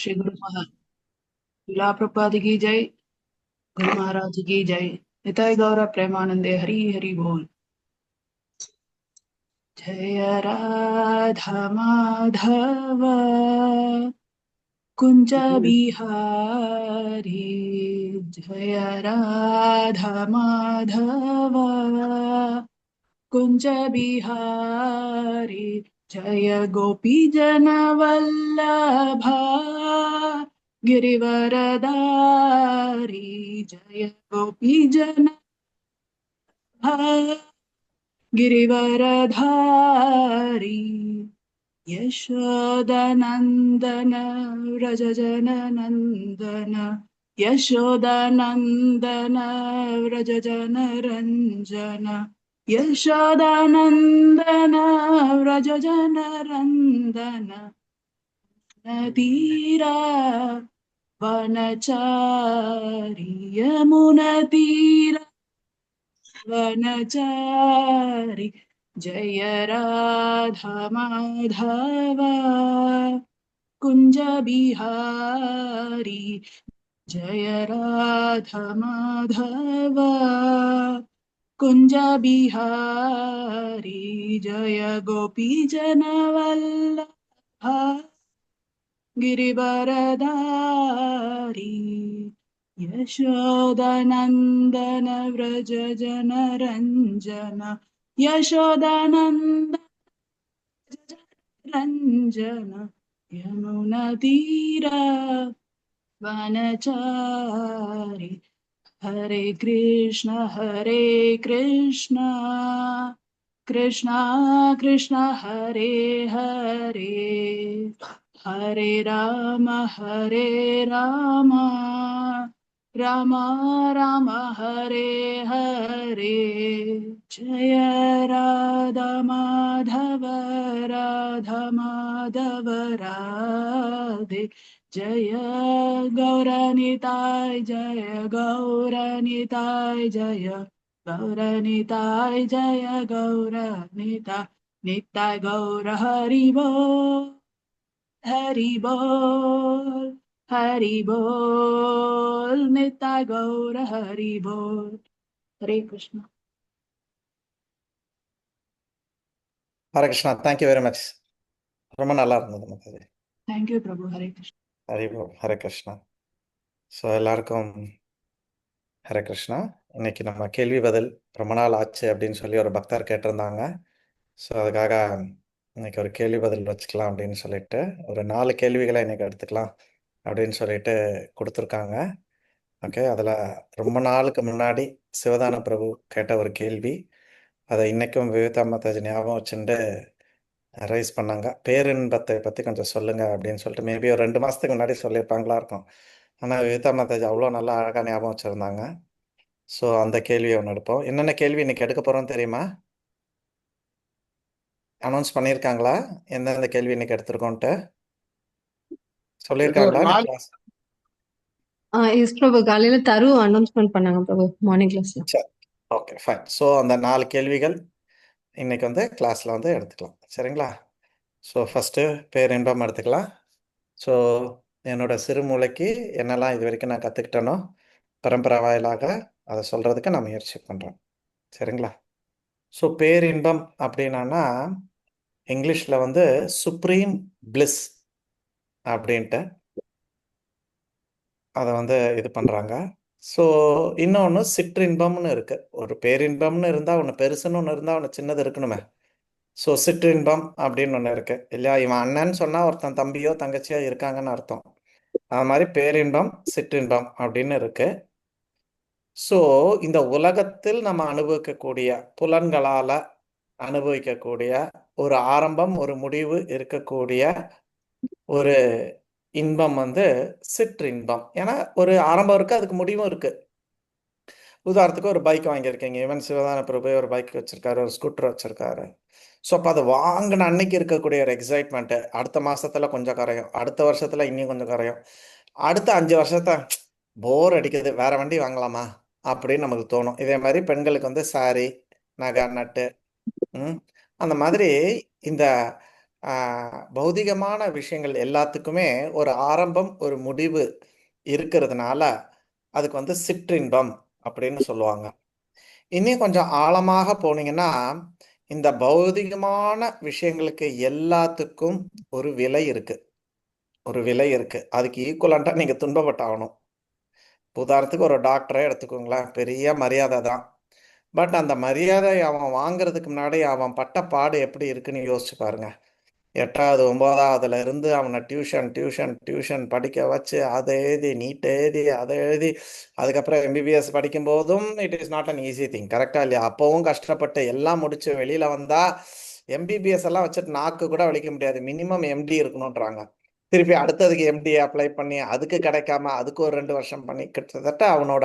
श्री गुरु शिला प्रपाद की जय। गुरु महाराज की जय। निताय गौर प्रेमानंदे हरि हरि बोल। जय राधा माधव कुंज बिहारी। जय राधा माधव कुंज बिहारी। जय गोपी जन वल्लभा गिरिवरदारी। जय गोपी जन गिरिवरधारी। यशोदनन्दन व्रज जननन्दन। यशोदनन्दन व्रज जनरञ्जन। यशोदानन्दन व्रज जनरन्दन। नदीरा वनचारि यमुनतीरा वनचारि। जय राधा माधव कुंज बिहारी। जय राधा माधव कुंज बिहारी। जय गोपी जन वल्लभा गिरिवरधारी। यशोदानन्दन व्रज जनरञ्जन। यशोदानन्दन रञ्जन। यमुनतीरा वनचारि। हरे कृष्ण कृष्ण कृष्ण हरे हरे। हरे राम राम राम हरे हरे। जय राधा माधव राधे। जय गौरनिताय जय गौरनिताय जय गौरनिताय जय गौरनिताय। निताय गौर हरि बोल हरि बोल हरि बोल। निताय गौर हरि बोल। Hare Krishna. Hare Krishna. Thank you very much. ரொம்ப நல்லா இருந்தது மாதாஜி. थैंक यू प्रभु। हरे कृष्ण। ஹரி போல். ஹரே கிருஷ்ணா. ஸோ எல்லாருக்கும் ஹரே கிருஷ்ணா. இன்னைக்கு நம்ம கேள்வி பதில் ரொம்ப நாள் ஆச்சு அப்படின்னு சொல்லி ஒரு பக்தர் கேட்டிருந்தாங்க. ஸோ அதுக்காக இன்னைக்கு ஒரு கேள்வி பதில் வச்சுக்கலாம் அப்படின்னு சொல்லிட்டு ஒரு 4 கேள்விகளை இன்னைக்கு எடுத்துக்கலாம் அப்படின்னு சொல்லிட்டு கொடுத்துருக்காங்க. ஓகே, அதில் ரொம்ப நாளுக்கு முன்னாடி சிவதான பிரபு கேட்ட ஒரு கேள்வி, அதை இன்னைக்கும் விவேதா மாதாஜி ஞாபகம் வச்சுட்டு ரைஸ் பண்ணாங்க. பேரின்பத்தை பற்றி கொஞ்சம் சொல்லுங்க அப்படின்னு சொல்லிட்டு மேபி ஒரு 2 மாதத்துக்கு முன்னாடி சொல்லியிருப்பாங்களா இருக்கும். ஆனால் விவேதா மாதாஜி அவ்வளோ நல்லா அழகாக ஞாபகம் வச்சுருந்தாங்க. ஸோ அந்த கேள்வியை ஒன்று எடுப்போம். என்னென்ன கேள்வி இன்னைக்கு எடுக்க போகிறோம் தெரியுமா? அனௌன்ஸ் பண்ணியிருக்காங்களா எந்தெந்த கேள்வி இன்னைக்கு எடுத்திருக்கோன்ட்டு? சொல்லியிருக்காங்களா இன்னைக்கு கிளாஸ்? எஸ் பிரபு, காலையில தரு அனௌன்ஸ்மெண்ட் பண்ணாங்க பிரபு மார்னிங் கிளாஸ்ல. சரி, ஓகே ஃபைன். ஸோ அந்த 4 கேள்விகள் இன்னைக்கு வந்து கிளாஸில் வந்து எடுத்துக்கலாம். சரிங்களா? ஸோ ஃபஸ்ட்டு பேரின்பம் எடுத்துக்கலாம். ஸோ என்னோட சிறு மூளைக்கு என்னெல்லாம் இது வரைக்கும் நான் கற்றுக்கிட்டேனோ பரம்பரை வாயிலாக அதை சொல்கிறதுக்கு நான் முயற்சி பண்ணுறேன். சரிங்களா? ஸோ பேரின்பம் அப்படின்னா இங்கிலீஷில் வந்து சுப்ரீம் பிளிஸ் அப்படின்ட்டு அதை வந்து இது பண்ணுறாங்க. ஸோ இன்னொன்று சிற்றின்பம்னு இருக்குது. ஒரு பேரின்பம்னு இருந்தால் ஒன்று பெருசுன்னு ஒன்று இருந்தால் ஒன்று சின்னது இருக்கணுமே. ஸோ சிற்றின்பம் அப்படின்னு ஒன்று இருக்குது இல்லையா? இவன் அண்ணன்னு சொன்னால் ஒருத்தன் தம்பியோ தங்கச்சியோ இருக்காங்கன்னு அர்த்தம். அது மாதிரி பேரின்பம் சிற்றின்பம் அப்படின்னு இருக்கு. ஸோ இந்த உலகத்தில் நம்ம அனுபவிக்கக்கூடிய புலன்களால் அனுபவிக்கக்கூடிய ஒரு ஆரம்பம் ஒரு முடிவு இருக்கக்கூடிய ஒரு இன்பம் வந்து சிற்றின்பம். ஏன்னா ஒரு ஆரம்பம் இருக்குது, அதுக்கு முடிவும் இருக்குது. உதாரணத்துக்கு ஒரு பைக் வாங்கியிருக்கீங்க. ஈவன் சிவதான பிரபு ஒரு பைக் வச்சுருக்காரு, ஒரு ஸ்கூட்டர் வச்சுருக்காரு. ஸோ அப்போ அதை வாங்கின அன்னைக்கு இருக்கக்கூடிய ஒரு எக்ஸைட்மெண்ட்டு அடுத்த மாதத்தில் கொஞ்சம் குறையும், அடுத்த வருஷத்தில் இன்னும் கொஞ்சம் குறையும், அடுத்த 5 வருஷத்தை போர் அடிக்குது வேற வண்டி வாங்கலாமா அப்படின்னு நமக்கு தோணும். இதே மாதிரி பெண்களுக்கு வந்து சாரி நகை நட்டு அந்த மாதிரி இந்த பௌதிகமான விஷயங்கள் எல்லாத்துக்குமே ஒரு ஆரம்பம் ஒரு முடிவு இருக்கிறதுனால அதுக்கு வந்து சிற்றின்பம் அப்படின்னு சொல்லுவாங்க. இன்னும் கொஞ்சம் ஆழமாக போனீங்கன்னா இந்த பௌதிகமான விஷயங்களுக்கு எல்லாத்துக்கும் ஒரு விலை இருக்கு. ஒரு விலை இருக்கு. அதுக்கு ஈக்குவலண்டா நீங்க துன்பப்பட்டாகணும். உதாரணத்துக்கு ஒரு டாக்டரே எடுத்துக்கோங்களேன். பெரிய மரியாதை தான். பட் அந்த மரியாதை அவன் வாங்குறதுக்கு முன்னாடி அவன் பட்ட பாடு எப்படி இருக்குன்னு யோசிச்சு பாருங்க. 8வது 9வதுல இருந்து அவனை டியூஷன் டியூஷன் டியூஷன் படிக்க வச்சு அதை எழுதி நீட் எழுதி அதை எழுதி அதுக்கப்புறம் எம்பிபிஎஸ் படிக்கும் போதும் it is not an easy thing. கரெக்டா இல்லையா? அப்பவும் கஷ்டப்பட்டு எல்லாம் முடிச்சு வெளியில வந்தா எம்பிபிஎஸ் எல்லாம் வச்சுட்டு நாக்கு கூட வலிக்க முடியாது. மினிமம் எம்டி இருக்கணும்ன்றாங்க. திருப்பி அடுத்ததுக்கு எம்டி அப்ளை பண்ணி அதுக்கு கிடைக்காம அதுக்கு ஒரு 2 வருஷம் பண்ணி கிட்டத்தட்ட அவனோட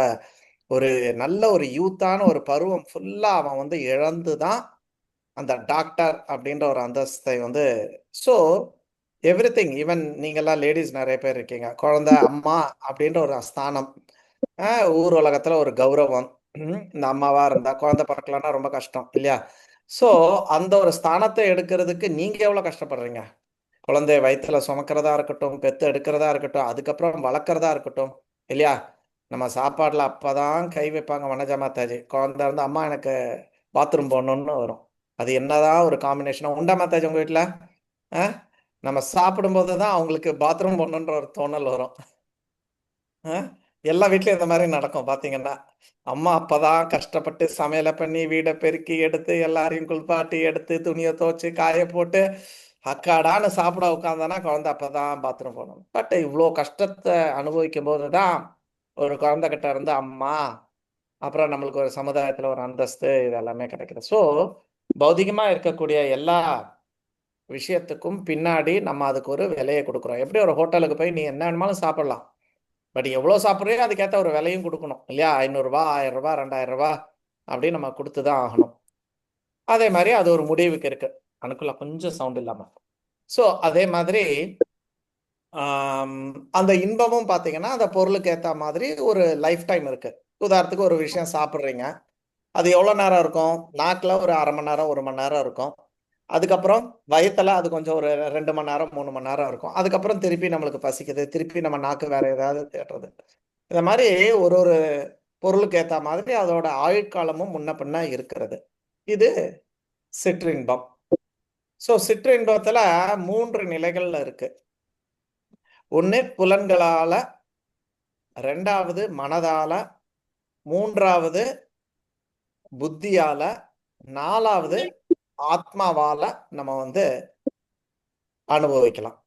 ஒரு நல்ல ஒரு யூத்தான ஒரு பருவம் ஃபுல்லா அவன் வந்து இழந்து தான் அந்த டாக்டர் அப்படின்ற ஒரு அந்தஸ்தை வந்து. ஸோ எவ்ரிதிங், ஈவன் நீங்கெல்லாம் லேடிஸ் நிறைய பேர் இருக்கீங்க. குழந்தை அம்மா அப்படின்ற ஒரு ஸ்தானம், ஊர் உலகத்துல ஒரு கௌரவம். இந்த அம்மாவா இருந்தா குழந்தை பிறக்கலன்னா ரொம்ப கஷ்டம் இல்லையா? ஸோ அந்த ஒரு ஸ்தானத்தை எடுக்கிறதுக்கு நீங்க எவ்வளவு கஷ்டப்படுறீங்க? குழந்தைய வயித்துல சுமக்கிறதா இருக்கட்டும், பெத்து எடுக்கிறதா இருக்கட்டும், அதுக்கப்புறம் வளர்க்குறதா இருக்கட்டும் இல்லையா? நம்ம சாப்பாடுல அப்பதான் கை வைப்பாங்க வனஜா மாதாஜி. குழந்தை வந்து அம்மா எனக்கு பாத்ரூம் போகணும்னு வரும். அது என்னதான் ஒரு காம்பினேஷனா உண்டா மாதாஜி உங்க வீட்டுல? நம்ம சாப்பிடும்போது தான் அவங்களுக்கு பாத்ரூம் போகணுன்ற ஒரு தோணல் வரும். எல்லா வீட்லயும் இந்த மாதிரி நடக்கும் பாத்தீங்கன்னா. அம்மா அப்பதான் கஷ்டப்பட்டு சமையலை பண்ணி வீடை பெருக்கி எடுத்து எல்லாரையும் குளிப்பாட்டி எடுத்து துணியை துவைச்சு காய போட்டு அக்காடான்னு சாப்பிட உட்காந்தானா குழந்தை அப்பதான் பாத்ரூம் போகணும். பட் இவ்வளோ கஷ்டத்தை அனுபவிக்கும் போதுதான் ஒரு குழந்தை கிட்ட இருந்து அம்மா, அப்புறம் நம்மளுக்கு ஒரு சமுதாயத்துல ஒரு அந்தஸ்து, இது எல்லாமே கிடைக்குது. ஸோ பௌதிகமா இருக்கக்கூடிய எல்லா விஷயத்துக்கும் பின்னாடி நம்ம அதுக்கு ஒரு விலையை கொடுக்குறோம். எப்படி ஒரு ஹோட்டலுக்கு போய் நீ என்ன வேணுமாலும் சாப்பிடலாம். பட் எவ்வளோ சாப்பிட்றியோ அதுக்கேற்ற ஒரு விலையும் கொடுக்கணும் இல்லையா? 500 1000 2000 அப்படின்னு நம்ம கொடுத்து தான் ஆகணும். அதே மாதிரி அது ஒரு முடிவுக்கு இருக்கு. அனுக்குள்ள கொஞ்சம் சவுண்ட் இல்லாம. ஸோ அதே மாதிரி அந்த இன்பமும் பார்த்தீங்கன்னா அந்த பொருளுக்கு ஏற்ற மாதிரி ஒரு லைஃப் டைம் இருக்கு. உதாரணத்துக்கு ஒரு விஷயம் சாப்பிட்றீங்க, அது எவ்வளோ நேரம் இருக்கும்? நாக்கில் ஒரு 1/2 மணி நேரம் 1 மணி நேரம் இருக்கும். அதுக்கப்புறம் வயித்துல அது கொஞ்சம் ஒரு 2 மணி நேரம் 3 மணி நேரம் இருக்கும். அதுக்கப்புறம் திருப்பி நம்மளுக்கு பசிக்குது, திருப்பி நம்ம நாக்கு வேற ஏதாவது தேடுறது. இந்த மாதிரி ஒரு ஒரு பொருளுக்கு ஏற்ற மாதிரி அதோட ஆயுட்காலமும் முன்ன பின்ன இருக்கிறது. இது சிற்றின்பம். ஸோ சிற்றின்பத்துல 3 நிலைகள்ல இருக்கு. ஒன்று புலன்களால, 2வது மனதால, 3வது புத்தியால, 4வது ஆத்மாவால நம்ம வந்து அனுபவிக்கலாம்.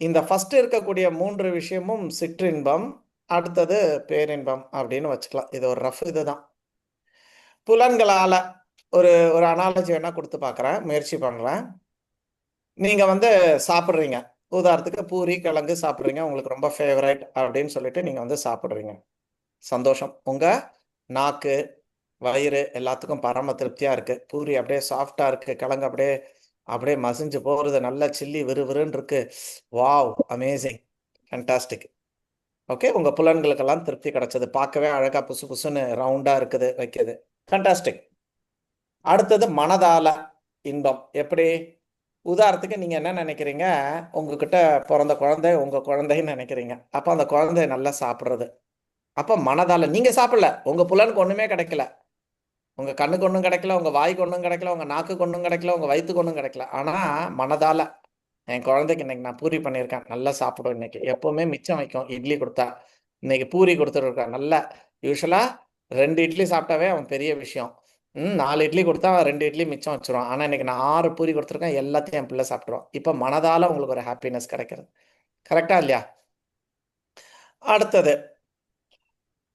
இந்த ஃபர்ஸ்ட் இருக்கக்கூடிய 3 விஷயமும் சிற்றின்பம், அடுத்தது பேரின்பம் அப்படின்னு வச்சுக்கலாம். இது ஒரு ரஃப் இதுதான். புலன்களால ஒரு ஒரு அனாலஜி வேணா கொடுத்து பார்க்குறேன், முயற்சி பண்ணுறேன். நீங்க வந்து சாப்பிட்றீங்க, உதாரணத்துக்கு பூரி கிழங்கு சாப்பிட்றீங்க, உங்களுக்கு ரொம்ப ஃபேவரட் அப்படின்னு சொல்லிட்டு நீங்க வந்து சாப்பிட்றீங்க. சந்தோஷம். உங்க நாக்கு வயிறு எல்லாத்துக்கும் பரம திருப்தியா இருக்கு. பூரி அப்படியே சாஃப்டா இருக்கு, கிழங்கு அப்படியே அப்படியே மசிஞ்சு போகிறது, நல்ல சில்லி விறுவிறுன்னு இருக்கு. Wow, amazing, fantastic. ஓகே, உங்க புலன்களுக்கெல்லாம் திருப்தி கிடைச்சது. பார்க்கவே அழகா புசு புசுன்னு ரவுண்டா இருக்குது, வைக்குது. ஃபேண்டாஸ்டிக். அடுத்தது மனதால இன்பம். எப்படி? உதாரணத்துக்கு நீங்க என்ன நினைக்கிறீங்க? உங்ககிட்ட பிறந்த குழந்தை உங்க குழந்தைன்னு நினைக்கிறீங்க. அப்ப அந்த குழந்தைய நல்லா சாப்பிடுறது. அப்ப மனதால நீங்க சாப்பிடல, உங்க புலனுக்கு ஒண்ணுமே கிடைக்கல. உங்க கண்ணுக்கு ஒன்றும் கிடைக்கல, உங்க வாய்க்கு ஒன்றும் கிடைக்கல, உங்க நாக்குக்கு ஒன்றும் கிடைக்கல, உங்க வயிற்றுக்கு ஒன்றும் கிடைக்கல. ஆனா மனதால என் குழந்தைக்கு இன்னைக்கு நான் பூரி பண்ணியிருக்கேன், நல்லா சாப்பிடும். இன்னைக்கு எப்பவுமே மிச்சம் வைக்கும் இட்லி கொடுத்தா, இன்னைக்கு பூரி கொடுத்துருக்கேன். நல்லா யூஸ்வலா 2 இட்லி சாப்பிட்டாவே அவன் பெரிய விஷயம். 4 இட்லி கொடுத்தா அவன் 2 இட்லி மிச்சம் வச்சிருவான். ஆனா இன்னைக்கு நான் 6 பூரி கொடுத்துருக்கேன், எல்லாத்தையும் என் பிள்ளை சாப்பிடுவான். இப்ப மனதால உங்களுக்கு ஒரு ஹாப்பினஸ் கிடைக்கிறது. கரெக்டா இல்லையா? அடுத்தது,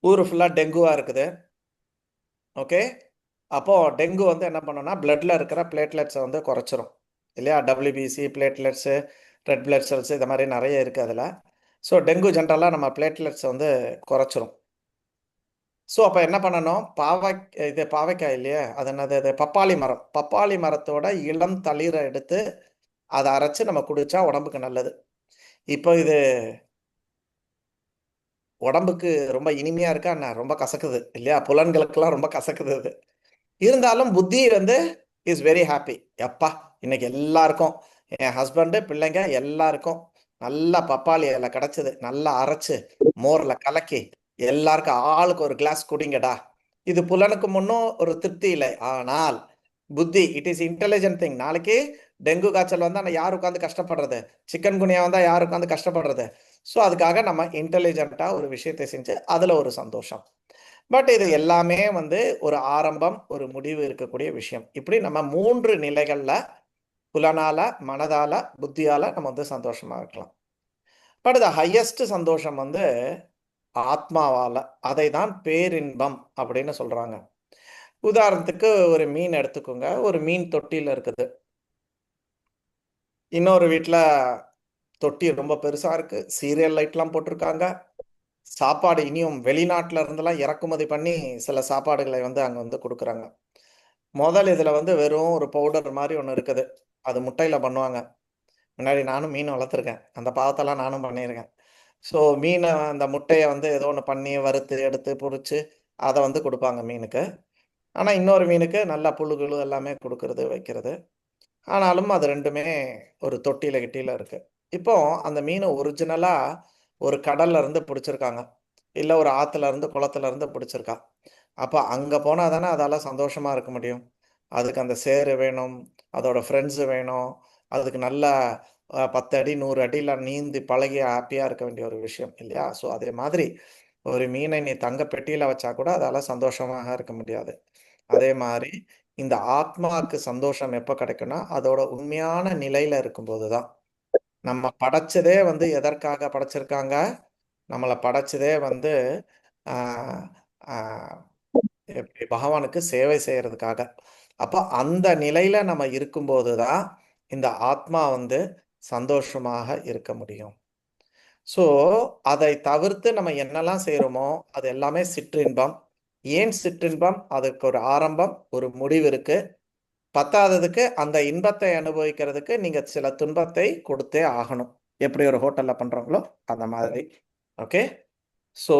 ஊரு ஃபுல்லா டெங்குவா இருக்குது. ஓகே, அப்போ டெங்கு வந்து என்ன பண்ணுன்னா பிளட்ல இருக்கிற பிளேட்லெட்ஸை வந்து குறைச்சிரும் இல்லையா? WBC, platelets, red blood cells, இது மாதிரி நிறைய இருக்குது அதில். ஸோ டெங்கு ஜென்ரலாக நம்ம பிளேட்லெட்ஸை வந்து குறைச்சிரும். ஸோ அப்போ என்ன பண்ணணும்? பாவைக்காய் இல்லையா, அது என்னது, இது பப்பாளி மரம். பப்பாளி மரத்தோட இளம் தளிரை எடுத்து அதை அரைச்சு நம்ம குடிச்சா உடம்புக்கு நல்லது. இப்போ இது உடம்புக்கு ரொம்ப இனிமையா இருக்கா என்ன? ரொம்ப கசக்குது இல்லையா? புலன்களுக்கெல்லாம் ரொம்ப கசக்குது அது. இருந்தாலும் புத்தி வந்து இஸ் வெரி ஹாப்பி. எப்பா, இன்னைக்கு எல்லாருக்கும் என் ஹஸ்பண்டு பிள்ளைங்க எல்லாருக்கும் நல்லா பப்பாளி இலை கிடைச்சது, நல்லா அரைச்சு மோர்ல கலக்கி எல்லாருக்கும் ஆளுக்கு ஒரு கிளாஸ் குடிங்கடா. இது புலனுக்கு முன்னும் ஒரு திருப்தி இல்லை. ஆனால் புத்தி, இட் இஸ் இன்டெலிஜென்ட் திங். நாளைக்கு டெங்கு காய்ச்சல் வந்தா நான் யார் உட்காந்து கஷ்டப்படுறது, சிக்கன் குனியா வந்தா யார் உட்காந்து கஷ்டப்படுறது. ஸோ அதுக்காக நம்ம இன்டெலிஜென்ட்டா ஒரு விஷயத்தை செஞ்சு அதுல ஒரு சந்தோஷம். பட் இது எல்லாமே வந்து ஒரு ஆரம்பம், ஒரு முடிவு இருக்கக்கூடிய விஷயம். இப்படி நம்ம 3 நிலைகள்ல புலனால, மனதால, புத்தியால நம்ம வந்து சந்தோஷமா இருக்கலாம். பட் த ஹையஸ்ட் சந்தோஷம் வந்து ஆத்மாவால. அதை தான் பேரின்பம் அப்படின்னு சொல்றாங்க. உதாரணத்துக்கு ஒரு மீன் எடுத்துக்கோங்க. ஒரு மீன் தொட்டியில இருக்குது. இன்னொரு வீட்ல தொட்டி ரொம்ப பெருசா இருக்கு. சீரியல் லைட்லாம் போட்டிருக்காங்க. சாப்பாடு இனியும் வெளிநாட்டுல இருந்தெல்லாம் இறக்குமதி பண்ணி சில சாப்பாடுகளை வந்து அங்க வந்து குடுக்குறாங்க. இதுல வந்து வெறும் ஒரு பவுடர் மாரி ஒண்ணு இருக்குது. அது முட்டையில பண்ணுவாங்க. முன்னாடி நானும் மீன் வளர்த்துருக்கேன். அந்த பாவத்தெல்லாம் நானும் பண்ணியிருக்கேன். ஸோ மீன அந்த முட்டைய வந்து ஏதோ ஒண்ணு பண்ணி வறுத்து, எடுத்து, பொரிச்சு அத வந்து குடுப்பாங்க மீனுக்கு. ஆனா இன்னொரு மீனுக்கு நல்லா புழு கிழு எல்லாமே குடுக்குறது, வைக்கிறது. ஆனாலும் அது 2மே ஒரு தொட்டியில கிட்டியில இருக்கு. இப்போ அந்த மீன ஒரிஜினலா ஒரு கடல்ல இருந்து பிடிச்சிருக்காங்க. இல்ல ஒரு ஆத்துல இருந்து, குளத்துல இருந்து பிடிச்சிருக்கா. அப்ப அங்க போனா தானே அதால சந்தோஷமா இருக்க முடியும். அதுக்கு அந்த சேறு வேணும், அதோட ஃப்ரெண்ட்ஸ் வேணும். அதுக்கு நல்லா 10 அடி, 100 அடியில நீந்தி பழகி ஹேப்பியா இருக்க வேண்டிய ஒரு விஷயம் இல்லையா? ஸோ அதே மாதிரி ஒரு மீனை நீ தங்க பெட்டியில வச்சா கூட அதால சந்தோஷமாக இருக்க முடியாது. அதே மாரி இந்த ஆத்மாக்கு சந்தோஷம் எப்ப கிடைக்கும்னா, அதோட உண்மையான நிலையில இருக்கும்போது தான். நம்ம படைச்சதே வந்து எதற்காக படைச்சிருக்காங்க? நம்மள படைச்சதே வந்து ஆ ஆ எப்படி பகவானுக்கு சேவை செய்யறதுக்காக. அப்ப அந்த நிலையில நம்ம இருக்கும்போது தான், இந்த ஆத்மா வந்து சந்தோஷமாக இருக்க முடியும். ஸோ, அதை தவிர்த்து நம்ம என்னலாம் செய்றோமோ, அது எல்லாமே சிற்றின்பம். ஏன் சிற்றின்பம்? அதுக்கு ஒரு ஆரம்பம், ஒரு முடிவு இருக்கு. பத்தாததுக்கு அந்த இன்பத்தை அனுபவிக்கிறதுக்கு நீங்க சில துன்பத்தை கொடுத்தே ஆகணும். எப்படி ஒரு ஹோட்டல்ல பண்றாங்களோ, அந்த மாதிரி. ஓகே. ஸோ,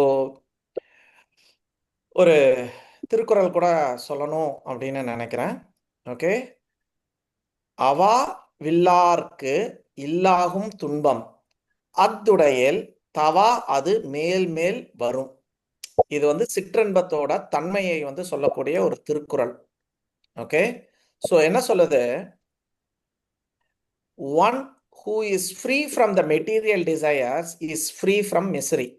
ஒரு திருக்குறள் கூட சொல்லணும் அப்படின்னு நினைக்கிறேன். ஓகே. "அவா வில்லார்க்கு இல்லாகும் துன்பம் அஃதுடையேல் தவா அது மேல் மேல் வரும்." இது வந்து சிற்றின்பத்தோட தன்மையை வந்து சொல்லக்கூடிய ஒரு திருக்குறள். ஓகே. ஸோ என்ன சொல்லுது? "One who is free from the material desires is free from misery.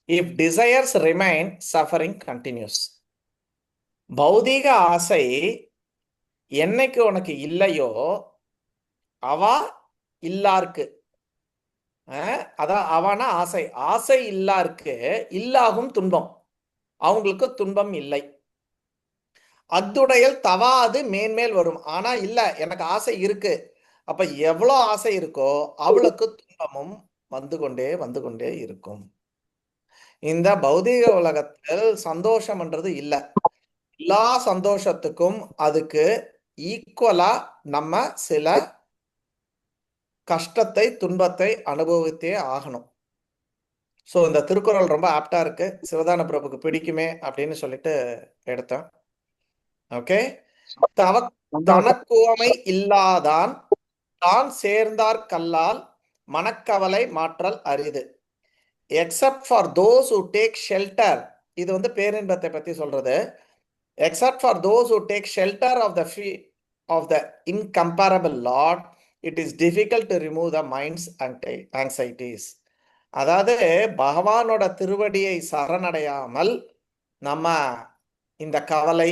If desires remain, suffering continues." பௌதீக ஆசை என்னைக்கு உனக்கு இல்லையோ, அவா இல்லார்க்கு, அதான் அவானா ஆசை. ஆசை இல்லார்க்கு இல்லாகும் துன்பம். அவங்களுக்கு துன்பம் இல்லை. அத்துடையல் தவாது மேன்மேல் வரும். ஆனா இல்ல, எனக்கு ஆசை இருக்கு. அப்ப எவ்வளோ ஆசை இருக்கோ அவளுக்கு துன்பமும் வந்து கொண்டே வந்து கொண்டே இருக்கும். இந்த பௌதீக உலகத்தில் சந்தோஷம்ன்றது இல்ல. எல்லா சந்தோஷத்துக்கும் அதுக்கு ஈக்குவலா நம்ம சில கஷ்டத்தை, துன்பத்தை அனுபவித்தே ஆகணும். ஸோ இந்த திருக்குறள் ரொம்ப ஆப்டா இருக்கு. சிவதான பிரபுக்கு பிடிக்குமே அப்படின்னு சொல்லிட்டு எடுத்தேன். ஓகே. தனக்குவமை இல்லாதான் தான் சேர்ந்தார் கல்லால் மனக்கவலை மாற்றல் அரிது. Except for those who take shelter. இது வந்து பேரின்பத்தை பத்தி சொல்றது. Except for those who take shelter of the of the incomparable Lord it is difficult to remove the minds and anxieties. அதாவது பகவானோட திருவடியை சரணடையாமல் நம்ம இந்த கவலை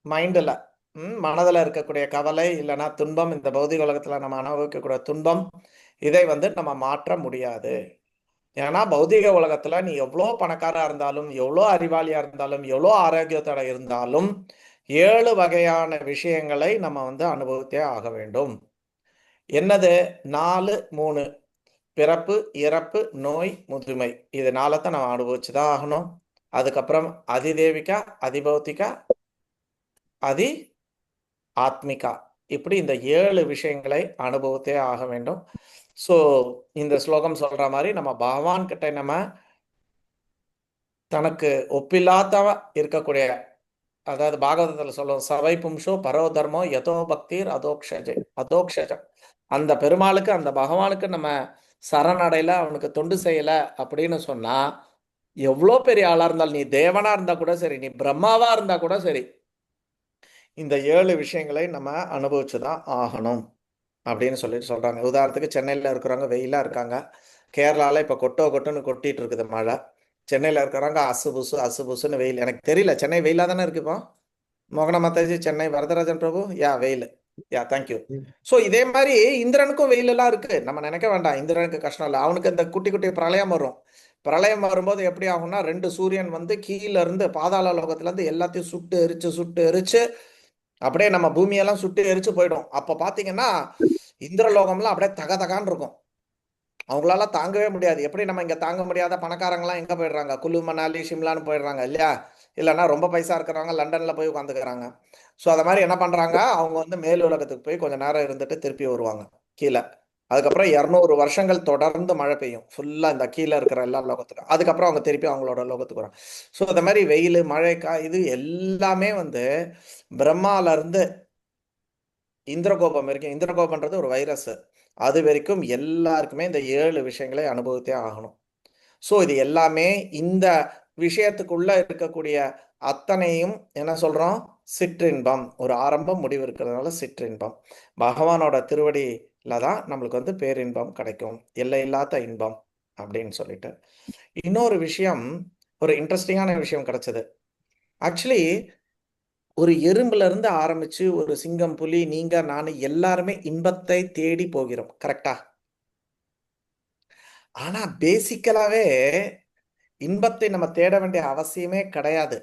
மைண்டில், மனதில் இருக்கக்கூடிய கவலை இல்லைன்னா துன்பம், இந்த பௌதிக உலகத்தில் நம்ம அனுபவிக்கக்கூடிய துன்பம், இதை வந்து நம்ம மாற்ற முடியாது. ஏன்னா பௌதிக உலகத்துல நீ எவ்வளோ பணக்காரா இருந்தாலும், எவ்வளோ அறிவாளியா இருந்தாலும், எவ்வளோ ஆரோக்கியத்தோட இருந்தாலும் 7 வகையான விஷயங்களை நம்ம வந்து அனுபவித்தே ஆக வேண்டும். என்னது? 4, 3: பிறப்பு, இறப்பு, நோய், முதுமை. இது 4த்தை நம்ம அனுபவிச்சுதான் ஆகணும். அதுக்கப்புறம் அதிதேவிகா, அதிபௌத்திகா, அதி ஆத்மிகா. இப்படி இந்த 7 விஷயங்களை அனுபவித்தே ஆக வேண்டும். ஸோ இந்த ஸ்லோகம் சொல்ற மாதிரி நம்ம பகவான் கிட்ட நம்ம தனக்கு ஒப்பில்லாத இருக்கக்கூடிய அதாவது பாகவதத்தில் சொல்லுவோம், சவை பும்சோ பரோ தர்மோ யதோ பக்திர் அதோக்ஷஜம். அந்த பெருமாளுக்கு, அந்த பகவானுக்கு நம்ம சரணடையில, அவனுக்கு தொண்டு செய்யல அப்படின்னு சொன்னா, எவ்வளோ பெரிய ஆளா இருந்தாலும், நீ தேவனா இருந்தா கூட சரி, நீ பிரம்மாவா இருந்தா கூட சரி, இந்த 7 விஷயங்களை நம்ம அனுபவிச்சுதான் ஆகணும் அப்படின்னு சொல்லிட்டு சொல்றாங்க. உதாரணத்துக்கு சென்னையில் இருக்கிறவங்க வெயிலா இருக்காங்க, கேரளால இப்ப கொட்டுன்னு கொட்டிட்டு இருக்குது மழை. சென்னையில் இருக்கிறவங்க அசு புசுன்னு வெயில். எனக்கு தெரியல, சென்னை வெயிலா தானே இருக்கு இப்போ. மோகன மாதாஜி, சென்னை வரதராஜன் பிரபு, யா வெயில், யா தேங்க்யூ. ஸோ இதே மாதிரி இந்திரனுக்கும் வெயில் எல்லாம் இருக்கு. நம்ம நினைக்க வேண்டாம் இந்திரனுக்கு கஷ்டம் இல்லை. அவனுக்கு இந்த குட்டி குட்டி பிரளயம் வரும். பிரளயம் வரும்போது எப்படி ஆகும்னா, 2 சூரியன் வந்து கீழே இருந்து பாதாள லோகத்துல இருந்து எல்லாத்தையும் சுட்டு எரிச்சு அப்படியே நம்ம பூமியெல்லாம் சுட்டு எரிச்சு போயிடும். அப்ப பாத்தீங்கன்னா இந்திரலோகம்லாம் அப்படியே தகன்னு இருக்கும். அவங்களால தாங்கவே முடியாது. எப்படி நம்ம இங்க தாங்க முடியாத பணக்காரங்களாம் எங்க போயிடுறாங்க, குல்லு மணாலி ஷிம்லான்னு போயிடுறாங்க இல்லையா? இல்லைன்னா ரொம்ப பைசா இருக்கிறவங்க லண்டன்ல போய் உட்காந்துக்கிறாங்க. ஸோ அதை மாதிரி என்ன பண்றாங்க, அவங்க வந்து மேல் உலகத்துக்கு போய் கொஞ்ச நேரம் இருந்துட்டு திருப்பி வருவாங்க கீழே. அதுக்கப்புறம் 200 வருஷங்கள் தொடர்ந்து மழை பெய்யும் ஃபுல்லா இந்த கீழே இருக்கிற எல்லா லோகத்துக்கும். அதுக்கப்புறம் அவங்க திருப்பி அவங்களோட லோகத்துக்கு வரும். ஸோ அந்த மாதிரி வெயில், மழை, இது எல்லாமே வந்து பிரம்மால இருந்து இந்திரகோபம் வரைக்கும், இந்திரகோபம்ன்றது ஒரு வைரஸ், அது வரைக்கும் எல்லாருக்குமே இந்த 7 விஷயங்களை அனுபவித்தே ஆகணும். ஸோ இது எல்லாமே இந்த விஷயத்துக்குள்ள இருக்கக்கூடிய அத்தனையும் என்ன சொல்றோம், சிற்றின்பம். ஒரு ஆரம்பம் முடிவு இருக்கிறதுனால சிற்றின்பம். பகவானோட திருவடியில தான் நம்மளுக்கு வந்து பேரின்பம் கிடைக்கும், எல்லையில்லாத இன்பம் அப்படின்னு சொல்லிட்டு. இன்னொரு விஷயம், ஒரு இன்ட்ரெஸ்டிங்கான விஷயம் கிடைச்சது. ஆக்சுவலி ஒரு எறும்புல இருந்து ஆரம்பிச்சு ஒரு சிங்கம், புலி, நீங்க, நான் எல்லாருமே இன்பத்தை தேடி போகிறோம், கரெக்டா? ஆனா பேசிக்கலாவே இன்பத்தை நம்ம தேட வேண்டிய அவசியமே கிடையாது.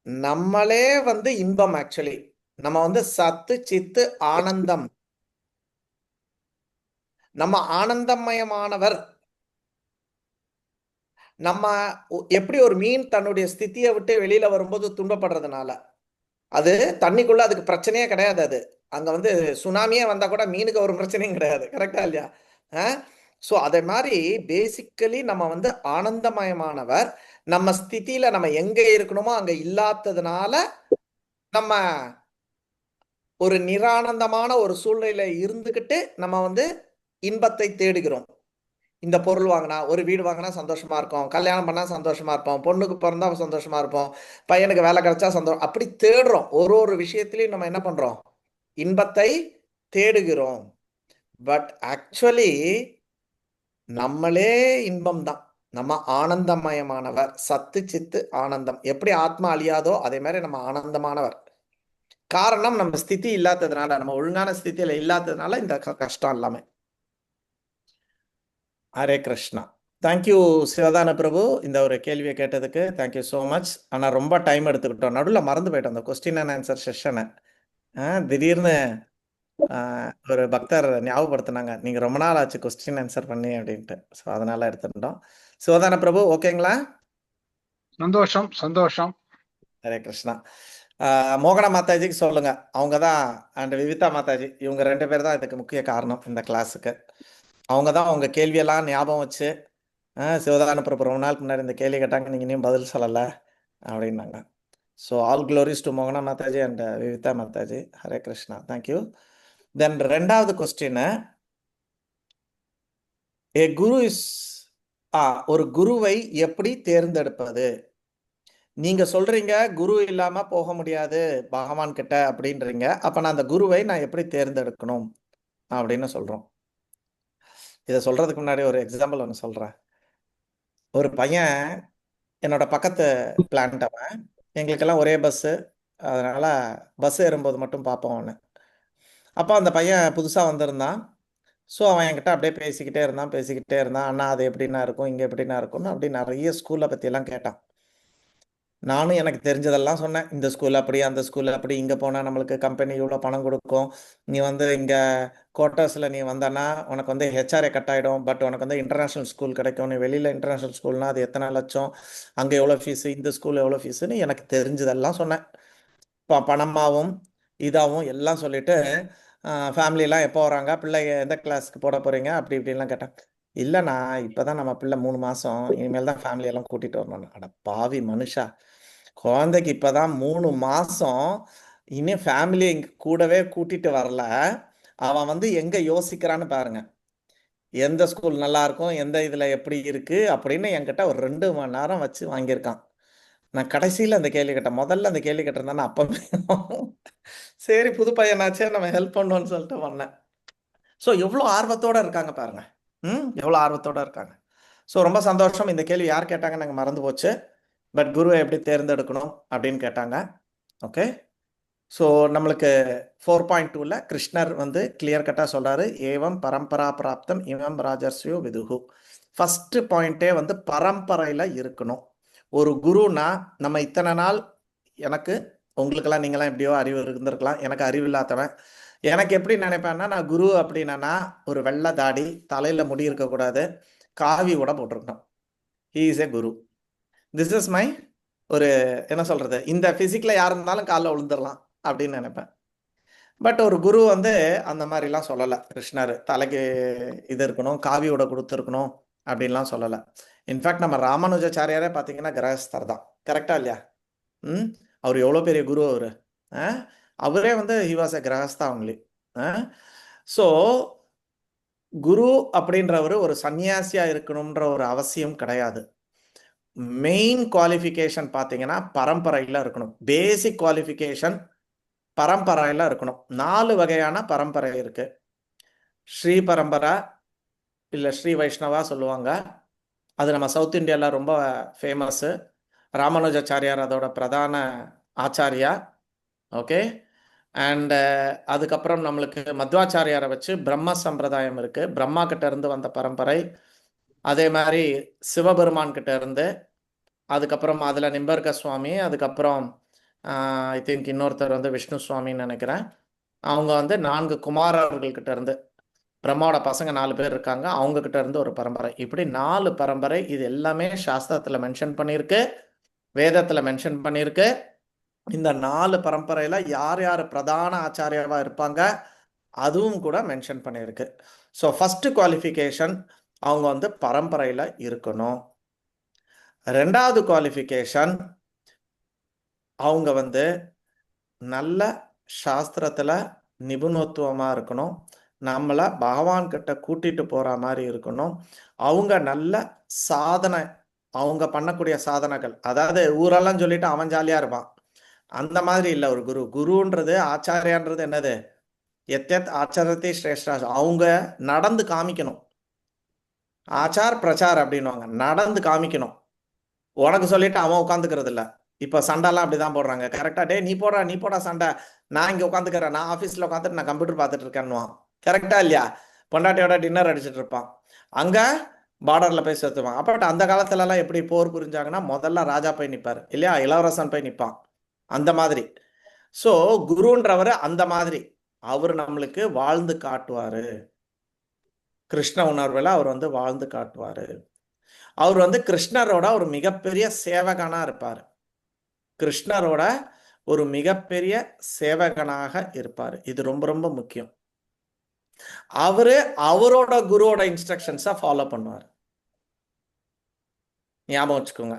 நம்மளே வந்து இன்பம். ஆக்சுவலி நம்ம வந்து சத்து சித்து ஆனந்தம். நம்ம ஆனந்தமயமானவர். நம்ம எப்படி ஒரு மீன் தன்னுடைய ஸ்திதியை விட்டு வெளியில வரும்போது துன்பப்படுறதுனால, அது தண்ணிக்குள்ள அதுக்கு பிரச்சனையே கிடையாது. அது அங்க வந்து சுனாமியே வந்தா கூட மீனுக்கு ஒரு பிரச்சனையும் கிடையாது, கரெக்டா இல்லையா? ஸோ அதே மாதிரி பேசிக்கலி நம்ம வந்து ஆனந்தமயமானவர். நம்ம ஸ்திதியில நம்ம எங்க இருக்கணுமோ அங்க இல்லாததுனால நம்ம ஒரு நிரானந்தமான ஒரு சூழ்நிலை இருந்துகிட்டு நம்ம வந்து இன்பத்தை தேடுகிறோம். இந்த பொருள் வாங்கினா, ஒரு வீடு வாங்கினா சந்தோஷமா இருக்கும், கல்யாணம் பண்ணா சந்தோஷமா இருப்போம், பொண்ணுக்கு பிறந்தா சந்தோஷமா இருப்போம், பையனுக்கு வேலை கிடைச்சா சந்தோஷம், அப்படி தேடுறோம். ஒரு ஒரு விஷயத்திலையும் நம்ம என்ன பண்றோம், இன்பத்தை தேடுகிறோம். பட் ஆக்சுவலி நம்மளே இன்பம் தான். நம்ம ஆனந்தமயமானவர், சத்து சித்து ஆனந்தம். எப்படி ஆத்மா அழியாதோ அதே மாதிரி நம்ம ஆனந்தமானவர். காரணம் நம்ம ஸ்திதி இல்லாததுனால, நம்ம ஒழுங்கான ஸ்திதியில இல்லாததுனால இந்த கஷ்டம் எல்லாமே. ஹரே கிருஷ்ணா. தேங்க்யூ சிவதான பிரபு, இந்த ஒரு கேள்வியை கேட்டதுக்கு தேங்க்யூ ஸோ மச். ஆனால் ரொம்ப டைம் எடுத்துக்கிட்டோம், நடுவில் மறந்து போயிட்டோம் அந்த கொஸ்டின் அண்ட் ஆன்சர் செஷனை. திடீர்னு ஒரு பக்தர் ஞாபகப்படுத்தினாங்க, நீங்கள் ரொம்ப நாள் ஆச்சு கொஸ்டின் ஆன்சர் பண்ணி அப்படின்ட்டு. ஸோ அதனால எடுத்துட்டோம். சிவதான பிரபு ஓகேங்களா? சந்தோஷம் சந்தோஷம். ஹரே கிருஷ்ணா. மோகனா மாதாஜிக்கு சொல்லுங்க, அவங்க தான், அண்ட் விவிதா மாதாஜி, இவங்க 2 பேர் தான் இதுக்கு முக்கிய காரணம் இந்த கிளாஸுக்கு. அவங்க தான் அவங்க கேள்வியெல்லாம் ஞாபகம் வச்சு, சிவதான பிரபு ரொம்ப நாளுக்கு முன்னாடி இந்த கேள்வி கேட்டாங்க, நீங்கள் இன்னும் பதில் சொல்லலை அப்படின்னாங்க. ஸோ ஆல் க்ளோரிஸ் டு மோகனா மாதாஜி அண்ட் விவிதா மாதாஜி. ஹரே கிருஷ்ணா, தேங்க்யூ. தென் 2வது கொஸ்டின், ஏ குரு இஸ் ஒரு குருவை எப்படி தேர்ந்தெடுப்பது? நீங்க சொல்றீங்க குரு இல்லாம போக முடியாது பகவான் கிட்ட அப்படின்றீங்க. அப்ப நான் அந்த குருவை நான் எப்படி தேர்ந்தெடுக்கணும் அப்படின்னு சொல்றோம். இதை சொல்றதுக்கு முன்னாடி ஒரு எக்ஸாம்பிள் ஒன்று சொல்றேன். ஒரு பையன் என்னோட பக்கத்து பிளான்ட், அவன், எங்களுக்கெல்லாம் ஒரே பஸ்ஸு, அதனால பஸ் ஏறும்போது மட்டும் பார்ப்போம் அவனை. அப்போ அந்த பையன் புதுசாக வந்திருந்தான். ஸோ அவன் என்கிட்ட அப்படியே பேசிக்கிட்டே இருந்தான். அண்ணா அது எப்படின்னா இருக்கும், இங்கே எப்படின்னா இருக்கும்னு அப்படி நிறைய ஸ்கூலை பற்றியெல்லாம் கேட்டான். நானும் எனக்கு தெரிஞ்சதெல்லாம் சொன்னேன். இந்த ஸ்கூல் அப்படி, அந்த ஸ்கூல் அப்படி, இங்கே போனால் நம்மளுக்கு கம்பெனி இவ்வளோ பணம் கொடுக்கும், நீ வந்து இங்கே குவார்ட்டர்ஸில் நீ வந்தனா உனக்கு வந்து ஹெச்ஆர்ஏ கட் ஆகிடும், பட் உனக்கு வந்து இன்டர்நேஷ்னல் ஸ்கூல் கிடைக்கும், நீ வெளியில் இன்டர்நேஷ்னல் ஸ்கூல்னால் அது எத்தனை லட்சம், அங்கே எவ்வளோ ஃபீஸு, இந்த ஸ்கூலில் எவ்வளோ ஃபீஸுன்னு எனக்கு தெரிஞ்சதெல்லாம் சொன்னேன். இப்போ பணமாகவும் இதாகவும் எல்லாம் சொல்லிவிட்டு, ஃபேமிலியெலாம் எப்போ வராங்க, பிள்ளை எந்த கிளாஸ்க்கு போட போகிறீங்க அப்படி இப்படின்லாம் கேட்டேன். இல்லைண்ணா இப்போ தான் நம்ம பிள்ளை 3 மாதம், இனிமேல் தான் ஃபேமிலியெல்லாம் கூட்டிகிட்டு வரணும். அட பாவி மனுஷா, குழந்தைக்கு இப்பதான் 3 மாசம். இன்னும் ஃபேமிலி இங்க கூடவே கூட்டிட்டு வரல. அவன் வந்து எங்க யோசிக்கிறான்னு பாருங்க. எந்த ஸ்கூல் நல்லா இருக்கும், எந்த இதுல எப்படி இருக்கு அப்படின்னு என்கிட்ட ஒரு 2 மணி நேரம் வச்சு வாங்கியிருக்கான். நான் கடைசியில அந்த கேள்வி கேட்டேன். முதல்ல அந்த கேள்வி கேட்டிருந்தா அப்பவே சரி புது பையனாச்சே நம்ம ஹெல்ப் பண்ணுவோம்னு சொல்லிட்டு வந்தேன். ஸோ எவ்வளோ ஆர்வத்தோட இருக்காங்க பாருங்க. எவ்வளோ ஆர்வத்தோட இருக்காங்க. ஸோ ரொம்ப சந்தோஷம். இந்த கேள்வி யார் கேட்டாங்க எனக்கு மறந்து போச்சு. பட் குருவை எப்படி தேர்ந்தெடுக்கணும் அப்படின்னு கேட்டாங்க. ஓகே. ஸோ நம்மளுக்கு 4.2ல கிருஷ்ணர் வந்து கிளியர் கட்டாக சொல்றாரு, ஏவம் பரம்பரா பிராப்தம் இவம் ராஜர்ஸ்யோ விதுகு. ஃபர்ஸ்ட் பாயிண்டே வந்து பரம்பரையில் இருக்கணும். ஒரு குருனா நம்ம இத்தனை நாள் எனக்கு உங்களுக்கெல்லாம் நீங்களாம் எப்படியோ அறிவு இருந்திருக்கலாம், எனக்கு அறிவு இல்லாதவன். எனக்கு எப்படி நினைப்பேன்னா, நான் குரு அப்படின்னா ஒரு வெள்ளை தாடி, தலையில் முடி இருக்கக்கூடாது, காவி கூட போட்டிருக்கணும். He is a Guru. This is my ஒரு என்ன சொல்றது, இந்த பிசிக்ல யார் இருந்தாலும் காலில் விழுந்துடலாம் அப்படின்னு நினைப்பேன். பட் ஒரு குரு வந்து அந்த மாதிரிலாம் சொல்லலை. கிருஷ்ணர் தலைக்கு இது இருக்கணும், காவியோட கொடுத்துருக்கணும் அப்படின்லாம் சொல்லலை. இன்ஃபேக்ட் நம்ம ராமானுஜாச்சாரியாரே பார்த்தீங்கன்னா கிரகஸ்தர் தான். கரெக்டா இல்லையா? அவர் எவ்வளோ பெரிய குரு அவர். அவரே வந்து he was a grihastha only. So குரு அப்படின்றவர் ஒரு சன்னியாசியா இருக்கணும்ன்ற ஒரு அவசியம் கிடையாது. மெயின் குவாலிஃபிகேஷன் பார்த்தீங்கன்னா பரம்பரையில் இருக்கணும். பேசிக் குவாலிஃபிகேஷன் பரம்பரையில் இருக்கணும். 4 வகையான பரம்பரை இருக்கு. ஸ்ரீ பரம்பரா இல்லை ஸ்ரீ வைஷ்ணவா சொல்லுவாங்க. அது நம்ம சவுத் இந்தியாவில் ரொம்ப ஃபேமஸ்ஸு. ராமானுஜாச்சாரியார் அதோட பிரதான ஆச்சாரியா. ஓகே. அண்ட் அதுக்கப்புறம் நம்மளுக்கு மத்வாச்சாரியாரை வச்சு பிரம்ம சம்பிரதாயம் இருக்கு. பிரம்மா கிட்ட இருந்து வந்த பரம்பரை. அதே மாதிரி சிவபெருமான் கிட்ட இருந்து, அதுக்கப்புறம் அதில் நிம்பர்க சுவாமி, அதுக்கப்புறம் ஐ திங்க் இன்னொருத்தர் வந்து விஷ்ணு சுவாமின்னு நினைக்கிறேன். அவங்க வந்து 4 குமாரர்கள்கிட்ட இருந்து, பிரம்மாவோட பசங்க 4 பேர் இருக்காங்க, அவங்க கிட்ட இருந்து ஒரு பரம்பரை. இப்படி 4 பரம்பரை. இது எல்லாமே சாஸ்திரத்தில் மென்ஷன் பண்ணியிருக்கு, வேதத்தில் மென்ஷன் பண்ணியிருக்கு. இந்த 4 பரம்பரையில் யார் யார் பிரதான ஆச்சாரியாவாக இருப்பாங்க அதுவும் கூட மென்ஷன் பண்ணியிருக்கு. ஸோ ஃபர்ஸ்ட் குவாலிஃபிகேஷன் அவங்க வந்து பரம்பரையில் இருக்கணும். 2வது குவாலிஃபிகேஷன் அவங்க வந்து நல்ல சாஸ்திரத்தில் நிபுணத்துவமாக இருக்கணும். நம்மளை பகவான் கிட்ட கூட்டிட்டு போகிற மாதிரி இருக்கணும். அவங்க நல்ல சாதனை, அவங்க பண்ணக்கூடிய சாதனைகள், அதாவது ஊரெல்லாம் சொல்லிட்டு அவன் ஜாலியாக இருப்பான் அந்த மாதிரி இல்லை ஒரு குரு. குருன்றது ஆச்சாரியான்றது என்னது, எத்தத் ஆச்சாரத்தை சிரேஷ்டா. அவங்க நடந்து காமிக்கணும். ஆச்சார் பிரச்சார் அப்படின்வாங்க, நடந்து காமிக்கணும். உனக்கு சொல்லிட்டு அவன் உட்காந்துக்கிறது இல்லை. இப்போ சண்டைலாம் அப்படிதான் போடுறாங்க. கரெக்டா, டே நீ போடா சண்டை, நான் இங்கே உட்காந்துக்கிறேன், நான் ஆஃபீஸில் உட்காந்துட்டு நான் கம்ப்யூட்டர் பார்த்துட்டு இருக்கேன்னுவான். கரெக்டா இல்லையா? பொண்டாட்டியோட டின்னர் அடிச்சுட்டு இருப்பான், அங்கே பார்டரில் போய் சேர்த்துவான். அப்போ அந்த காலத்துலலாம் எப்படி போர் புரிஞ்சாங்கன்னா முதல்ல ராஜா போய் நிற்பார் இல்லையா, இளவரசன் போய் நிற்பான் அந்த மாதிரி. ஸோ குருன்றவர் அந்த மாதிரி அவர் நம்மளுக்கு வாழ்ந்து காட்டுவாரு. கிருஷ்ண உணர்வில் அவர் வந்து வாழ்ந்து காட்டுவாரு. அவர் வந்து கிருஷ்ணரோட ஒரு மிகப்பெரிய சேவகனா இருப்பார். கிருஷ்ணரோட ஒரு மிகப்பெரிய சேவகனாக இருப்பார். இது ரொம்ப ரொம்ப முக்கியம். அவரோட குருவோட இன்ஸ்ட்ரக்ஷன்ஸை ஃபாலோ பண்ணுவார். ஞாபகம் வச்சுக்கோங்க.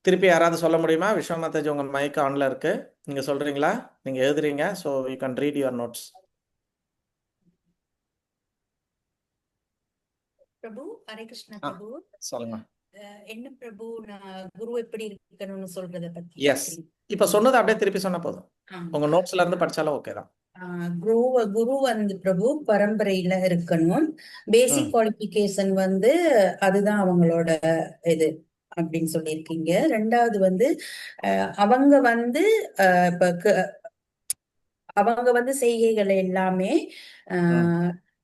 திருப்பி யாராவது சொல்ல முடியுமா? விஸ்வநாதஜி உங்க மைக் ஆன்ல இருக்கு, நீங்க சொல்றீங்களா? நீங்க எழுதுறீங்க, so you can read your notes. பிரபு, ஹரே கிருஷ்ணா பிரபு. சொல்லுங்க. என்ன பிரபு, நான் குரு எப்படி இருக்கணும்னு சொல்றத பத்தி எஸ், இப்ப சொன்னது அப்படியே திருப்பி சொன்ன போதும். உங்க நோட்ஸ்ல இருந்து படிச்சாலும் ஓகே தான். குரு வந்து பிரபு பரம்பரையில இருக்கணும். பேசிக் குவாலிபிகேஷன் வந்து அதுதான் அவங்களோட இது அப்படின்னு சொல்லியிருக்கீங்க. 2வது வந்து அவங்க வந்து அவங்க வந்து செய்கைகள் எல்லாமே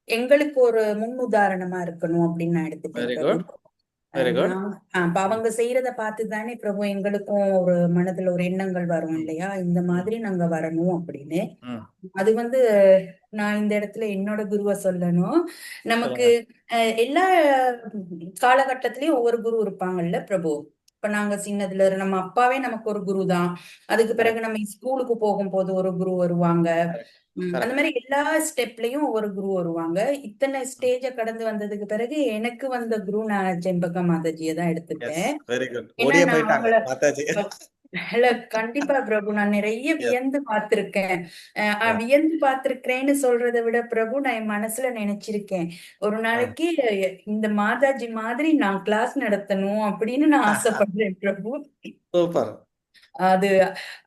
எங்களுக்கு ஒரு முன்னுதாரணமா இருக்கணும் அப்படின்னு நான் எடுத்துட்டேன். அப்ப அவங்க செய்யறத பார்த்துதானே பிரபு எங்களுக்கும் ஒரு மனதுல ஒரு எண்ணங்கள் வரும் இல்லையா, இந்த மாதிரி நாங்க வரணும் அப்படின்னு. அது வந்து நான் இந்த இடத்துல என்னோட குருவை சொல்லணும். நமக்கு எல்லா காலகட்டத்திலயும் ஒவ்வொரு குரு இருப்பாங்கல்ல பிரபு. இப்ப நாங்க சின்னதுல நம்ம அப்பாவே நமக்கு ஒரு குரு தான். அதுக்கு பிறகு நம்ம ஸ்கூலுக்கு போகும்போது ஒரு குரு வருவாங்க. அந்த மாதிரி எல்லா ஸ்டெப்லயும் ஒரு குரு வருவாங்க. இத்தனை ஸ்டேஜ கடந்து வந்ததுக்கு பிறகு எனக்கு வந்த குரு நான் செம்பக மாதாஜியை தான் எடுத்துட்டேன். இல்ல கண்டிப்பா பிரபு, நான் நிறைய Yes. வியந்து பார்த்திருக்கேன். Yeah. வியந்து பார்த்திருக்கிறேன்னு சொல்றதை விட பிரபு, நான் என் மனசுல நினைச்சிருக்கேன், ஒரு நாளைக்கு இந்த மாதாஜி மாதிரி நான் கிளாஸ் நடத்தணும் அப்படின்னு நான் ஆசைப்படுறேன் பிரபு. சூப்பர். அது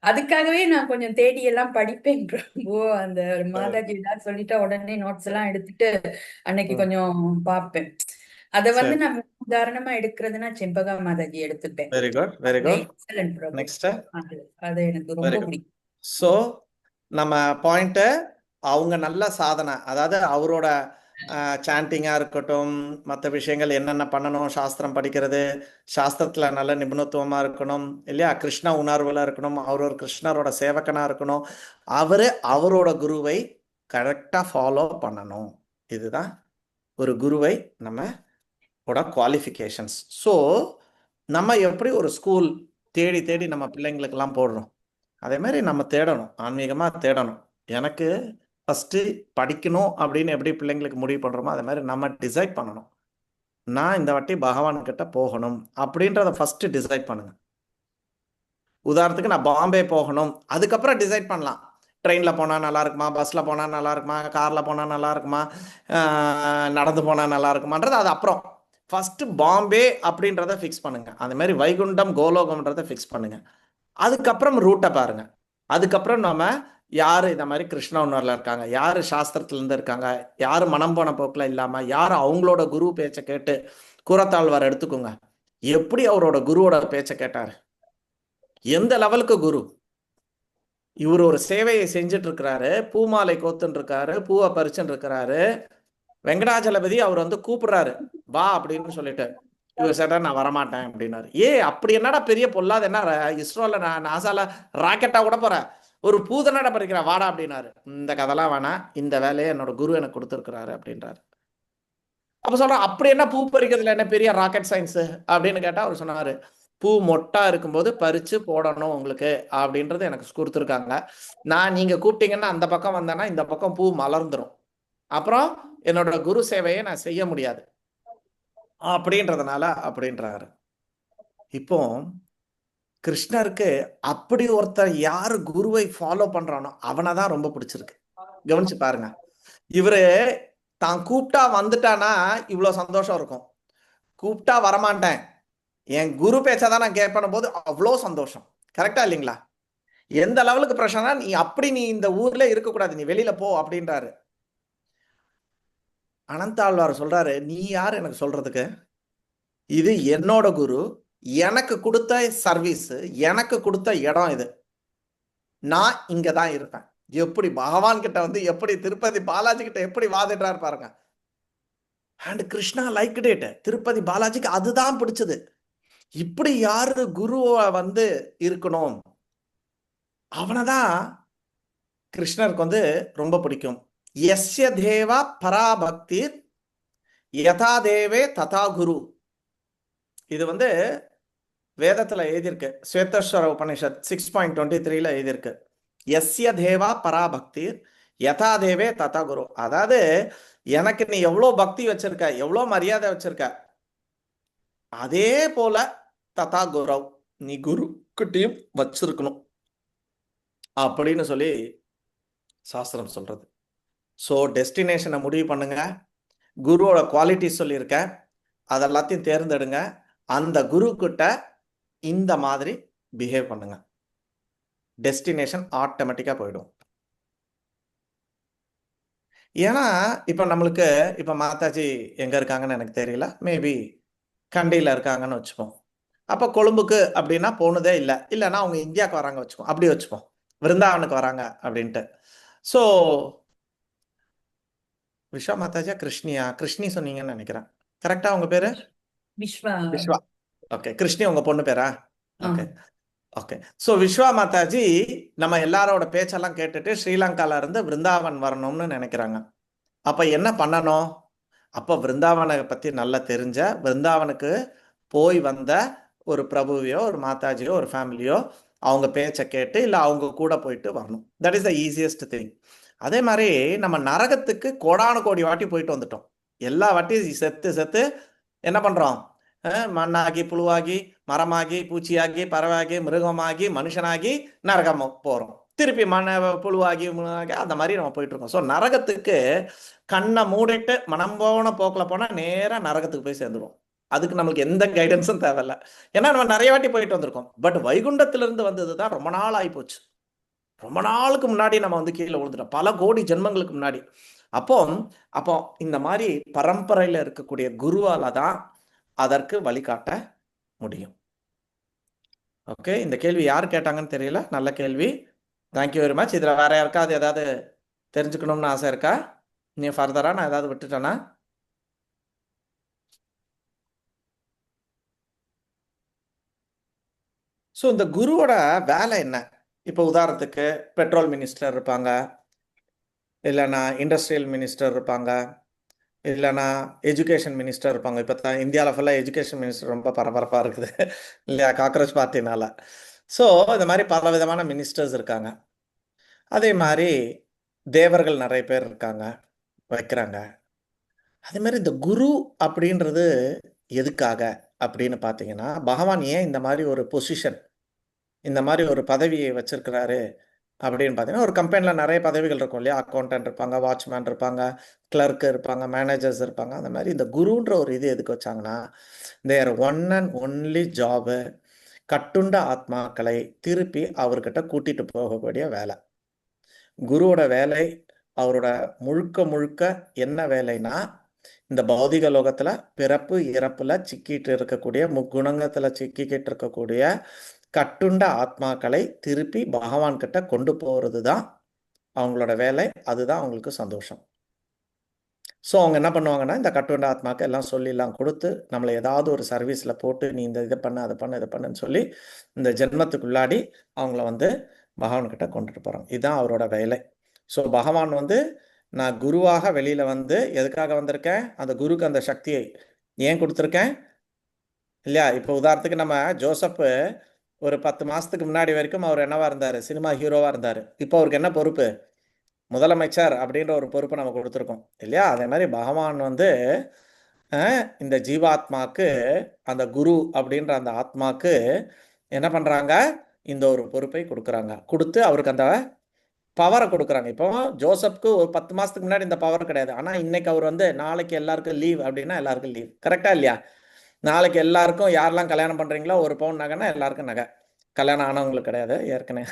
அதுக்காகவே நான் கொஞ்சம் தேடி எல்லாம் படிப்பேன் பிரபு. அந்த மாதாஜி ஏதாவது சொல்லிட்டா உடனே நோட்ஸ் எல்லாம் எடுத்துட்டு அன்னைக்கு கொஞ்சம் பார்ப்பேன். அத வந்து சரி. நான் உதாரணமா எடுக்கிறதுனா செம்பகா மாதாஜி எடுத்துப்பேன். Very good, very good. Excellent பிரபு. நெக்ஸ்ட். அது எனக்கு ரொம்ப வெரி குட். பிடிக்கும். ஸோ நம்ம பாயிண்ட், அவங்க நல்ல சாதனை, அதாவது அவரோட சாண்டிங்காக இருக்கட்டும், மற்ற விஷயங்கள் என்னென்ன பண்ணணும், சாஸ்திரம் படிக்கிறது, சாஸ்திரத்தில் நல்ல நிபுணத்துவமாக இருக்கணும் இல்லையா, கிருஷ்ண உணர்வில் இருக்கணும், அவர் ஒரு கிருஷ்ணரோட சேவகனாக இருக்கணும், அவரோட குருவை கரெக்டாக ஃபாலோ பண்ணணும். இதுதான் ஒரு குருவை நம்ம குவாலிஃபிகேஷன்ஸ். ஸோ நம்ம எப்படி ஒரு ஸ்கூல் தேடி தேடி நம்ம பிள்ளைங்களுக்கெல்லாம் போடுறோம், அதே மாதிரி நம்ம தேடணும், ஆன்மீகமாக தேடணும். எனக்கு ஃபஸ்ட்டு படிக்கணும் அப்படின்னு எப்படி பிள்ளைங்களுக்கு முடிவு பண்ணுறோமோ அதே மாதிரி நம்ம டிசைட் பண்ணணும். நான் இந்த வாட்டி பகவான்கிட்ட போகணும் அப்படின்றத ஃபஸ்ட்டு டிசைட் பண்ணுங்க. உதாரணத்துக்கு நான் பாம்பே போகணும், அதுக்கப்புறம் டிசைட் பண்ணலாம், ட்ரெயினில் போனால் நல்லா இருக்குமா, பஸ்ஸில் போனால் நல்லா இருக்குமா, காரில் போனால் நல்லா இருக்குமா, நடந்து போனால் நல்லா இருக்குமான்றது அது அப்புறம். ஃபஸ்ட்டு பாம்பே அப்படின்றத ஃபிக்ஸ் பண்ணுங்க. அந்த மாதிரி வைகுண்டம் கோலோகம்ன்றதை ஃபிக்ஸ் பண்ணுங்க. அதுக்கப்புறம் ரூட்டை பாருங்க. அதுக்கப்புறம் நம்ம யார் இந்த மாதிரி கிருஷ்ண உணர்வில் இருக்காங்க, யார் சாஸ்திரத்துலேருந்து இருக்காங்க, யார் மனம் போன போக்கில் இல்லாமல், யார் அவங்களோட குரு பேச்சை கேட்டு. கூரத்தாழ்வார் எடுத்துக்கோங்க, எப்படி அவரோட குருவோட பேச்சை கேட்டார், எந்த லெவலுக்கு குரு. இவர் ஒரு சேவையை செஞ்சுட்டு இருக்கிறாரு, பூமாலை கோத்துன்னு இருக்காரு, பூவை பறிச்சுன்னு இருக்கிறாரு. வெங்கடாஜலபதி அவர் வந்து கூப்பிடுறாரு, வா அப்படின்னு சொல்லிட்டு. இவர் சார் நான் வரமாட்டேன் அப்படின்னாரு. அப்படி என்னடா பெரிய பொல்லாத, என்ன இஸ்ரோல நாசால ராக்கெட்டா கூட போற, ஒரு பூதனடா பறிக்கிற, வாடா அப்படின்னாரு. இந்த கதெல்லாம் வேணாம், இந்த வேலையை என்னோட குரு எனக்கு கொடுத்துருக்கிறாரு அப்படின்றாரு. அப்ப சொல்றேன், அப்படி என்ன பூ பறிக்கிறதுல என்ன பெரிய ராக்கெட் சயின்ஸ் அப்படின்னு கேட்டா அவர் சொன்னாரு, பூ மொட்டா இருக்கும்போது பறிச்சு போடணும் உங்களுக்கு அப்படின்றது எனக்கு கொடுத்துருக்காங்க. நீங்க கூப்பிட்டீங்கன்னா அந்த பக்கம் வந்தேன்னா இந்த பக்கம் பூ மலர்ந்துடும், அப்புறம் என்னோட குரு சேவையை நான் செய்ய முடியாது அப்படின்றதுனால அப்படின்றாரு. இப்போ கிருஷ்ணருக்கு அப்படி ஒருத்தர் யாரு குருவை ஃபாலோ பண்றானோ அவனை தான் ரொம்ப பிடிச்சிருக்கு. கவனிச்சு பாருங்க, இவரு தான் கூப்பிட்டா வந்துட்டானா இவ்வளவு சந்தோஷம் இருக்கும், கூப்பிட்டா வரமாட்டேன் என் குரு பேச்சாதான் நான் கேட்பேன் போது அவ்வளோ சந்தோஷம். கரெக்டா இல்லைங்களா? எந்த லெவலுக்கு பிரச்சனை, நீ இந்த ஊர்ல இருக்கக்கூடாது, நீ வெளியில போ அப்படின்றாரு. அனந்தாழ்வார் சொல்றாரு, நீ யார் எனக்கு சொல்றதுக்கு, இது என்னோட குரு, எனக்கு கொடுத்த சர்வீஸ், எனக்கு கொடுத்த இடம் இது, நான் இங்க தான் இருப்பேன். எப்படி பகவான் கிட்ட வந்து எப்படி திருப்பதி பாலாஜி கிட்ட எப்படி வாதிடுறாரு பாருங்க. And Krishna like it. Tirupati பாலாஜிக்கு அதுதான் பிடிச்சது. இப்படி யாரு குருவை வந்து இருக்கணும், அவனைதான் கிருஷ்ணருக்கு வந்து ரொம்ப பிடிக்கும். யஸ்ய தேவா பராபக்தி யதா தேவே ததா குரு. இது வந்து வேதத்துல எழுதியிருக்கு, ஸ்வேதஸ்வர உபனிஷத் 6.23 எழுதியிருக்கு. யஸ்ய தேவா பராபக்தி யதா தேவே ததா குரு. அதாவது எனக்கு நீ எவ்வளோ பக்தி வச்சிருக்க, எவ்வளோ மரியாதை வச்சிருக்க, அதே போல ததா குரு நீ குரு கிட்டையும் வச்சிருக்கணும் அப்படின்னு சொல்லி சாஸ்திரம் சொல்றது. ஸோ டெஸ்டினேஷனை முடிவு பண்ணுங்க, குருவோட குவாலிட்டி சொல்லியிருக்க, அதெல்லாத்தையும் தேர்ந்தெடுங்க, அந்த குரு கிட்ட இந்த மாதிரி பிஹேவ் பண்ணுங்க, டெஸ்டினேஷன் ஆட்டோமேட்டிக்கா போயிடும். ஏன்னா இப்ப நம்மளுக்கு இப்ப மாதாஜி எங்க இருக்காங்கன்னு எனக்கு தெரியல, மேபி கண்டியில இருக்காங்கன்னு வச்சுப்போம். அப்ப கொழும்புக்கு அப்படின்னா போனதே இல்லை, இல்லைன்னா அவங்க இந்தியாவுக்கு வராங்க வச்சுப்போம், அப்படி வச்சுப்போம், விருந்தாவனுக்கு வராங்க அப்படின்ட்டு. ஸோ விஸ்வா மாதாஜியா கிருஷ்ணி சொன்னீங்கன்னு நினைக்கிறேன், கரெக்டா உங்க பேரு? விஸ்வா. ஓகே, கிருஷ்ணி உங்க பொண்ணு பேரா? Okay okay. So Vishwa Mataji நம்ம எல்லாரோட பேச்செல்லாம் கேட்டுட்டு ஸ்ரீலங்கால இருந்து விருந்தாவன் வரணும்னு நினைக்கிறாங்க. அப்ப என்ன பண்ணணும்? அப்ப விருந்தாவனை பத்தி நல்லா தெரிஞ்ச, விருந்தாவனுக்கு போய் வந்த ஒரு பிரபுவையோ ஒரு மாதாஜியோ ஒரு ஃபேமிலியோ அவங்க பேச்சை கேட்டு இல்லை அவங்க கூட போயிட்டு வரணும். That is the easiest thing. அதே மாதிரி நம்ம நரகத்துக்கு கோடானு கோடி வாட்டி போயிட்டு வந்துட்டோம். எல்லா வாட்டியும் செத்து செத்து என்ன பண்றோம், மண்ணாகி புழுவாகி மரமாகி பூச்சியாகி பறவையாகி மிருகமாகி மனுஷனாகி நரகம் போகிறோம். திருப்பி புழுவாகி அந்த மாதிரி நம்ம போயிட்டு இருக்கோம். ஸோ நரகத்துக்கு கண்ணை மூடிட்டு மனம் போன போக்கில் போனால் நேராக நரகத்துக்கு போய் சேர்ந்துருவோம். அதுக்கு நம்மளுக்கு எந்த கைடன்ஸும் தேவையில்லை. ஏன்னா நம்ம நிறைய வாட்டி போயிட்டு வந்திருக்கோம். பட் வைகுண்டத்திலிருந்து வந்தது தான் ரொம்ப நாள் ஆகி போச்சு. ரொம்ப நாளுக்கு முன்னாடி நம்ம வந்து கீழே விழுந்துட்டோம், பல கோடி ஜென்மங்களுக்கு முன்னாடி. அப்போ இந்த மாதிரி பரம்பரையில் இருக்கக்கூடிய குருவால தான் அதற்கு வழிகாட்ட முடியும். ஓகே, இந்த கேள்வி யார் கேட்டாங்கன்னு தெரியல, நல்ல கேள்வி, தேங்க்யூ வெரி மச். இதில் வேற யாருக்காவது ஏதாவது தெரிஞ்சுக்கணும்னு ஆசை இருக்கா? நீ ஃபர்தரா நான் ஏதாவது விட்டுட்டேன்னா? ஸோ இந்த குருவோட வேலை என்ன? இப்போ உதாரணத்துக்கு பெட்ரோல் மினிஸ்டர் இருப்பாங்க, இல்லைன்னா இண்டஸ்ட்ரியல் மினிஸ்டர் இருப்பாங்க, இல்லைன்னா எஜுகேஷன் மினிஸ்டர் இருப்பாங்க. இப்போ தான் இந்தியாவில் ஃபுல்லாக எஜுகேஷன் மினிஸ்டர் ரொம்ப பரபரப்பாக இருக்குது இல்லையா, காக்ரோச் பார்ட்டினால. ஸோ இந்த மாதிரி பல விதமான மினிஸ்டர்ஸ் இருக்காங்க. அதே மாதிரி தேவர்கள் நிறைய பேர் இருக்காங்க, வைக்கிறாங்க. அதே மாதிரி இந்த குரு அப்படின்றது எதுக்காக அப்படின்னு பார்த்தீங்கன்னா, பகவான் ஏன் இந்த மாதிரி ஒரு பொசிஷன், இந்த மாதிரி ஒரு பதவியை வச்சிருக்கிறாரு அப்படின்னு பார்த்தீங்கன்னா, ஒரு கம்பெனியில் நிறைய பதவிகள் இருக்கும் இல்லையா, அக்கௌண்டன்ட் இருப்பாங்க, வாட்ச்மேன் இருப்பாங்க, கிளர்க்கு இருப்பாங்க, மேனேஜர்ஸ் இருப்பாங்க. அந்த மாதிரி இந்த குருன்ற ஒரு இது எதுக்கு வச்சாங்கன்னா, தேர் ஒன் அண்ட் ஒன்லி ஜாபு கட்டுண்ட ஆத்மாக்களை திருப்பி அவர்கிட்ட கூட்டிட்டு போகக்கூடிய வேலை. குருவோட வேலை, அவரோட முழுக்க என்ன வேலைன்னா, இந்த பௌதிக லோகத்துல பிறப்பு இறப்புல சிக்கிட்டு இருக்கக்கூடிய முக்குணங்கத்துல சிக்கிக்கிட்டு இருக்கக்கூடிய கட்டுண்ட ஆத்மாக்களை திருப்பி பகவான் கிட்ட கொண்டு போறது தான் அவங்களோட வேலை. அதுதான் அவங்களுக்கு சந்தோஷம். ஸோ அவங்க என்ன பண்ணுவாங்கன்னா, இந்த கட்டுண்ட ஆத்மாக்கு எல்லாம் சொல்லிலாம் கொடுத்து நம்மளை ஏதாவது ஒரு சர்வீஸில் போட்டு நீ இந்த இதை பண்ணு அதை பண்ணு இதை பண்ணுன்னு சொல்லி இந்த ஜென்மத்துக்குள்ளாடி அவங்கள வந்து பகவான்கிட்ட கொண்டுட்டு போகிறாங்க. இதுதான் அவரோட வேலை. ஸோ பகவான் வந்து நான் குருவாக வெளியில் வந்து எதுக்காக வந்திருக்கேன், அந்த குருக்கு அந்த சக்தியை ஏன் கொடுத்துருக்கேன் இல்லையா. இப்போ உதாரணத்துக்கு நம்ம ஜோசப்பு ஒரு 10 மாதத்துக்கு முன்னாடி வரைக்கும் அவர் என்னவா இருந்தார், சினிமா ஹீரோவாக இருந்தார். இப்போ அவருக்கு என்ன பொறுப்பு, முதலமைச்சர் அப்படின்ற ஒரு பொறுப்பை நம்ம கொடுத்துருக்கோம் இல்லையா. அதே மாதிரி பகவான் வந்து இந்த ஜீவாத்மாக்கு, அந்த குரு அப்படின்ற அந்த ஆத்மாக்கு என்ன பண்ணுறாங்க, இந்த ஒரு பொறுப்பை கொடுக்குறாங்க. கொடுத்து அவருக்கு அந்த பவரை கொடுக்குறாங்க. இப்போ ஜோசப்க்கு ஒரு 10 மாதத்துக்கு முன்னாடி இந்த பவர் கிடையாது. ஆனால் இன்னைக்கு அவர் வந்து நாளைக்கு எல்லாருக்கும் லீவ் அப்படின்னா எல்லாருக்கும் லீவ், கரெக்டாக இல்லையா. நாளைக்கு எல்லாருக்கும் யாரெல்லாம் கல்யாணம் பண்ணுறீங்களோ 1 பவுன் நகைன்னா எல்லாருக்கும் நகை. கல்யாணம் ஆனவங்களுக்கு கிடையாது, ஏற்கனவே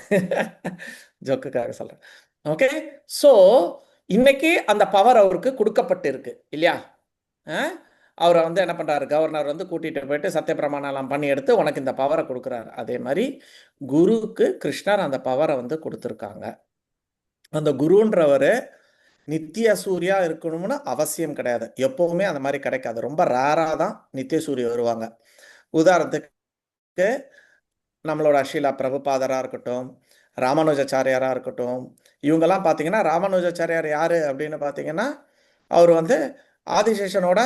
ஜோக்குக்காக சொல்கிறேன். ஓகே, ஸோ இன்னைக்கு அந்த பவர் அவருக்கு கொடுக்கப்பட்டு இருக்கு இல்லையா. அவரை வந்து என்ன பண்ணுறாரு, கவர்னர் வந்து கூட்டிகிட்டு போயிட்டு சத்தியப்பிரமாணம் பண்ணி எடுத்து உனக்கு இந்த பவரை கொடுக்குறாரு. அதே மாதிரி குருவுக்கு கிருஷ்ணர் அந்த பவரை வந்து கொடுத்துருக்காங்க. அந்த குருன்றவர் நித்திய சூர்யா இருக்கணும்னு அவசியம் கிடையாது, எப்பவுமே அந்த மாதிரி கிடைக்காது. ரொம்ப ரேராக தான் நித்திய சூரிய வருவாங்க. உதாரணத்துக்கு நம்மளோட அஷீலா பிரபுபாதராக இருக்கட்டும், ராமானுஜாச்சாரியாராக இருக்கட்டும், இவங்கெல்லாம் பார்த்தீங்கன்னா, ராமானுஜாச்சாரியார் யார் அப்படின்னு பார்த்தீங்கன்னா, அவர் வந்து ஆதிசேஷனோட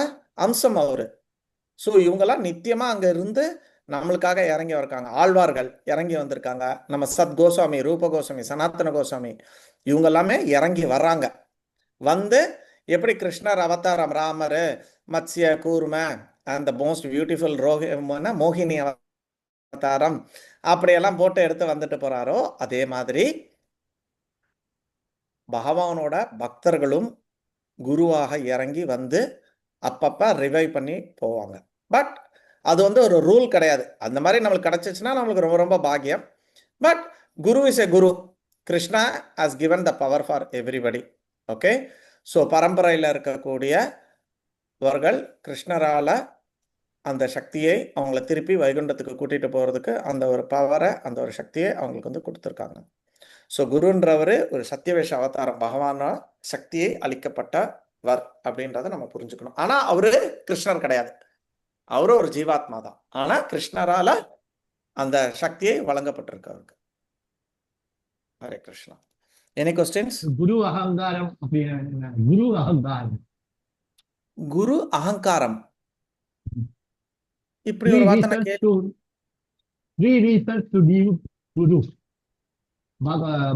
அம்சம் அவர். ஸோ இவங்கெல்லாம் நித்தியமாக அங்கே இருந்து நம்மளுக்காக இறங்கி இருக்காங்க. ஆழ்வார்கள் இறங்கி வந்திருக்காங்க, நம்ம சத் கோஸ்வாமி, ரூப கோஸ்வாமி, சனாத்தன கோஸ்வாமி, இவங்க எல்லாமே இறங்கி வர்றாங்க. வந்து எப்படி கிருஷ்ணர் அவதாரம், ராமர், மத்ஸ்ய கூர்ம, அந்த மோஸ்ட் பியூட்டிஃபுல் மோகினி அவதாரம் அப்படியெல்லாம் போட்டு எடுத்து வந்துட்டு போறாரோ, அதே மாதிரி பகவானோட பக்தர்களும் குருவாக இறங்கி வந்து அப்பப்ப ரிவைவ் பண்ணி போவாங்க. பட் அது வந்து ஒரு ரூல் கிடையாது. அந்த மாதிரி நம்மளுக்கு கிடைச்சிச்சுன்னா நம்மளுக்கு ரொம்ப ரொம்ப பாக்கியம். But Guru is a Guru. Krishna has given the power for everybody. Okay, so பரம்பரையில் இருக்கக்கூடியவர்கள் கிருஷ்ணரால் அந்த சக்தியை அவங்கள திருப்பி வைகுண்டத்துக்கு கூட்டிகிட்டு போகிறதுக்கு அந்த ஒரு பவரை, அந்த ஒரு சக்தியை அவங்களுக்கு வந்து கொடுத்துருக்காங்க. ஸோ குருன்றவர் ஒரு சத்தியவேஷ அவதாரம், பகவானா சக்தியை அளிக்கப்பட்டவர் அப்படின்றத நம்ம புரிஞ்சுக்கணும். ஆனால் அவரு கிருஷ்ணர் கிடையாது, அவரு ஒரு ஜீவாத்மா தான். ஆனால் கிருஷ்ணரால அந்த சக்தியை வழங்கப்பட்டிருக்கு அவருக்கு. ஹரே கிருஷ்ணா. Any questions? குரு அகங்காரம் அப்படின்னா குரு அகங்காரம், குரு அகங்காரம் இப்படி ஒரு வார்த்தை குரு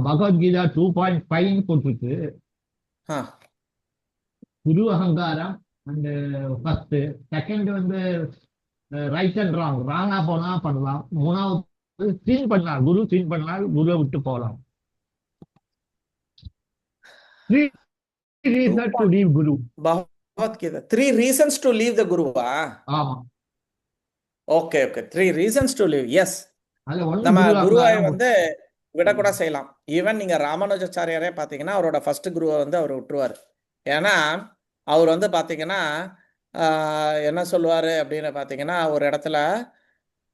பகவத்கீதா 2.5 போட்டிருக்கு. குரு அகங்காரம் அண்ட் ஃபர்ஸ்ட், செகண்ட் வந்து ரைட் அண்ட் ராங். ராங்கா போனா பண்ணலாம். மூணாவது சீன் பண்ணலாம். குரு சீன் பண்ணலாம், குருவை விட்டு போகலாம். Three reason to leave guru. Bhagavad Gita 3 reasons to leave the குருவா? ஆமா, okay okay 3 reasons to leave. Yes, அதுல ஒண்ணு நம்ம குருவா குருவை இருந்தாலும் வந்து விடக்கூட செய்யலாம். ஈவன் நீங்க ராமானுஜாச்சாரியாரே பாத்தீங்கன்னா அவரோட ஃபர்ஸ்ட் குருவை வந்து அவர் விட்டுருவாரு. ஏன்னா அவர் வந்து பாத்தீங்கன்னா என்ன சொல்லுவாரு அப்படின்னு பாத்தீங்கன்னா, ஒரு இடத்துல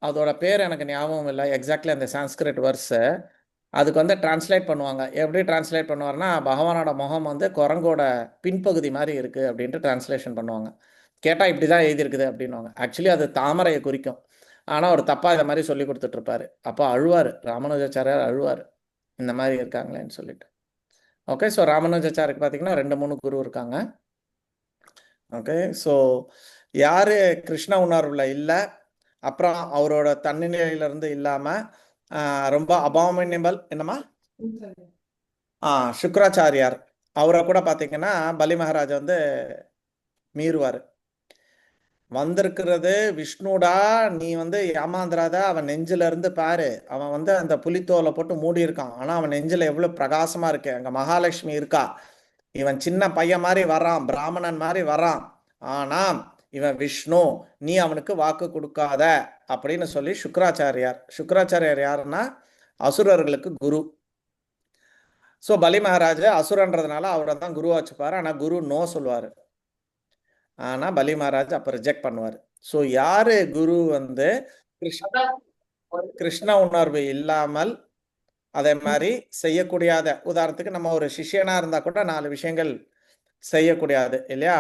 அதோட பேர் எனக்கு ஞாபகம் இல்லை எக்ஸாக்ட்லி, அந்த சான்ஸ்கிரிட் வேர்ஸ் அதுக்கு வந்து டிரான்ஸ்லேட் பண்ணுவாங்க. எப்படி டிரான்ஸ்லேட் பண்ணுவார்னா, பகவானோட முகம் வந்து குரங்கோட பின்பகுதி மாதிரி இருக்கு அப்படின்ட்டு டிரான்ஸ்லேஷன் பண்ணுவாங்க. கேட்டால் இப்படி தான் எழுதியிருக்குது அப்படின்வாங்க. ஆக்சுவலி அது தாமரையை குறிக்கும். ஆனால் ஒரு தப்பா இதை மாதிரி சொல்லி கொடுத்துட்டு இருப்பாரு. அப்போ அழுவார், ராமானுஜாச்சாரியார் அழுவார், இந்த மாதிரி இருக்காங்களேன்னு சொல்லிட்டு. ஓகே, ஸோ ராமானுஜாச்சாருக்கு பார்த்தீங்கன்னா 2-3 குரு இருக்காங்க. ஓகே, ஸோ யாரு கிருஷ்ண உணர்வுல இல்லை, அப்புறம் அவரோட தன்னிலையிலிருந்து இல்லாமல் ரொம்ப அபாமினபிள் என்னம்மா சுக்ராச்சாரியார், அவரை கூட பார்த்தீங்கன்னா பலி மகாராஜ் வந்து மீறுவார். வந்திருக்கிறது விஷ்ணுடா, நீ வந்து ஏமாந்துராத, அவன் நெஞ்சில இருந்து பாரு, அவன் வந்து அந்த புலித்தோலை போட்டு மூடி இருக்கான், ஆனா அவன் நெஞ்சில எவ்வளவு பிரகாசமா இருக்கு, அங்க மகாலட்சுமி இருக்கா, இவன் சின்ன பையன் மாதிரி வரான், பிராமணன் மாதிரி வரான், ஆனா இவன் விஷ்ணு, நீ அவனுக்கு வாக்கு கொடுக்காத அப்படின்னு சொல்லி சுக்ராச்சாரியார் யாருன்னா அசுரர்களுக்கு குரு. ஸோ பலி மகாராஜ் அசுரன்றதுனால அவரை தான் குருவா வச்சுப்பாரு. ஆனா குரு நோ சொல்லுவாரு. ஆனா பலி மகாராஜ் அப்ப ரிஜெக்ட் பண்ணுவார். ஸோ யாரு குரு வந்து கிருஷ்ண உணர்வு இல்லாமல் அதே மாதிரி செய்யக்கூடியாத, உதாரணத்துக்கு நம்ம ஒரு சிஷ்யனா இருந்தா கூட 4 விஷயங்கள் செய்யக்கூடாது இல்லையா?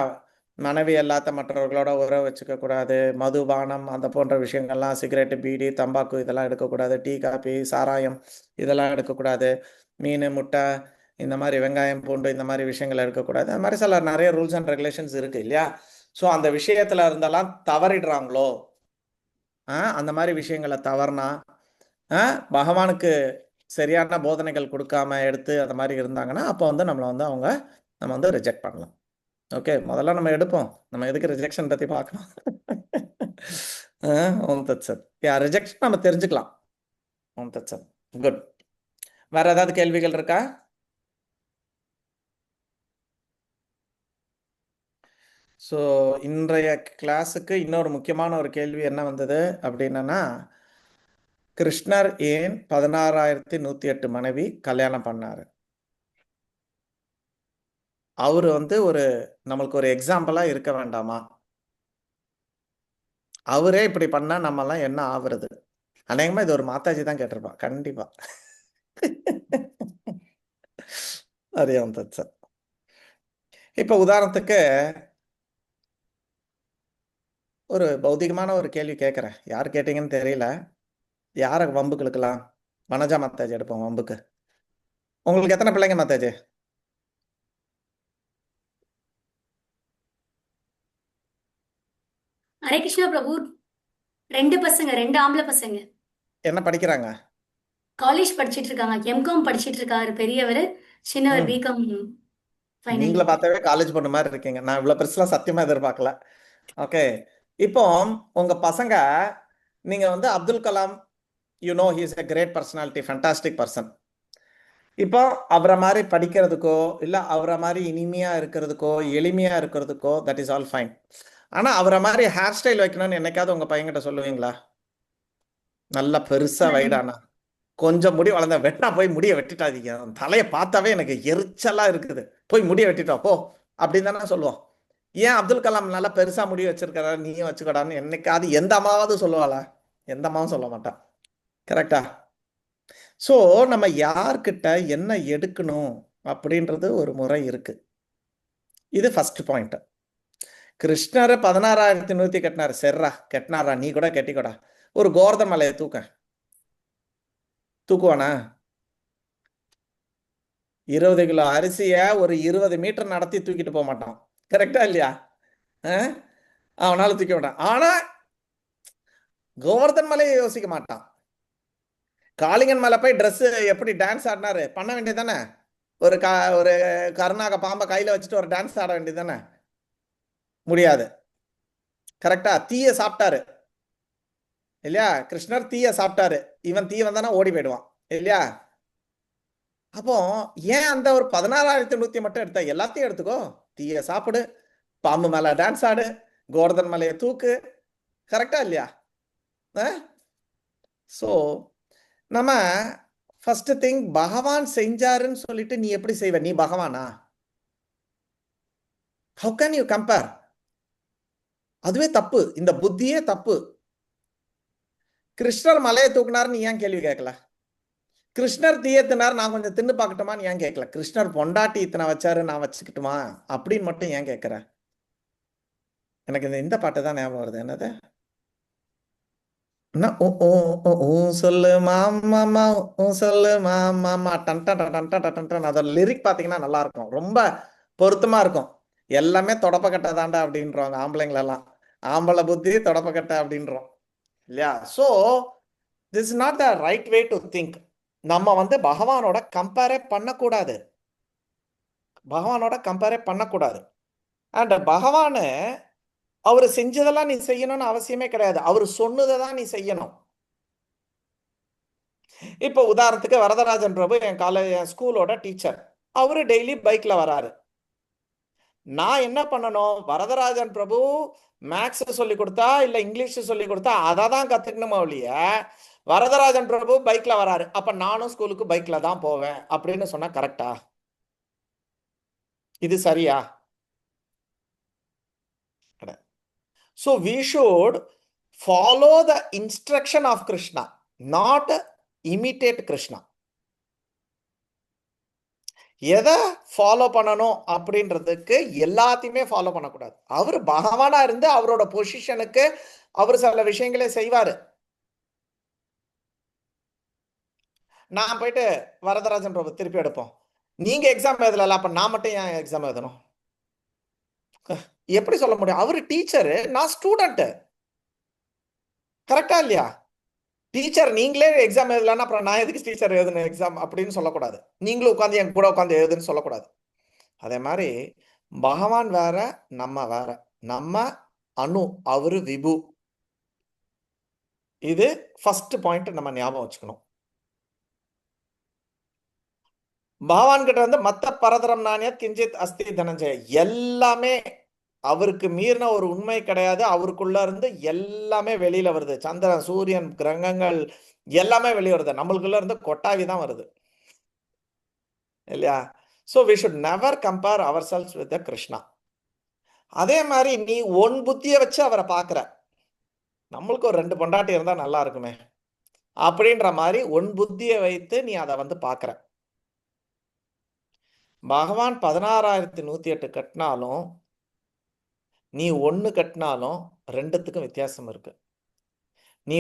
மனைவி அல்லாத மற்றவர்களோட உறவு வச்சுக்க கூடாது, மதுபானம் அந்த போன்ற விஷயங்கள்லாம், சிகரெட்டு, பீடி, தம்பாக்கு இதெல்லாம் எடுக்கக்கூடாது, டீ காபி சாராயம் இதெல்லாம் எடுக்கக்கூடாது, மீன் முட்டை இந்த மாதிரி வெங்காயம் பூண்டு இந்த மாதிரி விஷயங்கள் எடுக்கக்கூடாது. அது மாதிரி சில நிறைய ரூல்ஸ் அண்ட் ரெகுலேஷன்ஸ் இருக்கு இல்லையா? ஸோ அந்த விஷயத்துல இருந்தெல்லாம் தவறிடுறாங்களோ, அந்த மாதிரி விஷயங்களை தவறுனா பகவானுக்கு சரியான போதனைகள் கொடுக்காம எடுத்து அந்த மாதிரி இருந்தாங்கன்னா அப்போ வந்து நம்ம வந்து ரிஜெக்ட் பண்ணலாம். ஓகே, முதல்ல நம்ம எடுப்போம், நம்ம எதுக்கு ரிஜெக்ஷன் பத்தி பார்க்கணும். ரிஜெக்ஷன் நம்ம தெரிஞ்சுக்கலாம். குட். வேற ஏதாவது கேள்விகள் இருக்கா? ஸோ இன்றைய கிளாஸுக்கு இன்னொரு முக்கியமான ஒரு கேள்வி என்ன வந்தது அப்படின்னா, கிருஷ்ணர் ஏன் 16,108 மனைவி கல்யாணம் பண்ணாரு? அவரு வந்து நம்மளுக்கு ஒரு எக்ஸாம்பிளா இருக்க வேண்டாமா? அவரே இப்படி பண்ணா நம்ம எல்லாம் என்ன ஆகுறது? அநேகமா இது ஒரு மாதாஜி தான் கேட்டிருப்பான் கண்டிப்பா. அறியாம சார். இப்ப உதாரணத்துக்கு ஒரு பௌதிகமான ஒரு கேள்வி கேட்கிறேன், யார் கேட்டீங்கன்னு தெரியல. யார வம்புக்கு இழுக்கலாம்? வனஜா மாதாஜி எடுப்போம் வம்புக்கு. உங்களுக்கு எத்தனை பிள்ளைங்க மாதாஜி? ஹரே கிருஷ்ணா பிரபு. 2 பசங்க, 2 ஆம்பளை பசங்க. என்ன படிக்கிறாங்க? காலேஜ் படிச்சிட்டு இருக்காங்க. எம்காம் படிச்சிட்டு இருக்காரு பெரியவர், சின்னவர் பிகாம் ஃபைனல் நீங்கள இயர். பார்த்தாவே காலேஜ் பொண்ணு மாதிரி இருக்கீங்க. நான் இவ்வளவு பெருசுலாம் சத்தியமா எதிர்பார்க்கல. ஓகே, இப்போ உங்க பசங்க, நீங்க வந்து Abdul Kalam, you know he is a great personality, fantastic person. இப்போ அவரை மாதிரி படிக்கிறதுக்கோ இல்ல அவரை மாதிரி இனிமையா இருக்கிறதுக்கோ எளிமையா இருக்கிறதுக்கோ தட் இஸ் ஆல் ஃபைன். ஆனா அவரை மாதிரி ஹேர் ஸ்டைல் வைக்கணும்னு என்னைக்காவது உங்க பையன்கிட்ட சொல்லுவீங்களா? நல்லா பெருசா வைடானா, கொஞ்சம் முடி வளர்ந்த வெட்டா போய் முடிய வெட்டிட்டாதீங்க, தலையை பார்த்தாவே எனக்கு எரிச்சலா இருக்குது, போய் முடிய வெட்டிட்டோம் போ அப்படின்னு தானே சொல்லுவோம். ஏன் அப்துல் கலாம் நல்லா பெருசா முடி வச்சிருக்காரு, நீயும் வச்சுக்கடான்னு என்னைக்காவது எந்த அம்மாவது சொல்லுவாளா? எந்த அம்மாவும் சொல்ல மாட்டான். கரெக்டா? ஸோ நம்ம யார்கிட்ட என்ன எடுக்கணும் அப்படின்றது ஒரு முறை இருக்கு. இது ஃபர்ஸ்ட் பாயிண்ட். கிருஷ்ணர் 16,100 கட்டினாரு, செர்ரா கட்டினாரா, நீ கூட கட்டிக்கூடா. ஒரு கோவர்தன் மலையை தூக்குவானா? 20 கிலோ அரிசிய ஒரு 20 மீட்டர் நடத்தி தூக்கிட்டு போக மாட்டான். கரெக்டா இல்லையா? அவனால தூக்க மாட்டான். ஆனா கோவர்தன் மலையை யோசிக்க மாட்டான். காளிங்கன் மலை போய் ட்ரெஸ் எப்படி டான்ஸ் ஆடினாரு, பண்ண வேண்டியது தானே? ஒரு கருணாக பாம்பை கையில வச்சுட்டு ஒரு டான்ஸ் ஆட வேண்டியது தானே? முடியாது. கரெக்டா? தீய சாப்பிட்டாரு, இல்லையா? கிருஷ்ணர் தீய சாப்பிட்டாரு, இவன் தீ வந்தானா ஓடி போயிடுவான் இல்லையா? அப்போ ஏன் அந்த ஒரு 16,100 மட்டும் எடுத்த? எல்லாத்தையும் எடுத்துக்கோ. தீய சாப்பிடு, பாம்பு மேல டான்ஸ் ஆடு, கோவர்தன் மலையை தூக்கு. கரெக்டா இல்லையா? ஸோ நம்ம ஃபர்ஸ்ட் திங், பகவான் செஞ்சாருன்னு சொல்லிட்டு நீ எப்படி செய்வ? நீ பகவானா? How can you compare? அதுவே தப்பு, இந்த புத்தியே தப்பு. கிருஷ்ணர் மலையை தூக்குனார், நீ ஏன் கேள்வி கேட்கல? கிருஷ்ணர் தீயத்தினார், நான் கொஞ்சம் தின்னு பார்க்கட்டுமான்னு ஏன் கேட்கல? கிருஷ்ணர் பொண்டாட்டி இத்தனை வச்சாரு, நான் வச்சுக்கிட்டுமா அப்படின்னு மட்டும் ஏன் கேட்கிற? எனக்கு இந்த பாட்டு தான் ஞாபகம் வருது. என்னது? சொல்லு மாமா, சொல்லு மாமா, அதோட லிரிக் பாத்தீங்கன்னா நல்லா இருக்கும், ரொம்ப பொருத்தமா இருக்கும். எல்லாமே தொடப்பக்கட்டை தாண்டா அப்படின்றவாங்க ஆம்பளைங்களெல்லாம். ஆம்பளை புத்தி தொடப்பக்கட்டை அப்படின்றோம் இல்லையா? So this is not the right way to think. நம்ம வந்து பகவானோட கம்பேரே பண்ணக்கூடாது. அண்ட் பகவானு அவர் செஞ்சதெல்லாம் நீ செய்யணும்னு அவசியமே கிடையாது. அவர் சொன்னதை தான் நீ செய்யணும். இப்போ உதாரணத்துக்கு வரதராஜன் பிரபு என் ஸ்கூலோட டீச்சர். அவரு டெய்லி பைக்ல வராரு. நான் என்ன பண்ணணும்? வரதராஜன் பிரபு மேக்ஸ் சொல்லி கொடுத்தா இல்ல இங்கிலீஷ் சொல்லி கொடுத்தா அதை தான் கத்துக்கணுமா ஒழிய, வரதராஜன் பிரபு பைக்ல வராரு, அப்ப நானும் ஸ்கூலுக்கு பைக்ல தான் போவேன் அப்படின்னு சொன்னா கரெக்டா? இது சரியா? So we should follow the instruction of Krishna, not imitate Krishna. எதை ஃபாலோ பண்ணணும் அப்படின்றதுக்கு எல்லாத்தையுமே ஃபாலோ பண்ணக்கூடாது. அவர் பகவானா இருந்து அவரோட பொசிஷனுக்கு அவர் சில விஷயங்களே செய்வாரு. நான் போயிட்டு வரதராஜன் பிரபு திருப்பி எடுப்போம், நீங்க எக்ஸாம் எழுதல, அப்ப நான் மட்டும் ஏன் எக்ஸாம் எழுதணும்? எப்படி சொல்ல முடியும்? அவரு டீச்சரு, நான் ஸ்டூடெண்ட். கரெக்டா இல்லையா? டீச்சர் நீங்களே எக்ஸாம் எழுதலன்னா அப்புறம் நான் எதுக்கு டீச்சர் எழுதணும் எக்ஸாம் அப்படின்னு சொல்லக்கூடாது. நீங்களும் உட்காந்து என் கூட உட்காந்து எழுதுன்னு சொல்லக்கூடாது. அதே மாதிரி பகவான் வேற, நம்ம வேற. நம்ம அணு, அவரு விபு. இது ஃபர்ஸ்ட் பாயிண்ட் நம்ம ஞாபகம் வச்சுக்கணும். பகவான் கிட்ட வந்து மத்த பரதரம் நானே கிஞ்சித் அஸ்தி தனஞ்சய, எல்லாமே அவருக்கு மீறின ஒரு உண்மை கிடையாது. அவருக்குள்ள இருந்து எல்லாமே வெளியில வருது. சந்திரன், சூரியன், கிரகங்கள் எல்லாமே வெளியே வருது. நம்மளுக்குள்ள இருந்து கொட்டாவி தான் வருது இல்லையா? So we should never compare our selves with Krishna. அதே மாதிரி நீ ஒன் புத்தியை வச்சு அவரை பார்க்குற, நம்மளுக்கு ஒரு 2 பொண்டாட்டி இருந்தா நல்லா இருக்குமே அப்படின்ற மாதிரி ஒன் புத்தியை வைத்து நீ அதை வந்து பார்க்குற. பகவான் 16,108 கட்டினாலும் நீ 1 கட்டினாலும் 2த்துக்கும் வித்தியாசம் இருக்கு. நீ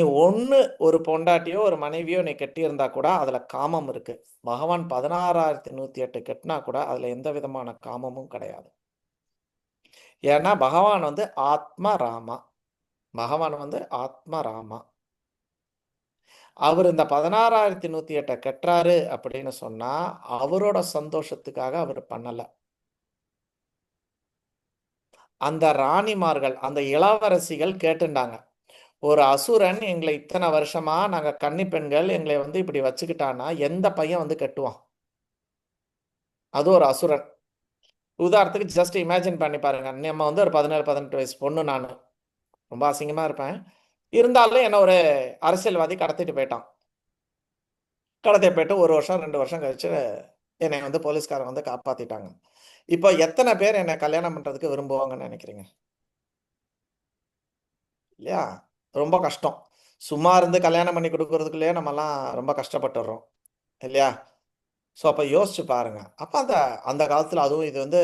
ஒரு பொண்டாட்டியோ ஒரு மனைவியோ நீ கட்டியிருந்தா கூட அதுல காமம் இருக்கு. பகவான் 16,108 கட்டினா கூட அதுல எந்த விதமான காமமும் கிடையாது. ஏன்னா பகவான் வந்து ஆத்மா ராமா. அவர் இந்த 16,108 கட்டுறாரு அப்படின்னு சொன்னா அவரோட சந்தோஷத்துக்காக அவர் பண்ணல. அந்த ராணிமார்கள், அந்த இளவரசிகள் கேட்டுண்டாங்க, ஒரு அசுரன் எங்களை இத்தனை வருஷமா நாங்க கன்னி பெண்கள் எங்களை வந்து இப்படி வச்சுக்கிட்டானா எந்த பையன் வந்து கட்டுவான்? அது ஒரு அசுரன். உதாரணத்துக்கு ஜஸ்ட் இமேஜின் பண்ணி பாருங்க, நம்ம வந்து ஒரு 17-18 வயசு பொண்ணு, நான் ரொம்ப அசிங்கமா இருப்பேன், இருந்தாலும் என்ன ஒரு அரசியல்வாதி கடத்திட்டு போயிட்டான். கடத்திட்டு போயிட்டு 1 வருஷம் 2 வருஷம் கழிச்சு என்னை வந்து போலீஸ்காரன் வந்து காப்பாத்திட்டாங்க. இப்போ எத்தனை பேர் என்னை கல்யாணம் பண்றதுக்கு விரும்புவாங்கன்னு நினைக்கிறீங்க? இல்லையா? ரொம்ப கஷ்டம். சும்மா இருந்து கல்யாணம் பண்ணி கொடுக்கறதுக்குள்ளேயே நம்மலாம் ரொம்ப கஷ்டப்பட்டுடுறோம் இல்லையா? ஸோ அப்போ யோசிச்சு பாருங்க. அப்போ அந்த காலத்தில் அதுவும் இது வந்து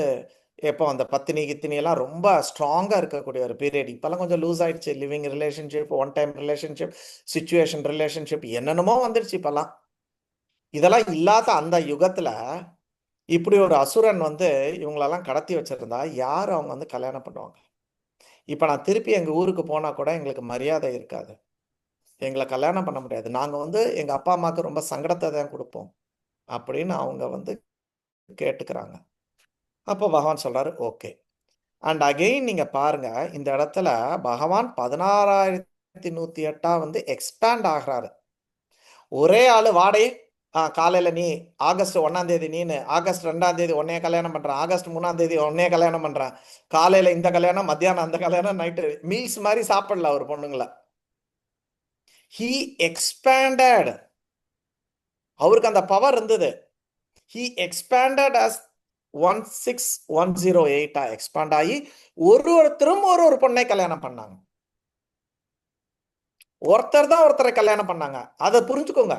எப்போ அந்த பத்தினி கித்தினி எல்லாம் ரொம்ப ஸ்ட்ராங்காக இருக்கக்கூடிய ஒரு பீரியட். இப்போல்லாம் கொஞ்சம் லூஸ் ஆயிடுச்சு. Living relationship, one time relationship, situation relationship, என்னென்னமோ வந்துடுச்சு இப்போல்லாம். இதெல்லாம் இல்லாத அந்த யுகத்தில் இப்படி ஒரு அசுரன் வந்து இவங்களெல்லாம் கடத்தி வச்சிருந்தா யார் அவங்க வந்து கல்யாணம் பண்ணுவாங்க? இப்போ நான் திருப்பி எங்கள் ஊருக்கு போனால் கூட எங்களுக்கு மரியாதை இருக்காது, எங்களை கல்யாணம் பண்ண முடியாது, நாங்கள் வந்து எங்கள் அப்பா அம்மாவுக்கு ரொம்ப சங்கடத்தை தான் கொடுப்போம் அப்படின்னு அவங்க வந்து கேட்டுக்கிறாங்க. அப்போ பகவான் சொல்றாரு ஓகே. அண்ட் அகெயின் நீங்க பாருங்க, இந்த இடத்துல பகவான் 16,108 16,108 வந்து எக்ஸ்பேண்ட் ஆகிறாரு. ஒரே ஆளு வாடகை காலையில நீ ஆகஸ்ட் 1ஆம் தேதி நீனு, ஆகஸ்ட் 2ஆம் தேதி உன்னைய கல்யாணம் பண்றான், ஆகஸ்ட் 3ஆம் தேதி உன்னைய கல்யாணம் பண்றான், காலையில இந்த கல்யாணம், மத்தியானம் அந்த கல்யாணம், நைட்டு மீல்ஸ் மாதிரி சாப்பிடல அவர் பொண்ணுங்களை. he expanded. அவருக்கு அந்த பவர் இருந்தது. he expanded as 16,108 எக்ஸ்பாண்ட் ஆகி ஒருத்தரும் ஒரு பொண்ணை கல்யாணம் பண்ணாங்க. ஒருத்தர் தான் ஒருத்தரை கல்யாணம் பண்ணாங்க. அதை புரிஞ்சுக்கோங்க.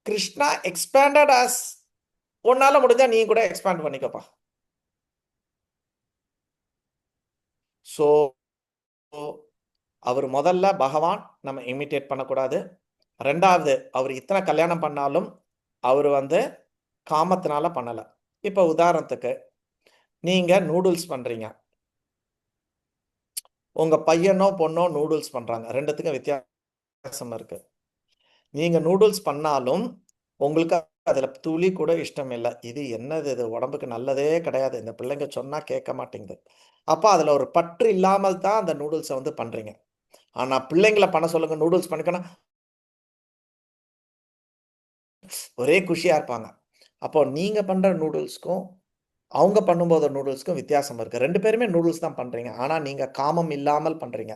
கிருஷ்ணா எக்ஸ்பேண்டட் as உன்னால முடிஞ்சா நீ கூட எக்ஸ்பேண்ட் பண்ணிக்கப்பா. ஸோ அவர் முதல்ல பகவான் நம்ம இமிட்டேட் பண்ணக்கூடாது. ரெண்டாவது, அவர் இத்தனை கல்யாணம் பண்ணாலும் அவர் வந்து காமத்தினால பண்ணலை. இப்போ உதாரணத்துக்கு நீங்க நூடுல்ஸ் பண்றீங்க, உங்க பையனோ பொண்ணோ நூடுல்ஸ் பண்றாங்க, ரெண்டுத்துக்கும் வித்தியாசம் இருக்கு. நீங்க நூடுல்ஸ் பண்ணாலும் உங்களுக்கு அதுல துளி கூட இஷ்டம் இல்லை. இது என்னது, இது உடம்புக்கு நல்லதே கிடையாது, இந்த பிள்ளைங்க சொன்னா கேட்க மாட்டேங்குது. அப்ப அதுல ஒரு பற்று இல்லாமல் தான் அந்த நூடுல்ஸை வந்து பண்றீங்க. ஆனா பிள்ளைங்களை பண்ண சொல்லுங்க, நூடுல்ஸ் பண்ணிக்கணும், ஒரே குஷியா இருப்பாங்க. அப்போ நீங்க பண்ற நூடுல்ஸ்க்கும் அவங்க பண்ணும்போது நூடுல்ஸ்க்கும் வித்தியாசம் இருக்கு. ரெண்டு பேருமே நூடுல்ஸ் தான் பண்றீங்க, ஆனா நீங்க காமம் இல்லாமல் பண்றீங்க.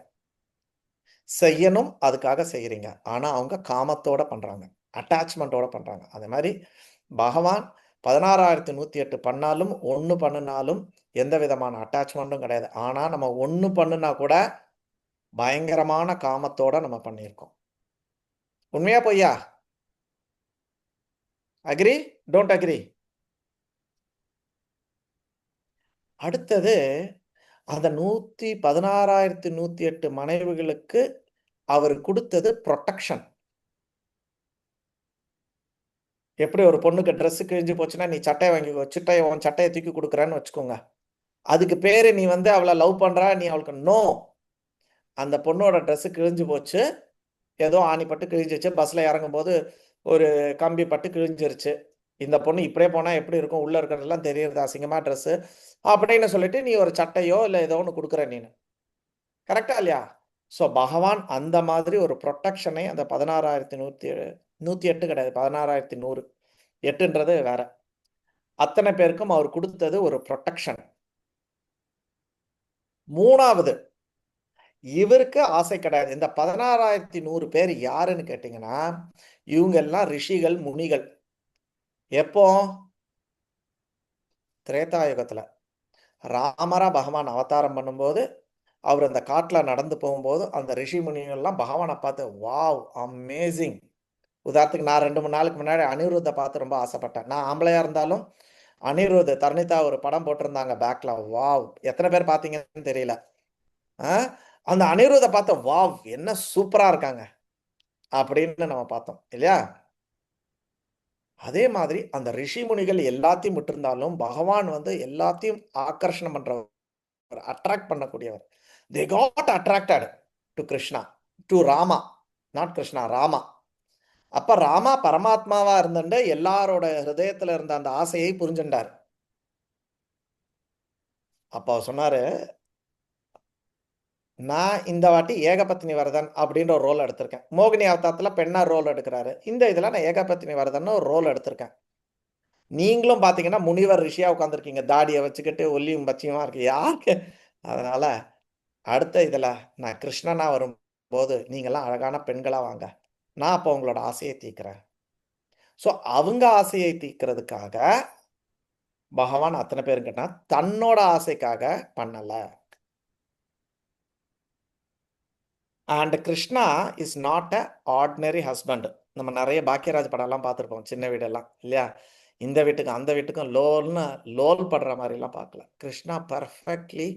செய்யணும் அதுக்காக செய்யறீங்க, ஆனா அவங்க காமத்தோட பண்றாங்க, அட்டாச்மெண்டோட பண்றாங்க. அதே மாதிரி பகவான் 16,108 பண்ணாலும் ஒன்று பண்ணினாலும் எந்த விதமான அட்டாச்மெண்ட்டும் கிடையாது. ஆனா நம்ம ஒன்று பண்ணுனா கூட பயங்கரமான காமத்தோட நம்ம பண்ணியிருக்கோம். உண்மையா பொய்யா? அக்ரி? Don't agree? அடுத்தது அந்த 16,108 மனைவிகளுக்கு அவர் கொடுத்தது ப்ரொடெக்ஷன். எப்படி ஒரு பொண்ணுக்கு ட்ரெஸ் கிழிஞ்சு போச்சுன்னா நீ சட்டையை வாங்கி உன் சட்டையை தூக்கி கொடுக்குறேன்னு வச்சுக்கோங்க, அதுக்கு பேரு நீ வந்து அவளை லவ் பண்றா, நீ அவளுக்கு நோ. அந்த பொண்ணோட ட்ரெஸ் கிழிஞ்சு போச்சு, ஏதோ ஆணிப்பட்டு கிழிஞ்சிச்சு, பஸ்ல இறங்கும் போது ஒரு கம்பி பட்டு கிழிஞ்சிருச்சு, இந்த பொண்ணு இப்படியே போனா எப்படி இருக்கும், உள்ள இருக்கிறதெல்லாம் தெரியுது அசிங்கமா ட்ரெஸ் அப்படின்னு சொல்லிட்டு நீ ஒரு சட்டையோ இல்லை ஏதோ ஒன்று கொடுக்குற, நீனு கரெக்டா இல்லையா? ஸோ பகவான் அந்த மாதிரி ஒரு ப்ரொடெக்ஷனை அந்த 16,108 கிடையாது, 16,100, 8ன்றது வேற, அத்தனை பேருக்கும் அவர் கொடுத்தது ஒரு ப்ரொடெக்ஷன். மூணாவது, இவருக்கு ஆசை கிடையாது. இந்த 16,100 பேர் யாருன்னு கேட்டீங்கன்னா இவங்க எல்லாம் ரிஷிகள், முனிகள். எப்போ? திரேதாயுகத்துல ராமரா பகவான் அவதாரம் பண்ணும்போது அவர் அந்த காட்டுல நடந்து போகும்போது அந்த ரிஷி முனிகள்லாம் பகவானை பார்த்து வாவ் அமேசிங். உதாரணத்துக்கு நான் 2-3 நாளுக்கு முன்னாடி அனிருத்தை பார்த்து ரொம்ப ஆசைப்பட்டேன். நான் ஆம்பளையா இருந்தாலும் அனிருத், தர்ணிதா ஒரு படம் போட்டிருந்தாங்க பேக்ல, வாவ். எத்தனை பேர் பார்த்தீங்கன்னு தெரியல. அந்த அனிருத்தை பார்த்த வாவ் என்ன சூப்பரா இருக்காங்க அப்படின்னு நம்ம பார்த்தோம் இல்லையா? அதே மாதிரி அந்த ரிஷி முனிகள் எல்லாத்தையும் விட்டுருந்தாலும் பகவான் வந்து எல்லாத்தையும் ஆக்கர்ஷணம் பண்றவர், அட்ராக்ட் பண்ணக்கூடியவர். they got attracted to Krishna, to Rama, not Krishna, Rama. அப்ப ராமா பரமாத்மாவா இருந்துட்டு எல்லாரோட ஹிருதயத்துல இருந்த அந்த ஆசையை புரிஞ்சுட்டார். அப்ப சொன்னாரு, நான் இந்த வாட்டி ஏகபத்னி வரதன் அப்படின்ற ஒரு ரோல் எடுத்திருக்கேன். மோகினி அவதாரத்துல பெண்ணா ரோல் எடுக்கிறாரு, இந்த இதுல நான் ஏகபத்னி வரதன் ஒரு ரோல் எடுத்திருக்கேன். நீங்களும் பாத்தீங்கன்னா முனிவர் ரிஷியா உட்காந்துருக்கீங்க, தாடியை வச்சுக்கிட்டு ஒல்லியும் பச்சியுமா இருக்கு யாருக்கு. அதனால அடுத்த இதுல நான் கிருஷ்ணனா வரும்போது நீங்கெல்லாம் அழகான பெண்களா வாங்க, நான் அப்போ உங்களோட ஆசையை தீர்க்கிறேன். ஸோ அவங்க ஆசையை தீர்க்கிறதுக்காக பகவான் அத்தனை பேரும் கேட்டா தன்னோட ஆசைக்காக பண்ணல. And Krishna is not a ordinary husband. நம்ம நிறைய பாக்கியராஜ் படம்லாம் பார்த்துருப்போம், சின்ன வீடெல்லாம் இல்லையா? இந்த வீட்டுக்கும் அந்த வீட்டுக்கும் லோல் படுற மாதிரிலாம் பார்க்கல. கிருஷ்ணா பர்ஃபெக்ட்லி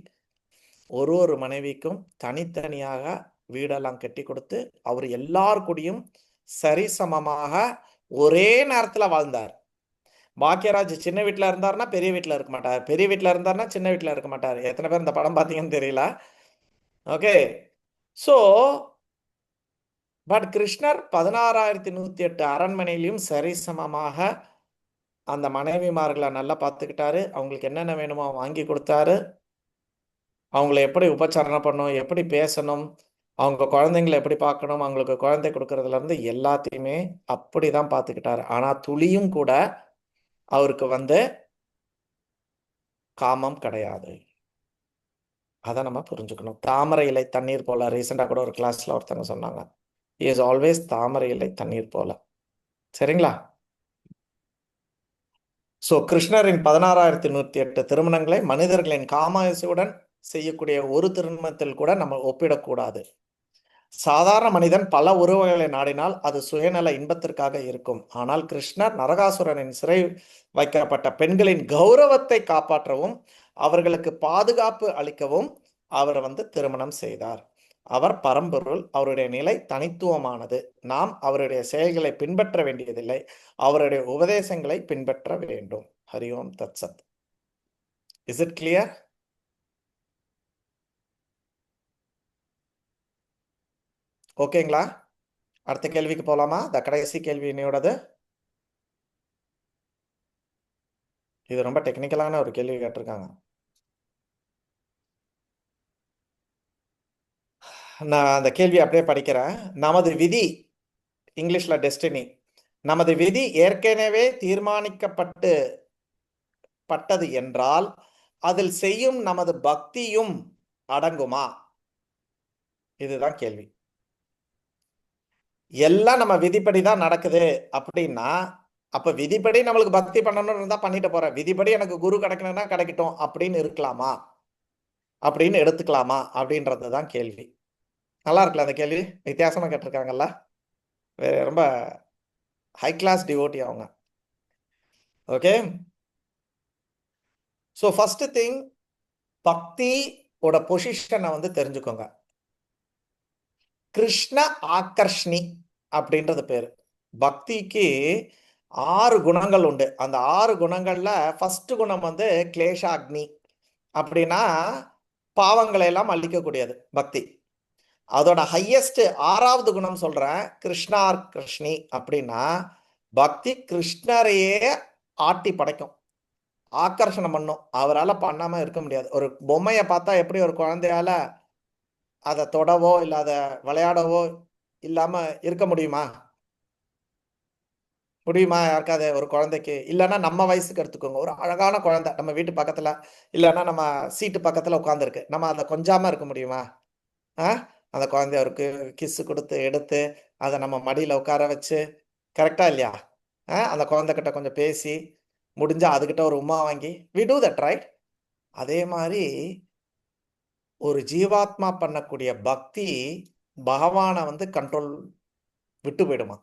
ஒரு மனைவிக்கும் தனித்தனியாக வீடெல்லாம் கட்டி கொடுத்து அவர் எல்லார் கூடயும் சரிசமமாக ஒரே நேரத்துல வாழ்ந்தார். பாக்கியராஜ் சின்ன வீட்டுல இருந்தாருன்னா பெரிய வீட்டுல இருக்க மாட்டார், பெரிய வீட்டுல இருந்தாருன்னா சின்ன வீட்டுல இருக்க மாட்டார். எத்தனை பேர் இந்த படம் பார்த்தீங்கன்னு தெரியல. ஓகே, ஸோ பட் கிருஷ்ணர் 16,108 அரண்மனையிலையும் சரிசமமாக அந்த மனைவிமார்களை நல்லா பார்த்துக்கிட்டாரு, அவங்களுக்கு என்னென்ன வேணுமோ வாங்கி கொடுத்தாரு. அவங்கள எப்படி உபச்சாரணை பண்ணணும், எப்படி பேசணும், அவங்க குழந்தைங்களை எப்படி பார்க்கணும், அவங்களுக்கு குழந்தை கொடுக்கறதுல இருந்து எல்லாத்தையுமே அப்படிதான் பார்த்துக்கிட்டாரு. ஆனா துளியும் கூட அவருக்கு காமம் கிடையாது. அதை நம்ம புரிஞ்சுக்கணும். தாமரை இலை தண்ணீர் போல. ரீசெண்டா கூட ஒரு கிளாஸ்ல ஒருத்தவங்க சொன்னாங்க, இஸ் ஆல்வேஸ் தாமரை இலை தண்ணீர் போல. சரிங்களா? ஸோ கிருஷ்ணரின் 16,108 திருமணங்களை மனிதர்களின் காமாயசுடன் செய்யக்கூடிய ஒரு திருமணத்தில் கூட நம்ம ஒப்பிடக்கூடாது. சாதாரண மனிதன் பல உறவுகளை நாடினால் அது சுயநல இன்பத்திற்காக இருக்கும். ஆனால் கிருஷ்ணர் நரகாசுரனின் சிறை வைக்கப்பட்ட பெண்களின் கௌரவத்தை காப்பாற்றவும் அவர்களுக்கு பாதுகாப்பு அளிக்கவும் அவர் திருமணம் செய்தார். அவர் பரம்பொருள். அவருடைய நிலை தனித்துவமானது. நாம் அவருடைய செயல்களை பின்பற்ற வேண்டியதில்லை, அவருடைய உபதேசங்களை பின்பற்ற வேண்டும். ஹரி ஓம் தத் சத். Is it clear? ஓகேங்களா? அடுத்த கேள்விக்கு போலாமா? கடைசி கேள்வி என்னோடது. இது ரொம்ப டெக்னிக்கலான ஒரு கேள்வி கேட்டிருக்காங்க. நான் அந்த கேள்வி அப்படியே படிக்கிறேன். நமது விதி, இங்கிலீஷ்ல டெஸ்டினி, நமது விதி ஏற்கனவே தீர்மானிக்கப்பட்டது என்றால் அதில் செய்யும் நமது பக்தியும் அடங்குமா? இதுதான் கேள்வி. எல்லாம் நம்ம விதிப்படி தான் நடக்குது அப்படின்னா, அப்ப விதிப்படி நம்மளுக்கு பக்தி பண்ணணும்னு இருந்தா பண்ணிட்டு போறேன், விதிப்படி எனக்கு குரு கிடைக்கணும்னா கிடைக்கட்டும் அப்படின்னு இருக்கலாமா, அப்படின்னு எடுத்துக்கலாமா அப்படின்றதுதான் கேள்வி. நல்லா இருக்குல்ல அந்த கேள்வி? வித்தியாசமா கேட்டிருக்காங்கல்ல. ரொம்ப ஹை கிளாஸ் டிவோட்டி அவங்க. ஓகே, ஸோ ஃபர்ஸ்ட் திங், பக்தியோட பொசிஷனை தெரிஞ்சுக்கோங்க. கிருஷ்ண ஆகர்ஷ்ணி அப்படின்றது பேரு. பக்திக்கு 6 குணங்கள் உண்டு. அந்த 6 குணங்கள்ல ஃபர்ஸ்ட் குணம் கிளேஷாக்னி. அப்படின்னா பாவங்களை எல்லாம் அழிக்கக்கூடியது பக்தி. அதோட ஹையஸ்ட் 6வது குணம் சொல்றேன், கிருஷ்ணார் கிருஷ்ணி. அப்படின்னா பக்தி கிருஷ்ணரையே ஆட்டி படைக்கும், ஆக்கர்ஷணம் பண்ணும். அவரால் பண்ணாம இருக்க முடியாது. ஒரு பொம்மையை பார்த்தா எப்படி ஒரு குழந்தையால அதை தொடவோ இல்லை அதை விளையாடவோ இல்லாம இருக்க முடியுமா? யாருக்காவது ஒரு குழந்தைக்கு? இல்லைன்னா நம்ம வயசுக்கு எடுத்துக்கோங்க, ஒரு அழகான குழந்தை நம்ம வீட்டு பக்கத்துல இல்லைன்னா நம்ம சீட்டு பக்கத்துல உட்காந்துருக்கு, நம்ம அதை கொஞ்சாம இருக்க முடியுமா? அந்த குழந்தைய அவருக்கு கிஸ்ஸு கொடுத்து எடுத்து அதை நம்ம மடியில உட்கார வச்சு, கரெக்டா இல்லையா? அந்த குழந்தைகிட்ட கொஞ்சம் பேசி முடிஞ்சா அதுகிட்ட ஒரு உமா வாங்கி, we do that, right? அதே மாதிரி ஒரு ஜீவாத்மா பண்ணக்கூடிய பக்தி பகவானை கண்ட்ரோல் விட்டு போயிடுமா,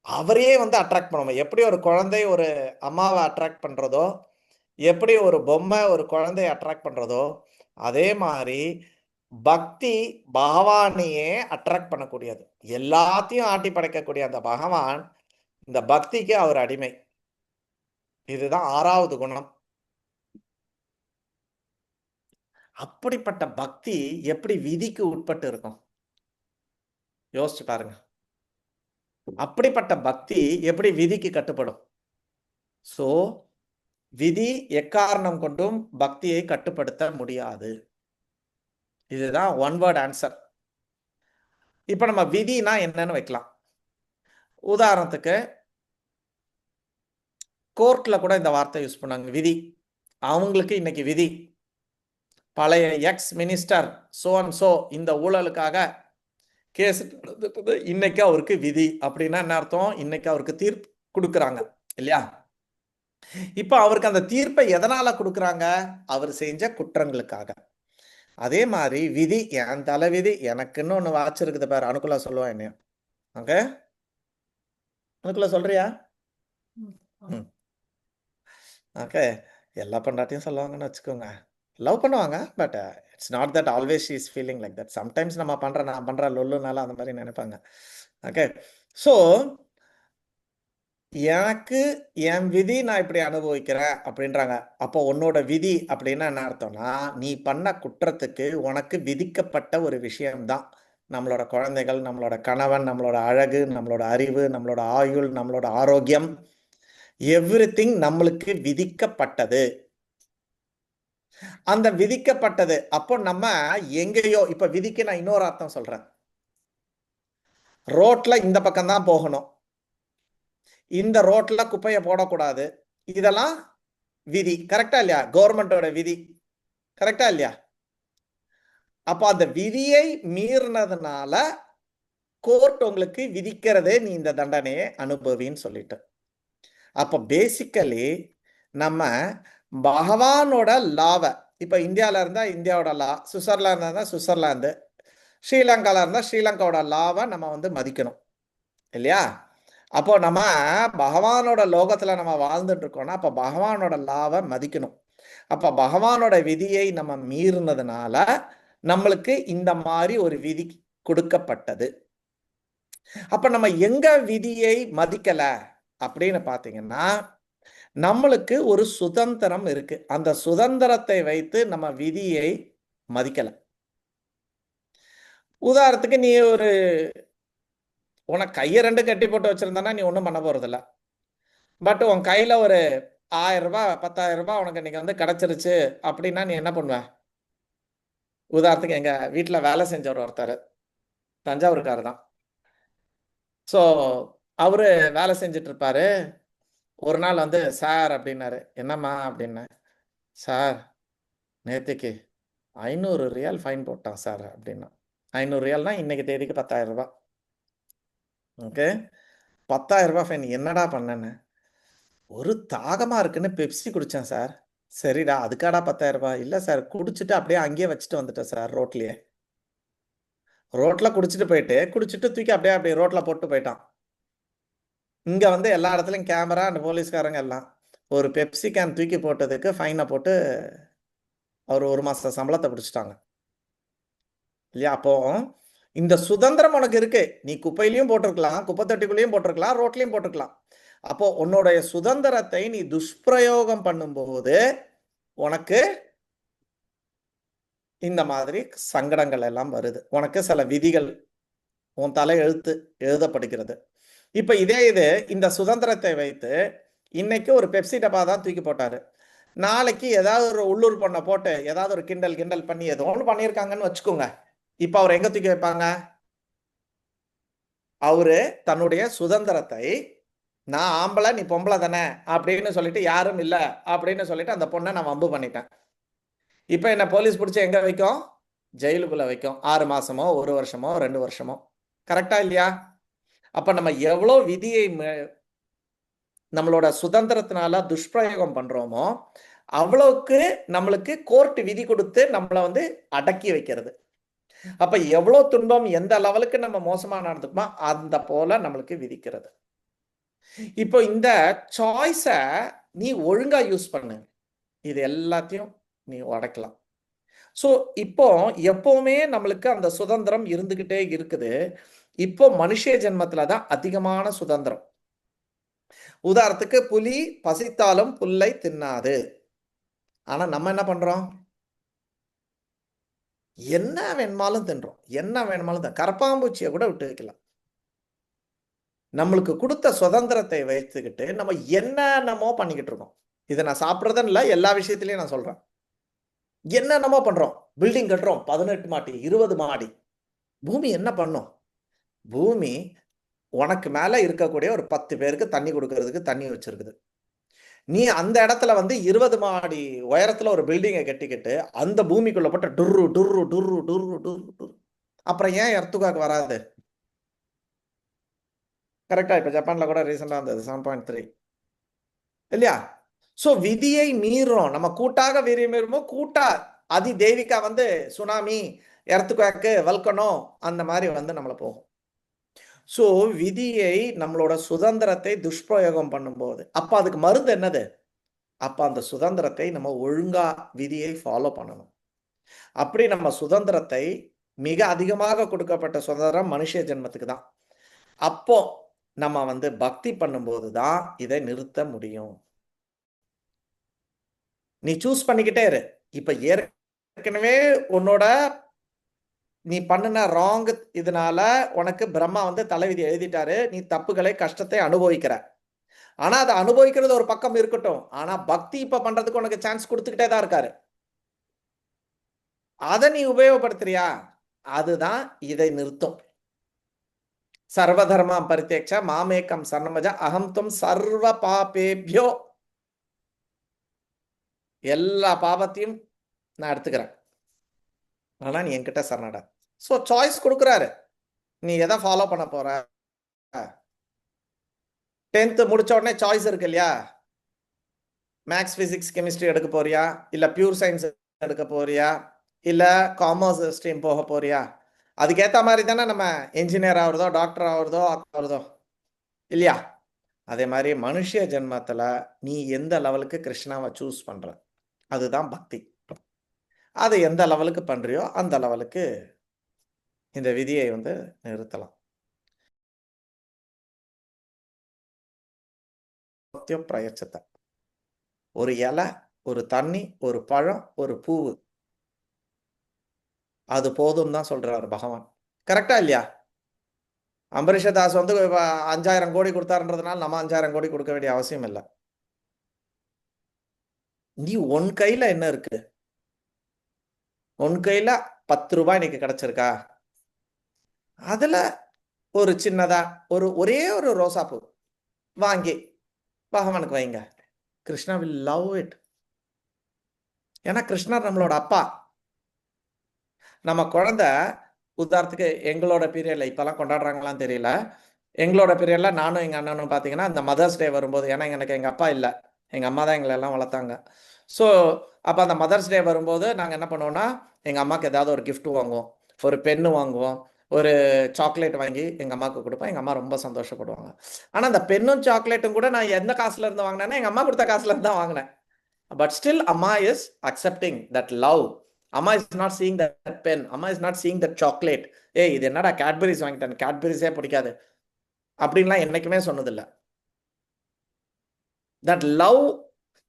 அவரையே அட்ராக்ட் பண்ணுவோம். எப்படி ஒரு குழந்தை ஒரு அம்மாவை அட்ராக்ட் பண்றதோ, எப்படி ஒரு பொம்மை ஒரு குழந்தைய அட்ராக்ட் பண்றதோ, அதே மாதிரி பக்தி பகவானையே அட்ராக்ட் பண்ணக்கூடியது. எல்லாத்தையும் ஆட்டி படைக்கக்கூடிய அந்த பகவான் இந்த பக்திக்கு அவர் அடிமை. இதுதான் 6வது குணம். அப்படிப்பட்ட பக்தி எப்படி விதிக்கு உட்பட்டு இருக்கும்? யோசிச்சு பாருங்க. அப்படிப்பட்ட பக்தி எப்படி விதிக்கு கட்டுப்படும்? சோ விதி எக்காரணம் கொண்டும் பக்தியை கட்டுப்படுத்த முடியாது. இதுதான் ஒன் வேர்ட் ஆன்சர். இப்ப நம்ம விதினா என்னன்னு வைக்கலாம். உதாரணத்துக்கு கோர்ட்ல கூட இந்த வார்த்தை யூஸ் பண்ணாங்க, விதி. அவங்களுக்கு இன்னைக்கு விதி, பழைய X minister so and so இந்த ஊழலுக்காக கேஸ் இன்னைக்கு அவருக்கு விதி. அப்படின்னா என்ன அர்த்தம்? இன்னைக்கு அவருக்கு தீர்ப்பு கொடுக்குறாங்க இல்லையா? இப்ப அவருக்கு அந்த தீர்ப்பை எதனால கொடுக்குறாங்க? அவர் செஞ்ச குற்றங்களுக்காக. அதே மாதிரி விதி, என் தலை விதி, எனக்குன்னு ஒண்ணு வாச்சிருக்குது பாரு. அனுக்குள்ள சொல்லுவான் என்னைய. ஓகே, அனுக்குள்ள சொல்றியா? ஓகே, எல்லா பொண்டாட்டியும் சொல்லுவாங்கன்னு வச்சுக்கோங்க. லவ் பண்ணுவாங்க, but it's not that always she is feeling like that. Sometimes நான் பண்ற லொல்லுனால அந்த மாதிரி நினைப்பாங்க. ஓகே, ஸோ எனக்கு என் விதி நான் இப்படி அனுபவிக்கிறேன் அப்படின்றாங்க. அப்போ உன்னோட விதி அப்படின்னா என்ன அர்த்தம்னா, நீ பண்ண குற்றத்துக்கு உனக்கு விதிக்கப்பட்ட ஒரு விஷயம்தான். நம்மளோட குழந்தைகள், நம்மளோட கணவன், நம்மளோட அழகு, நம்மளோட அறிவு, நம்மளோட ஆயுள், நம்மளோட ஆரோக்கியம், எவ்ரிதிங் நம்மளுக்கு விதிக்கப்பட்டது. அந்த விதிக்கப்பட்டது. அப்போ நம்ம எங்கேயோ, இப்ப விதிக்கு நான் இன்னொரு அர்த்தம் சொல்றேன். ரோட்ல இந்த பக்கம் தான் போகணும், இந்த ரோட்ல குப்பையை போடக்கூடாது, இதெல்லாம் விதி. கரெக்டா இல்லையா? கவர்மெண்டோட விதி. கரெக்டா இல்லையா? அப்ப அந்த விதியை மீறினதுனால கோர்ட் உங்களுக்கு விதிக்கிறதே நீ இந்த தண்டனையை அனுபவின்னு சொல்லிட்டு. அப்ப பேசிக்கலி நம்ம பகவானோட லாவை, இப்ப இந்தியால இருந்தா இந்தியாவோட லா, சுவிட்சர்லாந்து இருந்தா சுவிட்சர்லாந்து, ஸ்ரீலங்கால இருந்தா ஸ்ரீலங்காவோட லாவை நம்ம வந்து மதிக்கணும் இல்லையா? அப்போ நம்ம பகவானோட லோகத்துல நம்ம வாழ்ந்துட்டு இருக்கோம்னா அப்ப பகவானோட லாவை மதிக்கணும். அப்ப பகவானோட விதியை நம்ம மீறினதுனால நம்மளுக்கு இந்த மாதிரி ஒரு விதி கொடுக்கப்பட்டது. அப்ப நம்ம எங்க விதியை மதிக்கல அப்படின்னு பாத்தீங்கன்னா, நம்மளுக்கு ஒரு சுதந்திரம் இருக்கு. அந்த சுதந்திரத்தை வைத்து நம்ம விதியை மதிக்கல. உதாரணத்துக்கு நீ உனக்கு கையை 2 கட்டி போட்டு வச்சிருந்தானா நீ ஒன்றும் பண்ண போறது இல்லை. பட் உன் கையில ஒரு 1000 ரூபாய் 10,000 ரூபாய் உனக்கு இன்னைக்கு வந்து கிடைச்சிருச்சு அப்படின்னா நீ என்ன பண்ணுவ? உதாரணத்துக்கு எங்க வீட்டுல வேலை செஞ்சவர் ஒருத்தர் தஞ்சாவூர்காரர் தான். ஸோ அவரு வேலை செஞ்சுட்டு இருப்பாரு. ஒரு நாள் வந்து சார் அப்படின்னாரு. என்னம்மா அப்படின்னா, சார் நேற்றுக்கு 500 ரியால் ஃபைன் போட்டான் சார் அப்படின்னா. 500 ரியால்னா இன்னைக்கு தேதிக்கு 10,000 ரூபாய். ஓகே, 10,000 ரூபாய் ஃபைன். என்னடா பண்ணேன்னு, ஒரு தாகமா இருக்குன்னு பெப்சி குடிச்சேன் சார். சரிடா, அதுக்காடா 10,000 ரூபாய்? இல்லை சார், குடிச்சிட்டு அப்படியே அங்கேயே வச்சுட்டு வந்துட்டேன் சார். ரோட்லயே ரோட்ல குடிச்சிட்டு தூக்கி அப்படியே ரோட்ல போட்டு போயிட்டான். இங்க வந்து எல்லா இடத்துலயும் கேமரா, அந்த போலீஸ்காரங்க எல்லாம் ஒரு பெப்சி கேன் தூக்கி போட்டதுக்கு ஃபைனை போட்டு அவர் 1 மாச சம்பளத்தை பிடிச்சிட்டாங்க இல்லையா? அப்போ இந்த சுதந்திரம் உனக்கு இருக்கு. நீ குப்பையிலையும் போட்டிருக்கலாம், குப்பை தொட்டிக்குள்ளேயும் போட்டிருக்கலாம், ரோட்லயும் போட்டிருக்கலாம். அப்போ உன்னுடைய சுதந்திரத்தை நீ துஷ்பிரயோகம் பண்ணும்போது உனக்கு இந்த மாதிரி சங்கடங்கள் எல்லாம் வருது. உனக்கு சில விதிகள் உன் தலை எழுதப்படுகிறது. இப்ப இது இந்த சுதந்திரத்தை வைத்து இன்னைக்கு ஒரு பெப்சி டப்பா தான் தூக்கி போட்டாரு. நாளைக்கு ஏதாவது ஒரு உள்ளூர் பொண்ணை போட்டு ஏதாவது ஒரு கிண்டல் பண்ணி ஏதோ ஒன்று பண்ணியிருக்காங்கன்னு வச்சுக்கோங்க. இப்ப அவர் எங்க தூக்கி வைப்பாங்க? அவரு தன்னுடைய சுதந்திரத்தை, நான் ஆம்பளை நீ பொம்பளை தானே அப்படின்னு சொல்லிட்டு, யாரும் இல்லை அப்படின்னு சொல்லிட்டு அந்த பொண்ணை நான் வம்பு பண்ணிட்டேன். இப்ப என்ன போலீஸ் பிடிச்சி எங்க வைக்கும்? ஜெயிலுக்குள்ள வைக்கும். 6 மாசமோ 1 வருஷமோ 2 வருஷமோ. கரெக்டா இல்லையா? அப்ப நம்ம எவ்வளோ விதியை நம்மளோட சுதந்திரத்தினால துஷ்பிரயோகம் பண்றோமோ அவ்வளவுக்கு நம்மளுக்கு கோர்ட் விதி கொடுத்து நம்மளை வந்து அடக்கி வைக்கிறது. அப்ப எவ்வளவு துன்பம், எந்த லெவலுக்கு நம்ம மோசமா நடந்துக்குமோ அந்த போல நம்மளுக்கு விதிக்கிறது. இப்போ இந்த சாய்ஸ நீ ஒழுங்கா யூஸ் பண்ணு, இது எல்லாத்தையும் நீ உடைக்கலாம். ஸோ இப்போ எப்பவுமே நம்மளுக்கு அந்த சுதந்திரம் இருந்துகிட்டே இருக்குது. இப்போ மனுஷ ஜென்மத்துல தான் அதிகமான சுதந்திரம். உதாரணத்துக்கு புலி பசித்தாலும் புல்லை தின்னாது. ஆனா நம்ம என்ன பண்றோம்? என்ன வேணுமாலும் தின்றோம், என்ன வேணுமாலும் கரப்பாம்பூச்சியை கூட விட்டு வைக்கலாம். நம்மளுக்கு கொடுத்த சுதந்திரத்தை வைத்துக்கிட்டு நம்ம என்னென்னமோ பண்ணிக்கிட்டு இருக்கோம். இதை நான் சாப்பிட்றதுன்னு இல்லை, எல்லா விஷயத்திலையும் நான் சொல்றேன். என்னென்னமோ பண்றோம். பில்டிங் கட்டுறோம், 18 மாடி 20 மாடி. பூமி என்ன பண்ணும்? பூமி உனக்கு மேல இருக்கக்கூடிய ஒரு 10 பேருக்கு தண்ணி கொடுக்கறதுக்கு தண்ணி வச்சிருக்குது. நீ அந்த இடத்துல வந்து 20 மாடி உயரத்துல ஒரு பில்டிங்கை கட்டிக்கிட்டு அந்த பூமிக்குள்ள போட்ட டுர்ரு டுர்ரு டுர்ரு டுர்ரு டுர்ரு. அப்புறம் ஏன் எர்த்துகாக்கு வராது? கரெக்டா? இப்ப ஜப்பான்ல கூட ரீசெண்டா வந்தது 7.3 இல்லையா? சோ விதியை மீறோம். நம்ம கூட்டாக விதி மீறும்போது கூட்டா அதி தெய்வீகா வந்து சுனாமி, எர்த்துகாக்கு, வல்கனோ அந்த மாதிரி வந்து நம்மளை போகும். ஸோ விதியை, நம்மளோட சுதந்திரத்தை துஷ்பிரயோகம் பண்ணும்போது அப்ப அதுக்கு மருந்து என்னது? அப்ப அந்த சுதந்திரத்தை நம்ம ஒழுங்கா விதியை ஃபாலோ பண்ணணும். அப்படி நம்ம சுதந்திரத்தை, மிக அதிகமாக கொடுக்கப்பட்ட சுதந்திரம் மனுஷ ஜென்மத்துக்கு தான். அப்போ நம்ம வந்து பக்தி பண்ணும்போது தான் இதை நிறுத்த முடியும். நீ சூஸ் பண்ணிக்கிட்டே இரு. இப்ப ஏற்கனவே உன்னோட நீ பண்ணின ராங் இதனால உனக்கு பிரம்மா வந்து தலைவிதி எழுதிட்டாரு. நீ தப்புகளை, கஷ்டத்தை அனுபவிக்கிற. ஆனா அதை அனுபவிக்கிறது ஒரு பக்கம் இருக்கட்டும். ஆனா பக்தி இப்ப பண்றதுக்கு உனக்கு சான்ஸ் கொடுத்துக்கிட்டே தான் இருக்காரு. அதை நீ உபயோகப்படுத்துறியா, அதுதான் இதை நிறுத்தும். சர்வதர்மா பரித்தேக்ஷ மாமேக்கம் சரணமஜ அகம் துவம் சர்வ பாபேபியோ, எல்லா பாபத்தையும் நான் எடுத்துக்கிறேன், ஆனா நீ என்கிட்ட சரணடா. ஸோ சாய்ஸ் கொடுக்குறாரு, நீ எதை ஃபாலோ பண்ண போற. 10th முடிச்ச உடனே சாய்ஸ் இருக்கு இல்லையா, மேக்ஸ் பிசிக்ஸ் கெமிஸ்ட்ரி எடுக்க போறியா, இல்ல பியூர் சயின்ஸ் எடுக்க போறியா, இல்ல காமர்ஸ் ஸ்ட்ரீம் போக போறியா. அதுக்கேற்ற மாதிரி தானே நம்ம என்ஜினியர் ஆகுறதோ டாக்டர் ஆகுறதோ இல்லையா. அதே மாதிரி மனுஷ ஜென்மத்துல நீ எந்த லெவலுக்கு கிருஷ்ணாவை சூஸ் பண்ற, அதுதான் பக்தி. அது எந்த லெவலுக்கு பண்றியோ அந்த லெவலுக்கு இந்த விதியை நிறுத்தலாம். பிரயச்சத்தை, ஒரு இலை, ஒரு தண்ணி, ஒரு பழம், ஒரு பூவு, அது போதும் தான் சொல்றாரு பகவான். கரெக்டா இல்லையா? அம்பரீஷதாஸ் 5000 கோடி கொடுத்தாருன்றதுனால நம்ம 5000 கோடி கொடுக்க வேண்டிய அவசியம் இல்லை. நீ உன் கையில என்ன இருக்கு, உன் கையில 10 ரூபாய் இன்னைக்கு கிடைச்சிருக்கா, அதுல ஒரு சின்னதா ஒரே ஒரு ரோசாப்பூ வாங்கி பகவானுக்கு வைங்க. Krishna will love it. ஏன்னா கிருஷ்ணர் நம்மளோட அப்பா. நம்ம குழந்தை உதாரணத்துக்கு எங்களோட பீரியட்ல இப்பெல்லாம் கொண்டாடுறாங்களான்னு தெரியல, எங்களோட பீரியட்ல நானும் எங்க அண்ணனும் பார்த்தீங்கன்னா அந்த மதர்ஸ் டே வரும்போது, ஏன்னா எனக்கு எங்க அப்பா இல்லை, எங்க அம்மா தான் எங்களை எல்லாம் வளர்த்தாங்க. ஸோ அப்போ அந்த மதர்ஸ் டே வரும்போது நாங்கள் என்ன பண்ணுவோம்னா, எங்க அம்மாவுக்கு ஏதாவது ஒரு gift வாங்குவோம், ஒரு பென்னு வாங்குவோம், ஒரு சாக்லேட் வாங்கி எங்க அம்மாவுக்கு கொடுப்போம். எங்க அம்மா ரொம்ப சந்தோஷப்படுவாங்க. ஆனா அந்த பென்னும் சாக்லேட்டும் கூட நான் எந்த காசுல இருந்து வாங்கினேன்னா எங்க அம்மா கொடுத்த காசுல இருந்து தான் வாங்கினேன். பட் ஸ்டில் அம்மா இஸ் அக்செப்டிங் தட் லவ். அம்மா is not seeing that pen, அம்மா is not seeing that chocolate. ஏய் இது என்னடா கேட்பரிஸ் வாங்கிட்டேன், கேட்பரிஸே பிடிக்காது அப்படின்லாம் என்னைக்குமே சொன்னதில்லை. தட் லவ்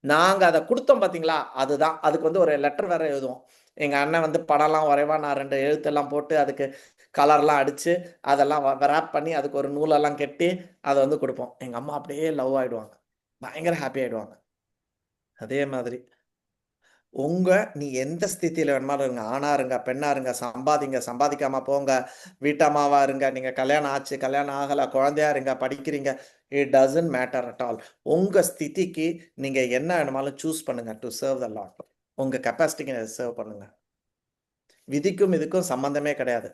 நாங்கள் அதை கொடுத்தோம் பார்த்தீங்களா, அதுதான். அதுக்கு ஒரு லெட்டர் வேற எழுதுவோம். எங்கள் அண்ணன் படம்லாம் வரைவா, நான் 2 எழுத்தெல்லாம் போட்டு அதுக்கு கலர்லாம் அடித்து அதெல்லாம் ரேப் பண்ணி அதுக்கு ஒரு நூலெல்லாம் கட்டி அதை கொடுப்போம். எங்கள் அம்மா அப்படியே லவ் ஆகிடுவாங்க, பயங்கர ஹாப்பி ஆகிடுவாங்க. அதே மாதிரி நீ எந்த ஸ்திதியில் வேணுமாலும் இருங்க, ஆணா இருங்க, பெண்ணா இருங்க, சம்பாதிங்க, சம்பாதிக்காம போங்க, வீட்டம்மாவா இருங்க, நீங்க கல்யாணம் ஆச்சு, கல்யாணம் ஆகலை, குழந்தையா இருங்க, படிக்கிறீங்க, it doesn't matter at all. உங்க ஸ்திதிக்கு நீங்க என்ன வேணுமாலும் சூஸ் பண்ணுங்க டு சர்வ் த லார்ட். உங்க கெப்பாசிட்டிக்கு சர்வ் பண்ணுங்க. விதிக்கும் இதுக்கும் சம்பந்தமே கிடையாது.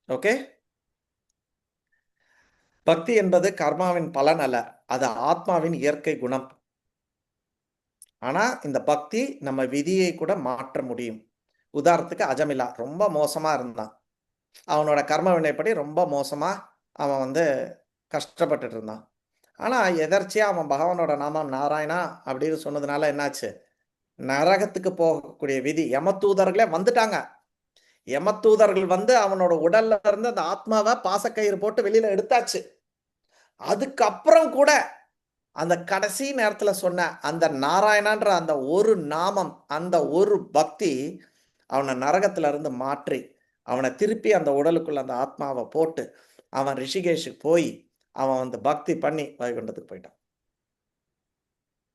ஓகே. பக்தி என்பது கர்மாவின் பலன் அல்ல, அது ஆத்மாவின் இயற்கை குணம். ஆனா இந்த பக்தி நம்ம விதியை கூட மாற்ற முடியும். உதாரணத்துக்கு அஜமிலா ரொம்ப மோசமா இருந்தான், அவனோட கர்ம வினைப்படி ரொம்ப மோசமா அவன் கஷ்டப்பட்டுட்டு இருந்தான். ஆனா எதர்ச்சியா அவன் பகவானோட நாமம் நாராயணா அப்படின்னு சொன்னதுனால என்னாச்சு, நரகத்துக்கு போகக்கூடிய விதி, யமதூதர்களே வந்துட்டாங்க. யமதூதர்கள் அவனோட உடல்ல இருந்து அந்த ஆத்மாவை பாசக்கயிறு போட்டு வெளியில எடுத்தாச்சு. அதுக்கப்புறம் கூட அந்த கடைசி நேரத்துல சொன்ன அந்த நாராயணன்ற அந்த ஒரு நாமம், அந்த ஒரு பக்தி அவனை நரகத்துல இருந்து மாற்றி அவனை திருப்பி அந்த உடலுக்குள்ள அந்த ஆத்மாவை போட்டு அவன் ரிஷிகேஷுக்கு போய் அவன் பக்தி பண்ணி வைகுண்டத்துக்கு போயிட்டான்.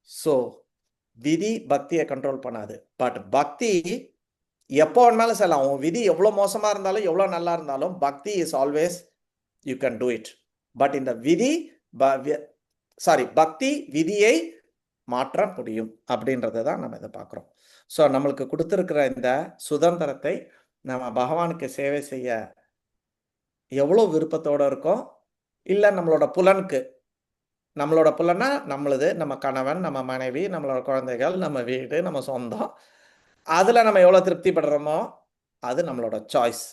ஸோ விதி பக்தியை கண்ட்ரோல் பண்ணாது, பட் பக்தி எப்போ வேணாலும் செய்யலாம். உன் விதி எவ்வளோ மோசமா இருந்தாலும் எவ்வளோ நல்லா இருந்தாலும் பக்தி is always you can do it. But இந்த பக்தி விதியை மாற்ற முடியும் அப்படின்றத தான் நம்ம இதை பார்க்குறோம். ஸோ நம்மளுக்கு கொடுத்துருக்கிற இந்த சுதந்திரத்தை நம்ம பகவானுக்கு சேவை செய்ய எவ்வளோ விருப்பத்தோடு இருக்கோம், இல்லை நம்மளோட புலன்னா நம்மளது, நம்ம கணவன், நம்ம மனைவி, நம்மளோட குழந்தைகள், நம்ம வீடு, நம்ம சொந்தம், அதில் நம்ம எவ்வளோ திருப்திப்படுறோமோ அது நம்மளோட சாய்ஸ்.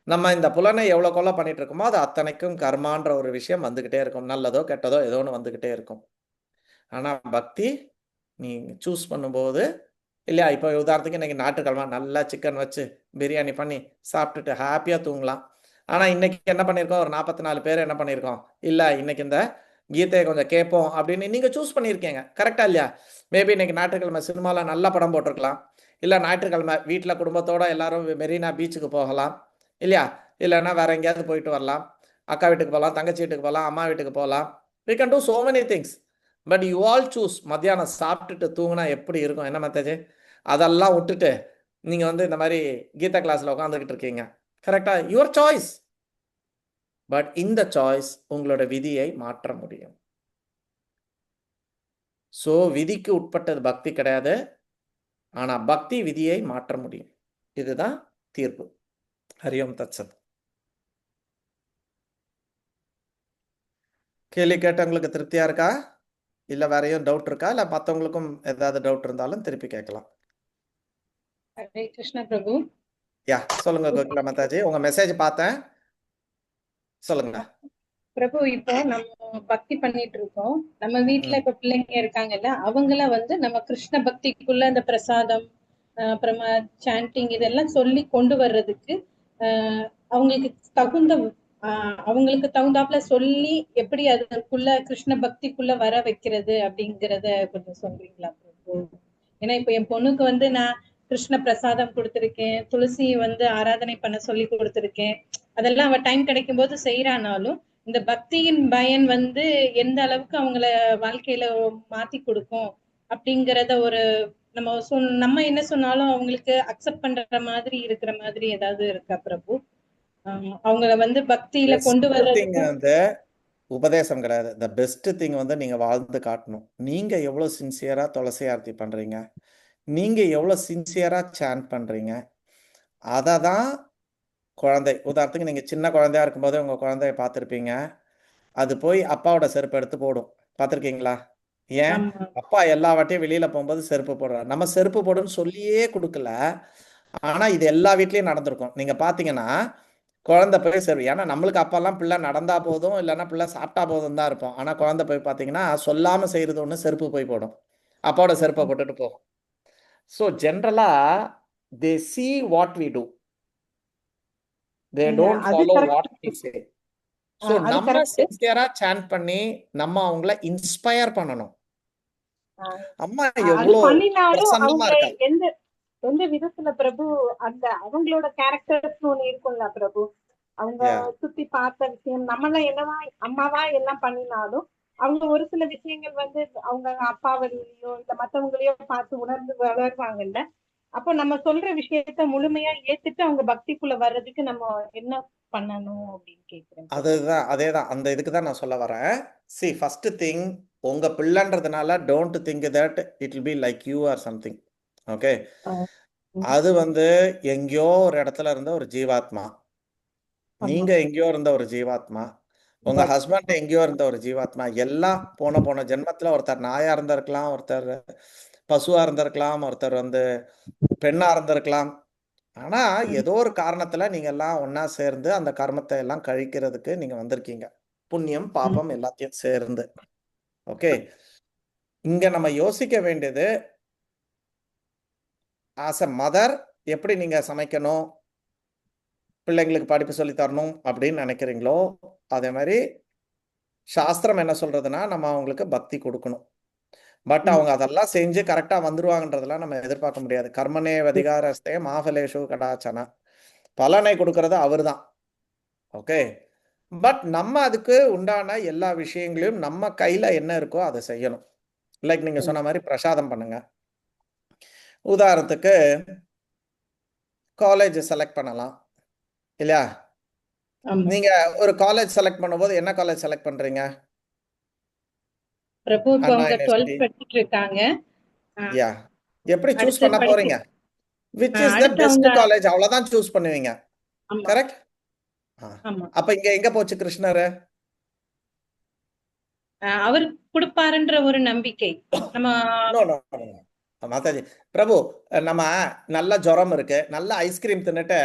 நம்ம இந்த புலனை எவ்வளோ கொள்ள பண்ணிட்டு இருக்கோமோ அது அத்தனைக்கும் கர்மான்ற ஒரு விஷயம் வந்துக்கிட்டே இருக்கும். நல்லதோ கெட்டதோ ஏதோ ஒன்று வந்துக்கிட்டே இருக்கும். ஆனால் பக்தி நீ சூஸ் பண்ணும்போது இல்லையா, இப்போ உதாரணத்துக்கு இன்னைக்கு ஞாயிற்றுக்கிழமை நல்லா சிக்கன் வச்சு பிரியாணி பண்ணி சாப்பிட்டுட்டு ஹாப்பியாக தூங்கலாம். ஆனால் இன்னைக்கு என்ன பண்ணியிருக்கோம், ஒரு 44 பேர் என்ன பண்ணியிருக்கோம், இல்லை இன்னைக்கு இந்த கீதையை கொஞ்சம் கேட்போம் அப்படின்னு நீங்கள் சூஸ் பண்ணியிருக்கீங்க. கரெக்டாக இல்லையா? மேபி இன்னைக்கு ஞாயிற்றுக்கிழமை சினிமாவில் நல்ல படம் போட்டிருக்கலாம், இல்லை ஞாயிற்றுக்கிழமை வீட்டில் குடும்பத்தோடு எல்லாரும் மெரினா பீச்சுக்கு போகலாம் இல்லையா, இல்லைன்னா வேற எங்கேயாவது போயிட்டு வரலாம், அக்கா வீட்டுக்கு போகலாம், தங்கச்சி வீட்டுக்கு போகலாம், அம்மா வீட்டுக்கு போகலாம். we can do so many things. But you all choose மத்தியானம் சாப்பிட்டுட்டு தூங்கினா எப்படி இருக்கும்? என்ன மெத்தேஜ்? அதெல்லாம் விட்டுட்டு நீங்கள் வந்து இந்த மாதிரி கீதா கிளாஸில் உட்காந்துக்கிட்டு இருக்கீங்க. கரெக்டாக? Your choice. பட் இந்த சாய்ஸ் உங்களோட விதியை மாற்ற முடியும். ஸோ விதிக்கு உட்பட்டது பக்தி கிடையாது, ஆனால் பக்தி விதியை மாற்ற முடியும். இதுதான் தீர்ப்பு. ஹரியோம் தத்சத். கேள்வி கேட்டவங்களுக்கு திருப்தியா இருக்கா? இல்லை வேற எதுவும் டவுட் இருக்கா? இல்லை மற்றவங்களுக்கும் ஏதாவது டவுட் இருந்தாலும் திருப்பி கேட்கலாம். ஹரே கிருஷ்ணா பிரபு. யா, சொல்லுங்க கோகிலா மாதாஜி, உங்க மெசேஜ் பார்த்தேன், சொல்லுங்க. பிரபு, இப்போ நம்ம பக்தி பண்ணிட்டு இருக்கோம். நம்ம வீட்டுல இப்ப பிள்ளைங்க இருக்காங்கல்ல, அவங்கள வந்து நம்ம கிருஷ்ண பக்திக்குள்ள அந்த பிரசாதம் அப்புறமா சாண்டிங் இதெல்லாம் சொல்லி கொண்டு வர்றதுக்கு அவங்களுக்கு தகுந்தாப்புல சொல்லி எப்படி அதுக்குள்ள கிருஷ்ண பக்திக்குள்ள வர வைக்கிறது அப்படிங்கறத கொஞ்சம் சொல்றீங்களா பிரபு? ஏன்னா இப்ப என் பொண்ணுக்கு வந்து நான் கிருஷ்ண பிரசாதம் கொடுத்திருக்கேன், துளசி வந்து ஆராதனை பண்ண சொல்லி கொடுத்திருக்கேன். அதெல்லாம் அவ டைம் கிடைக்கும் போது செய்யறானாலும் இந்த பக்தியின் பயன் வந்து எந்த அளவுக்கு அவங்கள வாழ்க்கையில மாத்தி கொடுக்கும் அப்படிங்கறத ஒரு நம்ம என்ன சொன்னாலும் அவங்களுக்கு அக்செப்ட் பண்ற மாதிரி இருக்கிற மாதிரி ஏதாவது இருக்கா பிரபு? அவங்கள வந்து பக்தியில கொண்டு வர்றதுக்கு வந்து உபதேசம் கிடையாது. த பெஸ்ட் திங் வந்து நீங்க வாழ்ந்து காட்டணும். நீங்க எவ்வளவு சின்சியரா துளசி ஆர்த்தி பண்றீங்க, நீங்க எவ்வளவு சின்சியரா சாண்ட் பண்றீங்க, அதை தான் குழந்தை. உதாரணத்துக்கு நீங்க சின்ன குழந்தையா இருக்கும்போது உங்க குழந்தைய பார்த்துருப்பீங்க, அது போய் அப்பாவோட செருப்பு எடுத்து போடும். பார்த்துருக்கீங்களா? ஏன்? அப்பா எல்லா வாட்டியும் வெளியில போகும்போது செருப்பு போடுறாரு. நம்ம செருப்பு போடுன்னு சொல்லியே கொடுக்கல, ஆனா இது எல்லா வீட்லயும் நடந்திருக்கும். நீங்க பாத்தீங்கன்னா குழந்தை போய் செருப்பு, ஏன்னா நம்மளுக்கு அப்பெல்லாம் பிள்ளை நடந்தா போதும் இல்லைன்னா பிள்ளை சாப்பிட்டா போதும் தான் இருப்போம். ஆனா குழந்தை போய் பாத்தீங்கன்னா சொல்லாம செய்யறது ஒண்ணு, செருப்பு போய் போடும், அப்பாவோட செருப்பை போட்டுட்டு போகும். ஸோ ஜென்ரலா they see what we do, they don't follow what we say. So நம்ம சின்சியரா சாண்ட் பண்ணி நம்ம அவங்கள இன்ஸ்பயர் பண்ணணும். அம்மா எவ்வளவு பிரசன்னமா இருக்காங்க. எந்த விதத்துல பிரபு அந்த அவங்களோட கேரக்டர்ஸ் ஒண்ணு இருக்கும்ல பிரபு, அவங்க சுத்தி பார்த்த விஷயம் நம்மளாம் என்னவா அம்மாவா எல்லாம் பண்ணினாலும் அவங்க ஒரு சில விஷயங்கள் வந்து அவங்க அப்பாவளையோ இல்ல மத்தவங்களையோ பார்த்து உணர்ந்து வளர்வாங்கல்ல. அப்போ நம்ம சொல்ற விஷயத்த முழுமையா ஏத்துட்டு அவங்க பக்திக்குள்ள வர்றதுக்கு நம்ம என்ன பண்ணணும் அப்படின்னு கேக்குறேன். அதுதான், அதேதான், அந்த இதுக்கு தான் நான் சொல்ல வரேன். சி, ஃபர்ஸ்ட் திங், உங்க பிள்ளைன்றதுனால don't think that it will be like you are something. Okay, அது வந்து எங்கேயோ ஒரு இடத்துல இருந்த ஒரு ஜீவாத்மா, நீங்க எங்கேயோ இருந்த ஒரு ஜீவாத்மா, உங்க ஹஸ்பண்ட் எங்கேயோ இருந்த ஒரு ஜீவாத்மா. எல்லாம் போன ஜென்மத்துல ஒருத்தர் நாயா இருந்திருக்கலாம், ஒருத்தர் பசுவா இருந்திருக்கலாம், ஒருத்தர் வந்து பெண்ணா இருந்திருக்கலாம். ஆனா ஏதோ ஒரு காரணத்துல நீங்க எல்லாம் ஒன்னா சேர்ந்து அந்த கர்மத்தை எல்லாம் கழிக்கிறதுக்கு நீங்க வந்திருக்கீங்க, புண்ணியம் பாபம் எல்லாத்தையும் சேர்ந்து. ஓகே, இங்க நம்ம யோசிக்க வேண்டியது, ஆஸ் அ மதர் எப்படி நீங்க சமைக்கணும், பிள்ளைங்களுக்கு படிப்பு சொல்லி தரணும் அப்படின்னு நினைக்கிறீங்களோ, அதே மாதிரி சாஸ்திரம் என்ன சொல்றதுன்னா நம்ம அவங்களுக்கு பக்தி கொடுக்கணும். பட் அவங்க அதெல்லாம் செஞ்சு கரெக்டா வந்துருவாங்கன்றதெல்லாம் நம்ம எதிர்பார்க்க முடியாது. கர்மனே அதிகாரஸ்தே மாஃபலேஷு கடாச்சனா, பலனை கொடுக்கறது அவர் தான். ஓகே, பட் நம்ம அதுக்கு உண்டான எல்லா விஷயங்களையும் நம்ம கையில என்ன இருக்கோ அதை செய்யணும். லைக் நீங்க சொன்ன மாதிரி பிரசாதம் பண்ணுங்க. உதாரணத்துக்கு காலேஜ் செலக்ட் பண்ணலாம் இல்லையா? நீங்க ஒரு காலேஜ் செலக்ட் பண்ணும்போது என்ன காலேஜ் செலக்ட் பண்றீங்க? பிரபு இப்போ அவங்க 12th படிச்சிட்டு இருக்காங்க. யா, எப்படி சூஸ் பண்ண போறீங்க? which is the best college, அவ்வளவுதான் சூஸ் பண்ணுவீங்க. கரெக்ட்? அப்ப இங்க எங்க போச்சு கிருஷ்ணர்? அவர் கொடுப்பாருன்ற ஒரு நம்பிக்கை நம்ம மாதாஜி. பிரபு, நம்ம நல்ல ஜுரம் இருக்கு, நல்ல ஐஸ்கிரீம் தின்னுட்டு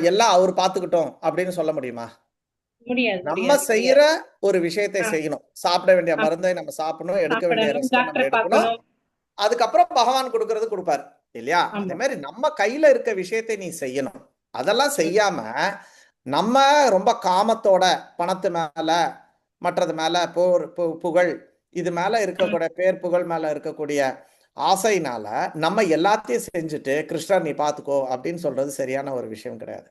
எல்லாம் அவர் பார்த்துக்கிட்டோம் அப்படின்னு சொல்ல முடியுமா? நம்ம செய்யற ஒரு விஷயத்தை செய்யணும். சாப்பிட வேண்டிய மருந்தை நம்ம சாப்பிடணும், எடுக்க வேண்டிய ரெஸ்ட் நம்ம எடுக்கணும். அதுக்கப்புறம் பகவான் கொடுக்கறது கொடுப்பாரு இல்லையா? அதே மாதிரி நம்ம கையில இருக்க விஷயத்தை நீ செய்யணும். அதெல்லாம் செய்யாம நம்ம ரொம்ப காமத்தோட பணத்து மேல மற்றது மேல புகழ் இது மேல இருக்கக்கூடிய பேர் புகழ் மேல இருக்கக்கூடிய ஆசைனால நம்ம எல்லாத்தையும் செஞ்சுட்டு கிருஷ்ணர் நீ பாத்துக்கோ அப்படின்னு சொல்றது சரியான ஒரு விஷயம் கிடையாது.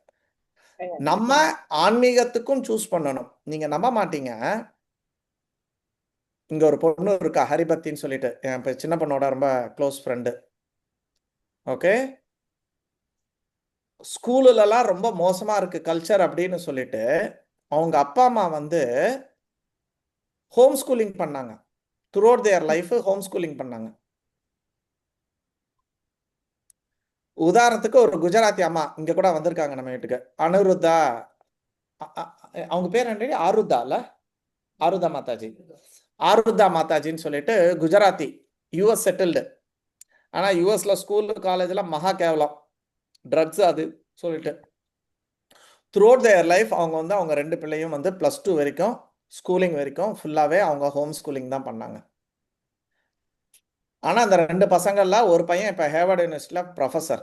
நம்ம ஆன்மீகத்துக்கும் சூஸ் பண்ணணும். நீங்க நம்ப மாட்டீங்க, இங்கே ஒரு பொண்ணு இருக்கா ஹரிபக்தின்னு சொல்லிட்டு, என் சின்ன பொண்ணோட ரொம்ப க்ளோஸ் ஃப்ரெண்டு. ஓகே, ஸ்கூலுலலாம் ரொம்ப மோசமாக இருக்கு கல்ச்சர் அப்படின்னு சொல்லிட்டு அவங்க அப்பா அம்மா வந்து ஹோம் ஸ்கூலிங் பண்ணாங்க. Through out their life home schooling பண்ணாங்க. உதாரணத்துக்கு ஒரு குஜராத்தி அம்மா இங்க கூட வந்திருக்காங்க நம்ம வீட்டுக்கு, அனுருத்தா, அவங்க பேர் என்ன, ஆருத்தா இல்ல, ஆருத்தா மாதாஜி, ஆருத்தா மாதாஜின்னு சொல்லிட்டு குஜராத்தி, யூஎஸ் செட்டில்டு. ஆனா யூஎஸ்ல ஸ்கூலு காலேஜ்ல மகா கேவலம், ட்ரக்ஸ் அது சொல்லிட்டு த்ரூ அவுட் தேர் லைஃப் அவங்க வந்து அவங்க 2 பிள்ளையும் வந்து +2 வரைக்கும் ஸ்கூலிங் வரைக்கும் ஃபுல்லாவே அவங்க ஹோம் ஸ்கூலிங் தான் பண்ணாங்க. ஆனா அந்த 2 பசங்கள்ல ஒரு பையன் இப்ப ஹேவர்ட் யூனிவர்சிட்டியில ப்ரொஃபஸர்,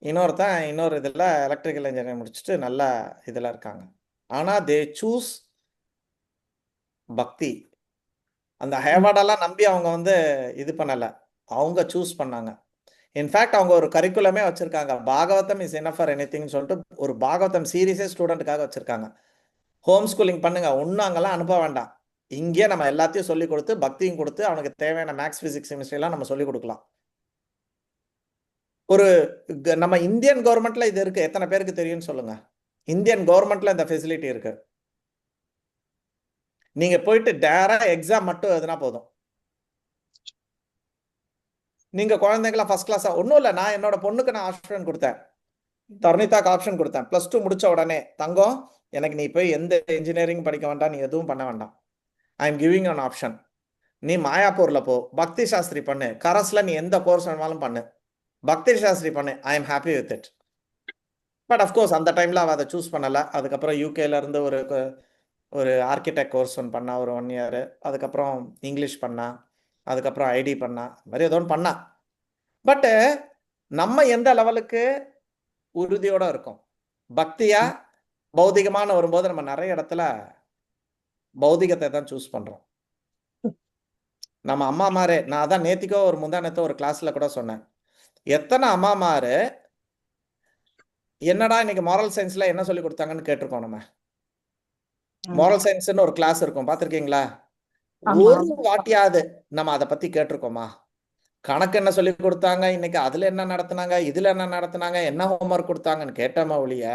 இன்னொருத்தன் இன்னொரு இதில் எலக்ட்ரிக்கல் இன்ஜினியரிங் முடிச்சுட்டு நல்ல இதில் இருக்காங்க. ஆனால் தே சூஸ் பக்தி. அந்த ஹேவார்டெல்லாம் நம்பி அவங்க வந்து இது பண்ணலை, அவங்க சூஸ் பண்ணாங்க. இன்ஃபேக்ட் அவங்க ஒரு கரிக்குலமே வச்சுருக்காங்க, பாகவதம் இஸ் இனஃப் ஃபார் எனிதிங்னு சொல்லிட்டு ஒரு பாகவதம் சீரீஸே ஸ்டூடெண்ட்டுக்காக வச்சுருக்காங்க. ஹோம் ஸ்கூலிங் பண்ணுங்க, ஒன்றும் அங்கெல்லாம் அனுப்ப வேண்டாம், இங்கேயே நம்ம எல்லாத்தையும் சொல்லிக் கொடுத்து பக்தியும் கொடுத்து அவனுக்கு தேவையான மேக்ஸ் ஃபிசிக்ஸ் கெமிஸ்ட்ரிலாம் நம்ம சொல்லிக் கொடுக்கலாம். ஒரு நம்ம இந்தியன் கவர்மெண்ட்ல இது இருக்கு, எத்தனை பேருக்கு தெரியும்னு சொல்லுங்க? இந்தியன் கவர்மெண்ட்ல இந்த ஃபெசிலிட்டி இருக்கு. நீங்க போயிட்டு டேரா எக்ஸாம் மட்டும் எதுனா போதும், நீங்க குழந்தைங்களாம் ஃபர்ஸ்ட் கிளாஸா. ஒன்றும் இல்லை, நான் என்னோட பொண்ணுக்கு நான் ஆப்ஷன் கொடுத்தேன், தர்ணிதாக்கு ஆப்ஷன் கொடுத்தேன். +2 முடிச்ச உடனே, தங்கம் எனக்கு நீ போய் எந்த இன்ஜினியரிங் படிக்க வேண்டாம், நீ எதுவும் பண்ண வேண்டாம், I am giving an option. நீ மாயாப்பூர்ல போ, பக்தி சாஸ்திரி பண்ணு, கரஸ்ல நீ எந்த கோர்ஸ் வேணாலும் பண்ணு, பக்தி சாஸ்திரி பண்ணு, I am happy with it. But of course அந்த டைம்ல அவள் அதை சூஸ் பண்ணலை. அதுக்கப்புறம் யூகேல இருந்து ஒரு ஆர்கிடெக்ட் கோர்ஸ் ஒன்று பண்ணா, ஒரு 1 இயர். அதுக்கப்புறம் இங்கிலீஷ் பண்ணா, அதுக்கப்புறம் ஐடி பண்ணா, இந்த மாதிரி ஏதோ ஒன்று பண்ணா. பட்டு நம்ம எந்த லெவலுக்கு உறுதியோட இருக்கோம்? பக்தியா பௌதிகமான வரும்போது நம்ம நிறைய இடத்துல பௌதிகத்தை தான் சூஸ் பண்றோம். நம்ம அம்மாமாரே, நான் அதான் நேத்திக்கோ ஒரு முந்தானத்தோ ஒரு கிளாஸ்ல கூட சொன்னேன், எத்தனை அம்மாமாரு என்னடா இன்னைக்கு மாரல் சயின்ஸ்ல என்ன சொல்லி கொடுத்தாங்கன்னு கேட்டிருக்கோம். நம்ம மாரல் சயின்ஸ்னு ஒரு கிளாஸ் இருக்கும், பார்த்திருக்கீங்களா? ஒரு வாட்டியாவது நம்ம அதை பத்தி கேட்டிருக்கோமா? கணக்கு என்ன சொல்லி கொடுத்தாங்க இன்னைக்கு, அதுல என்ன நடத்தினாங்க, இதுல என்ன நடத்தினாங்க, என்ன ஹோம்ஒர்க் கொடுத்தாங்கன்னு கேட்டோமா ஒழிய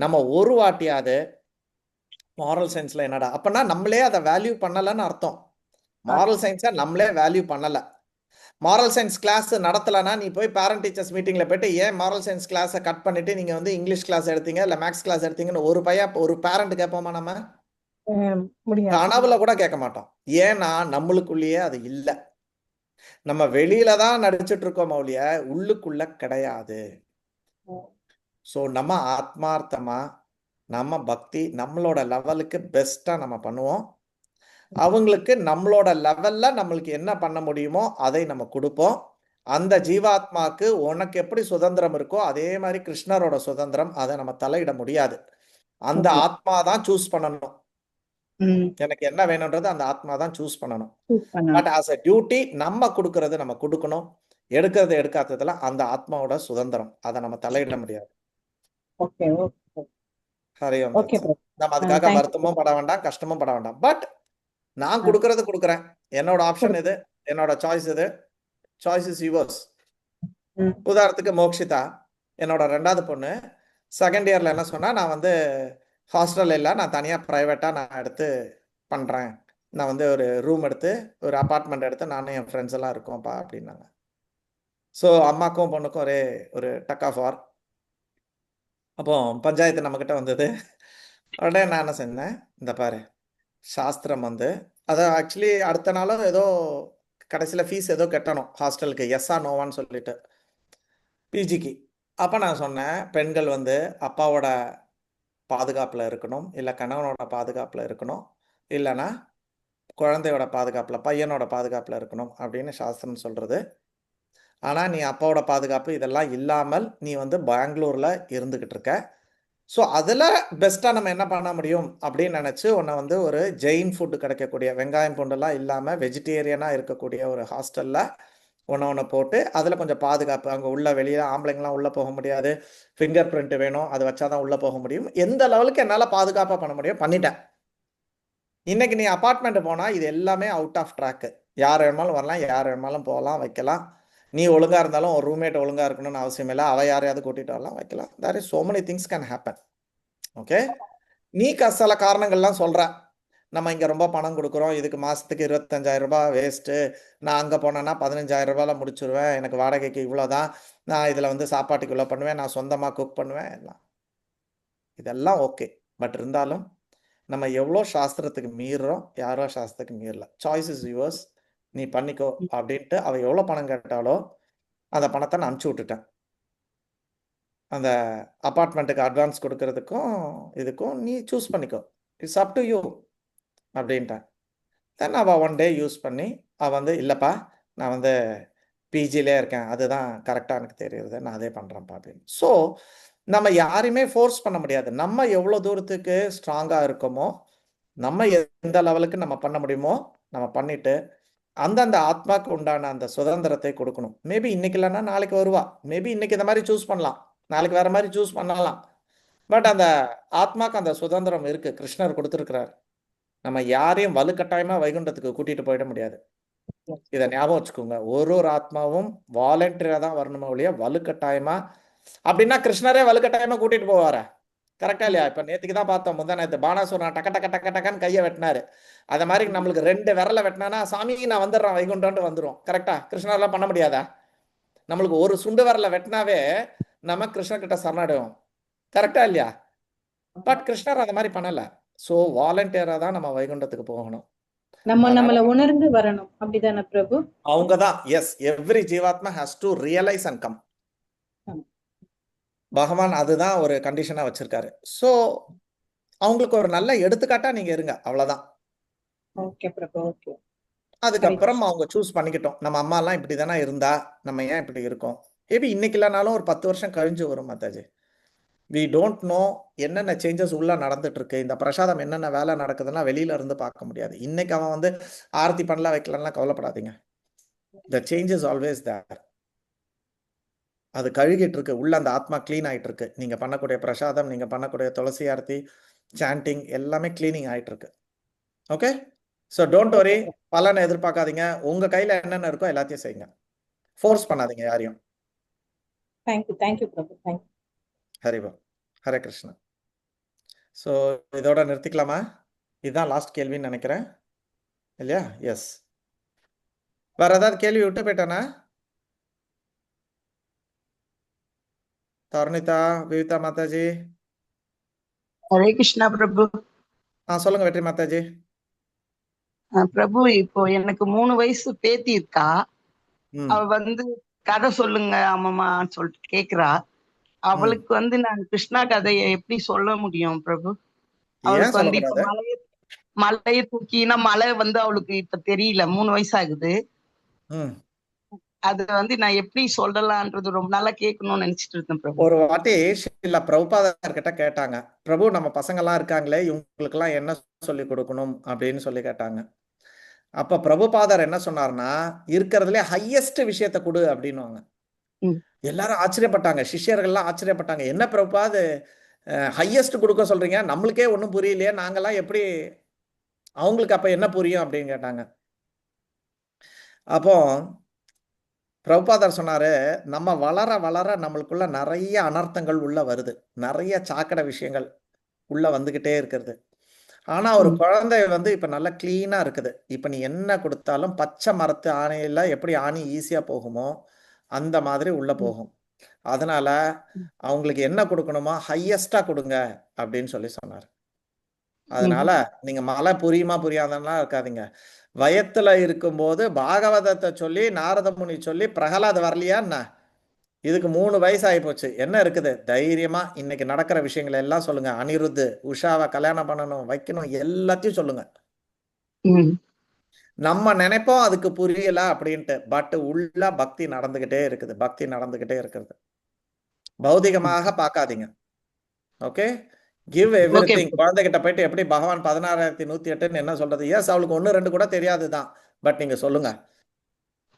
நம்ம ஒரு வாட்டியாவது மாரல் சயின்ஸ்ல என்னடா, அப்பனா நம்மளே அதை வேல்யூ பண்ணலன்னு அர்த்தம். மாரல் சயின்ஸை நம்மளே வேல்யூ பண்ணல. மாரல் சயின்ஸ் கிளாஸ் நடத்தலைன்னா நீ போய் பேரண்ட் டீச்சர்ஸ் மீட்டிங்ல போயிட்டு ஏன் மாரல் சயின்ஸ் கிளாஸை கட் பண்ணிட்டு நீங்க வந்து இங்கிலீஷ் கிளாஸ் எடுத்தீங்க இல்ல மேக்ஸ் கிளாஸ் எடுத்தீங்கன்னு ஒரு பேரண்ட் கேட்போமா? நம்ம கனவுல கூட கேட்க மாட்டோம். ஏன்னா நம்மளுக்குள்ளேயே அது இல்லை, நம்ம வெளியில தான் நடிச்சிட்டு இருக்கோம் ஒழிய உள்ளுக்குள்ள கிடையாது. ஸோ நம்ம ஆத்மார்த்தமா நம்ம பக்தி நம்மளோட லெவலுக்கு பெஸ்டா நம்ம பண்ணுவோம். அவங்களுக்கு நம்மளோட லெவல்ல நம்மளுக்கு என்ன பண்ண முடியுமோ அதை நம்ம கொடுப்போம். அந்த ஜீவாத்மாக்கு உனக்கு எப்படி சுதந்திரம் இருக்கோ அதே மாதிரி கிருஷ்ணரோட சுதந்திரம், அதை நம்ம தலையிட முடியாது. அந்த ஆத்மா தான் சூஸ் பண்ணணும், எனக்கு என்ன வேணும்ன்றது அந்த ஆத்மா தான் சூஸ் பண்ணணும். பட் ஆஸ் அ டியூட்டி நம்ம கொடுக்கறது நம்ம கொடுக்கணும், எடுக்கிறது எடுக்காததுல அந்த ஆத்மாவோட சுதந்திரம், அதை நம்ம தலையிட முடியாது. ஹரியோம். நம்ம அதுக்காக வருத்தமும் பட வேண்டாம், கஷ்டமும் பட வேண்டாம். பட் நான் கொடுக்கறது கொடுக்குறேன், என்னோட ஆப்ஷன் இது, என்னோட சாய்ஸ் இது, சாய்ஸ் இஸ் யுவர்ஸ். உதாரணத்துக்கு மோக்ஷிதா என்னோட 2வது பொண்ணு 2nd இயர்ல என்ன சொன்னா, நான் வந்து ஹாஸ்டல் இல்லை, நான் தனியாக ப்ரைவேட்டாக நான் எடுத்து பண்ணுறேன், நான் வந்து ஒரு ரூம் எடுத்து ஒரு அப்பார்ட்மெண்ட் எடுத்து நானும் என் ஃப்ரெண்ட்ஸ் எல்லாம் இருக்கோம்ப்பா அப்படின்னாங்க. ஸோ அம்மாக்கும் பொண்ணுக்கும் ஒரே ஒரு டக் ஆஃப் வார். அப்போ பஞ்சாயத்து நம்மக்கிட்ட வந்தது. உடனே நான் என்ன செஞ்சேன், இந்த பாரு சாஸ்திரம் வந்து அதை ஆக்சுவலி அடுத்த நாளும் ஏதோ கடைசியில் ஃபீஸ் ஏதோ கட்டணும் ஹாஸ்டலுக்கு, எஸ்ஸா நோவான்னு சொல்லிட்டு பிஜிக்கு. அப்போ நான் சொன்னேன், பெண்கள் வந்து அப்பாவோட பாதுகாப்பில் இருக்கணும், இல்லை கணவனோட பாதுகாப்பில் இருக்கணும், இல்லைன்னா குழந்தையோட பாதுகாப்பில் பையனோட பாதுகாப்பில் இருக்கணும் அப்படின்னு சாஸ்திரம் சொல்கிறது. ஆனால் நீ அப்பாவோட பாதுகாப்பு இதெல்லாம் இல்லாமல் நீ வந்து பெங்களூரில் இருந்துக்கிட்டு இருக்க. ஸோ அதில் பெஸ்ட்டாக நம்ம என்ன பண்ண முடியும் அப்படின்னு நினச்சி உன்னை வந்து ஒரு ஜெயின் ஃபுட்டு கிடைக்கக்கூடிய, வெங்காயம் பூண்டெல்லாம் இல்லாமல் வெஜிடேரியனாக இருக்கக்கூடிய ஒரு ஹாஸ்டலில் ஒன்று போட்டு அதில் கொஞ்சம் பாதுகாப்பு, அங்கே உள்ள வெளியில் ஆம்பளைங்களாம் உள்ளே போக முடியாது, ஃபிங்கர் பிரிண்ட் வேணும், அது வச்சா தான் உள்ளே போக முடியும், எந்த லெவலுக்கு என்னால் பாதுகாப்பாக பண்ண முடியும் பண்ணிட்டேன். இன்னைக்கு நீ அபார்ட்மெண்ட் போனா இது எல்லாமே அவுட் ஆஃப் ட்ராக்கு. யார் வேணுமாலும் வரலாம், யார் வேணுமாலும் போகலாம், வைக்கலாம். நீ ஒழுங்கா இருந்தாலும் ஒரு ரூம்மேட் ஒழுங்கா இருக்கணும்னு அவசியம் இல்லை. அவ யாரையாவது கூட்டிட்டு வரலாம், வைக்கலாம். there is so many things can happen. Okay, நீ சில காரணங்கள்லாம் சொல்ற. நம்ம இங்க ரொம்ப பணம் கொடுக்குறோம், இதுக்கு மாசத்துக்கு 25,000 ரூபாய் வேஸ்ட்டு, நான் அங்க போனேன்னா 15,000 ரூபாயில முடிச்சிருவேன், எனக்கு வாடகைக்கு இவ்வளோதான், நான் இதுல வந்து சாப்பாட்டுக்கு இவ்வளோ பண்ணுவேன், நான் சொந்தமா குக் பண்ணுவேன் எல்லாம். இதெல்லாம் ஓகே. பட் இருந்தாலும் நம்ம எவ்வளோ சாஸ்திரத்துக்கு மீறுறோம், யாரோ சாஸ்திரத்துக்கு மீறல. சாய்ஸ் இஸ் யுவர்ஸ், நீ பண்ணிக்கோ அப்படின்ட்டு அவ எவ்வளோ பணம் கேட்டாலோ அந்த பணத்தை நான் அனுப்பிச்சி விட்டுட்டேன். அந்த அப்பார்ட்மெண்ட்டுக்கு அட்வான்ஸ் கொடுக்கறதுக்கும் இதுக்கும் நீ சூஸ் பண்ணிக்கோ, இட்ஸ் அப் டு யூ அப்படின்ட்டேன். தென் அவள் ஒன் டே யூஸ் பண்ணி அவள் வந்து இல்லைப்பா நான் வந்து பிஜிலே இருக்கேன், அதுதான் கரெக்டாக எனக்கு தெரியுது, நான் அதே பண்ணுறேன்ப்பா அப்படின்னு. ஸோ நம்ம யாரையுமே ஃபோர்ஸ் பண்ண முடியாது. நம்ம எவ்வளோ தூரத்துக்கு ஸ்ட்ராங்காக இருக்கோமோ, நம்ம எந்த லெவலுக்கு நம்ம பண்ண முடியுமோ நம்ம பண்ணிட்டு அந்தந்த ஆத்மாக்கு உண்டான அந்த சுதந்திரத்தை கொடுக்கணும். மேபி இன்னைக்கு இல்லைன்னா நாளைக்கு வருவா, மேபி இன்னைக்கு இந்த மாதிரி சூஸ் பண்ணலாம், நாளைக்கு வேற மாதிரி சூஸ் பண்ணலாம். பட் அந்த ஆத்மாக்கு அந்த சுதந்திரம் இருக்கு, கிருஷ்ணர் கொடுத்துருக்கிறார். நம்ம யாரையும் வலுக்கட்டாயமா வைகுண்டத்துக்கு கூட்டிட்டு போயிட முடியாது. இதை ஞாபகம் வச்சுக்கோங்க. ஒரு ஆத்மாவும் வாலண்டியரா தான் வரணுமே ஒழிய வலுக்கட்டாயமா. அப்படின்னா கிருஷ்ணரே வலுக்கட்டாயமா கூட்டிட்டு போவாரா? கரெக்டா இல்லையா? இப்ப நேத்துக்கு தான் பார்த்தோம், முந்தா நேத்து பானாசுரன் டக்க டக்க டக்க டக்கன்னு கையை வெட்டினாரு. அத மாதிரி நம்மளுக்கு 2 விரல வெட்டினானா சாமி நான் வந்துடுறேன் வைகுண்டம்னு வந்துடும். கரெக்டா? கிருஷ்ணர்லாம் பண்ண முடியாதா? நம்மளுக்கு ஒரு சுண்டு விரல வெட்டினாவே நம்ம கிருஷ்ணர் கிட்ட சரணடைவோம். கரெக்டா இல்லையா? பட் கிருஷ்ணர் அந்த மாதிரி பண்ணல. ஸோ வாலண்டியரா தான் நம்ம வைகுண்டத்துக்கு போகணும். நம்மள உணர்ந்து வரணும், அப்படிதானே பிரபு? அவங்கதான். எஸ், எவ்ரி ஜீவாத்மா has to realise and come. பகவான் அதுதான் ஒரு கண்டிஷனா வச்சிருக்காரு. ஸோ அவங்களுக்கு ஒரு நல்ல எடுத்துக்காட்டா நீங்க இருங்க, அவ்வளவுதான். ஓகே பிரபு, ஓகே. அதுக்கப்புறம் அவங்க சூஸ் பண்ணிக்கிட்டோம். நம்ம அம்மா எல்லாம் இப்படி தானே இருந்தா, நம்ம ஏன் இப்படி இருக்கோம்? மேபி இன்னைக்கு இல்லைனாலும் ஒரு 10 வருஷம் கழிஞ்சு வரும் மாதாஜி. வி டோன்ட் நோ என்னென்ன சேஞ்சஸ் உள்ள நடந்துட்டு இருக்கு. இந்த பிரசாதம் என்னென்ன வேலை நடக்குதுன்னா வெளியில இருந்து பார்க்க முடியாது. இன்னைக்கு அவன் வந்து ஆரத்தி பண்ணலாம் வைக்கலாம்லாம் கவலைப்படாதீங்க. The change is always there. அது கழுகிட்டு இருக்கு, உள்ள அந்த ஆத்மா கிளீன் ஆயிட்டு இருக்கு. நீங்க பண்ணக்கூடிய பிரசாதம், நீங்க பண்ணக்கூடிய துளசி ஆரத்தி, சாண்டிங் எல்லாமே கிளீனிங் ஆயிட்டு இருக்கு. ஓகே, ஸோ டோன்ட் வரி, பலனை எதிர்பார்க்காதீங்க. உங்க கையில என்னென்ன இருக்கோ எல்லாத்தையும் செய்யுங்க, ஃபோர்ஸ் பண்ணாதீங்க யாரையும். தேங்க்யூ பிரபு, தேங்க்யூ. ஹரிபா, ஹரே கிருஷ்ணா. ஸோ இதோட நிறுத்திக்கலாமா? இதுதான் லாஸ்ட் கேள்வின்னு நினைக்கிறேன் இல்லையா? எஸ். வேற ஏதாவது கேள்வி விட்டு போயிட்டானா? தருணிதா, விவிதா மாதாஜி. ஹரே கிருஷ்ணா பிரபு. சொல்லுங்க வெற்றி மாதாஜி. பிரபு, இப்போ எனக்கு 3 வயசு பேத்தி இருக்கா. அவ வந்து கதை சொல்லுங்க அம்மான்னு சொல்லிட்டு கேக்குறா. அவளுக்கு வந்து நான் கிருஷ்ணா கதையை எப்படி சொல்ல முடியும் பிரபு? அவளுக்கு வந்து இப்ப மலையை தூக்கினா மலை வந்து அவளுக்கு இப்ப தெரியல, 3 வயசு ஆகுது. அது வந்து நான் எப்படி சொல்லலான்றது ரொம்ப நாளா கேட்கணும்னு நினைச்சிட்டு இருந்தேன் பிரபு. ஒரு வாட்டி இல்ல பிரபுபாதர் கிட்ட கேட்டாங்க, பிரபு நம்ம பசங்க எல்லாம் இருக்காங்களே இவங்களுக்கு எல்லாம் என்ன சொல்லி கொடுக்கணும் அப்படின்னு சொல்லி கேட்டாங்க. அப்ப பிரபுபாதர் என்ன சொன்னார்னா, இருக்கிறதுல ஹையஸ்ட் விஷயத்தை கொடு அப்படின்னுவாங்க. எல்லாரும் ஆச்சரியப்பட்டாங்க, சிஷ்யர்கள்லாம் ஆச்சரியப்பட்டாங்க. என்ன பிரபுபாது ஹையஸ்ட் கொடுக்க சொல்றீங்க, நம்மளுக்கே ஒன்றும் புரியலையே, நாங்கெல்லாம் எப்படி, அவங்களுக்கு அப்ப என்ன புரியும் அப்படின்னு கேட்டாங்க. அப்போ பிரபுபாதர் சொன்னாரு, நம்ம வளர வளர நம்மளுக்குள்ள நிறைய அனர்த்தங்கள் உள்ள வருது, நிறைய சாக்கடை விஷயங்கள் உள்ள வந்துகிட்டே இருக்கிறது. ஆனா ஒரு குழந்தை வந்து இப்ப நல்லா கிளீனா இருக்குது. இப்ப நீ என்ன கொடுத்தாலும் பச்சை மரத்து ஆணையில எப்படி ஆணி ஈஸியா போகுமோ அந்த மாதிரி உள்ள போகும். அதனால அவங்களுக்கு என்ன கொடுக்கணுமோ ஹையஸ்டா கொடுங்க அப்படின்னு சொல்லி சொன்னார். அதனால நீங்க மலை புரியுமா புரியாதன்னா இருக்காதீங்க. வயத்துல இருக்கும்போது பாகவதத்தை சொல்லி நாரத முனி சொல்லி பிரகலாத் வரலையா என்ன? இதுக்கு 3 வயசு ஆகி போச்சு. என்ன இருக்குது? தைரியமா இன்னைக்கு நடக்கிற விஷயங்களை எல்லாம் சொல்லுங்க. அனிருத்து உஷாவை கல்யாணம் பண்ணணும் வைக்கணும் எல்லாத்தையும் சொல்லுங்க. நம்ம நினைப்போம் அதுக்கு புரியல அப்படின்ட்டு, பட் உள்ள பக்தி நடந்துகிட்டே இருக்குது, பக்தி நடந்துகிட்டே இருக்கிறது. பௌதிகமாக பார்க்காதீங்க. Okay, give everything. குழந்தைகிட்ட போயிட்டு எப்படி பகவான் 16,108 என்ன சொல்றது? எஸ், அவளுக்கு 1, 2 கூட தெரியாதுதான், பட் நீங்க சொல்லுங்க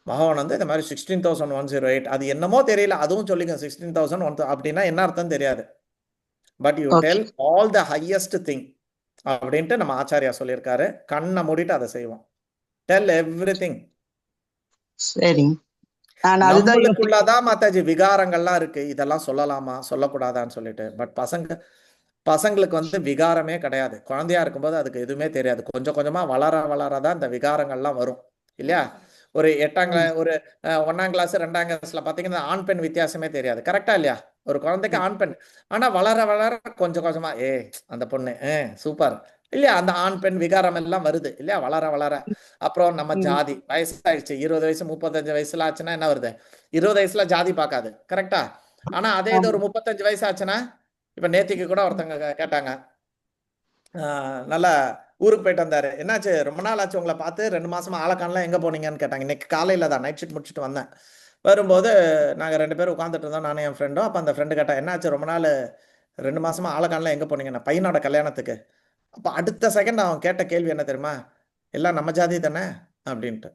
பகவான் வந்து இந்த மாதிரி 16,108 அது என்னமோ தெரியல, அதுவும் சொல்லுங்க. 16,001 அப்படின்னா என்ன அர்த்தம் தெரியாது, but you tell all the highest thing. அப்படின்ட்டு நம்ம ஆச்சாரியா சொல்லியிருக்காரு. கண்ணை மூடிட்டு அதை செய்வோம். Tell everything. சரிங்க. நான் அதுதான் யோசிக்கிறேன். நம்மளுக்குள்ளதான் மாதாஜி விகாரங்கள்லாம் இருக்கு. இதெல்லாம் சொல்லலாமா சொல்லக்கூடாதான்னு சொல்லிட்டு. பட் பசங்களுக்கு வந்து விகாரமே கிடையாது. குழந்தையா இருக்கும்போது அதுக்கு எதுவுமே தெரியாது. கொஞ்சம் கொஞ்சமா வளரதான் இந்த விகாரங்கள்லாம் வரும் இல்லையா? ஒரு 8ஆம் கிளாஸ், ஒரு 1ஆம் கிளாஸ் 2ஆம் கிளாஸ்ல பாத்தீங்கன்னா ஆண் பெண் வித்தியாசமே தெரியாது. கரெக்டா இல்லையா? ஒரு குழந்தைக்கு ஆண் பெண். ஆனா வளர கொஞ்சம் கொஞ்சமா அந்த பொண்ணு சூப்பர் இல்லையா? அந்த ஆண் பெண் விகாரம் எல்லாம் வருது இல்லையா? வளர அப்புறம் நம்ம ஜாதி வயசாயிடுச்சு, 20 வயசு 35 வயசுல ஆச்சுன்னா என்ன வருது? 20 வயசுல ஜாதி பார்க்காது. கரெக்டா? ஆனா அதே இது ஒரு 35 வயசு ஆச்சுன்னா, இப்ப நேத்திக்கு கூட ஒருத்தங்க கேட்டாங்க, நல்லா ஊருக்கு போயிட்டு வந்தாரு. என்னாச்சு, ரொம்ப நாள் ஆச்சு உங்களை பார்த்து, 2 மாசமா ஆளக்கானலாம் எங்க போனீங்கன்னு கேட்டாங்க. இன்னைக்கு காலையில தான் நைட் ஷிஃப்ட் முடிச்சுட்டு வந்தேன். வரும்போது நாங்க 2 பேரும் உட்காந்துட்டு இருந்தோம், நானும் என் ஃப்ரெண்டும். அப்ப அந்த ஃப்ரெண்டு கேட்டா, என்னாச்சு ரொம்ப நாள் 2 மாசமா ஆளக்கானலாம் எங்க போனீங்கன்னா, பையனோட கல்யாணத்துக்கு. அப்ப அடுத்த செகண்ட் அவன் கேட்ட கேள்வி என்ன தெரியுமா? எல்லாம் நம்ம ஜாதி தானே அப்படின்ட்டு.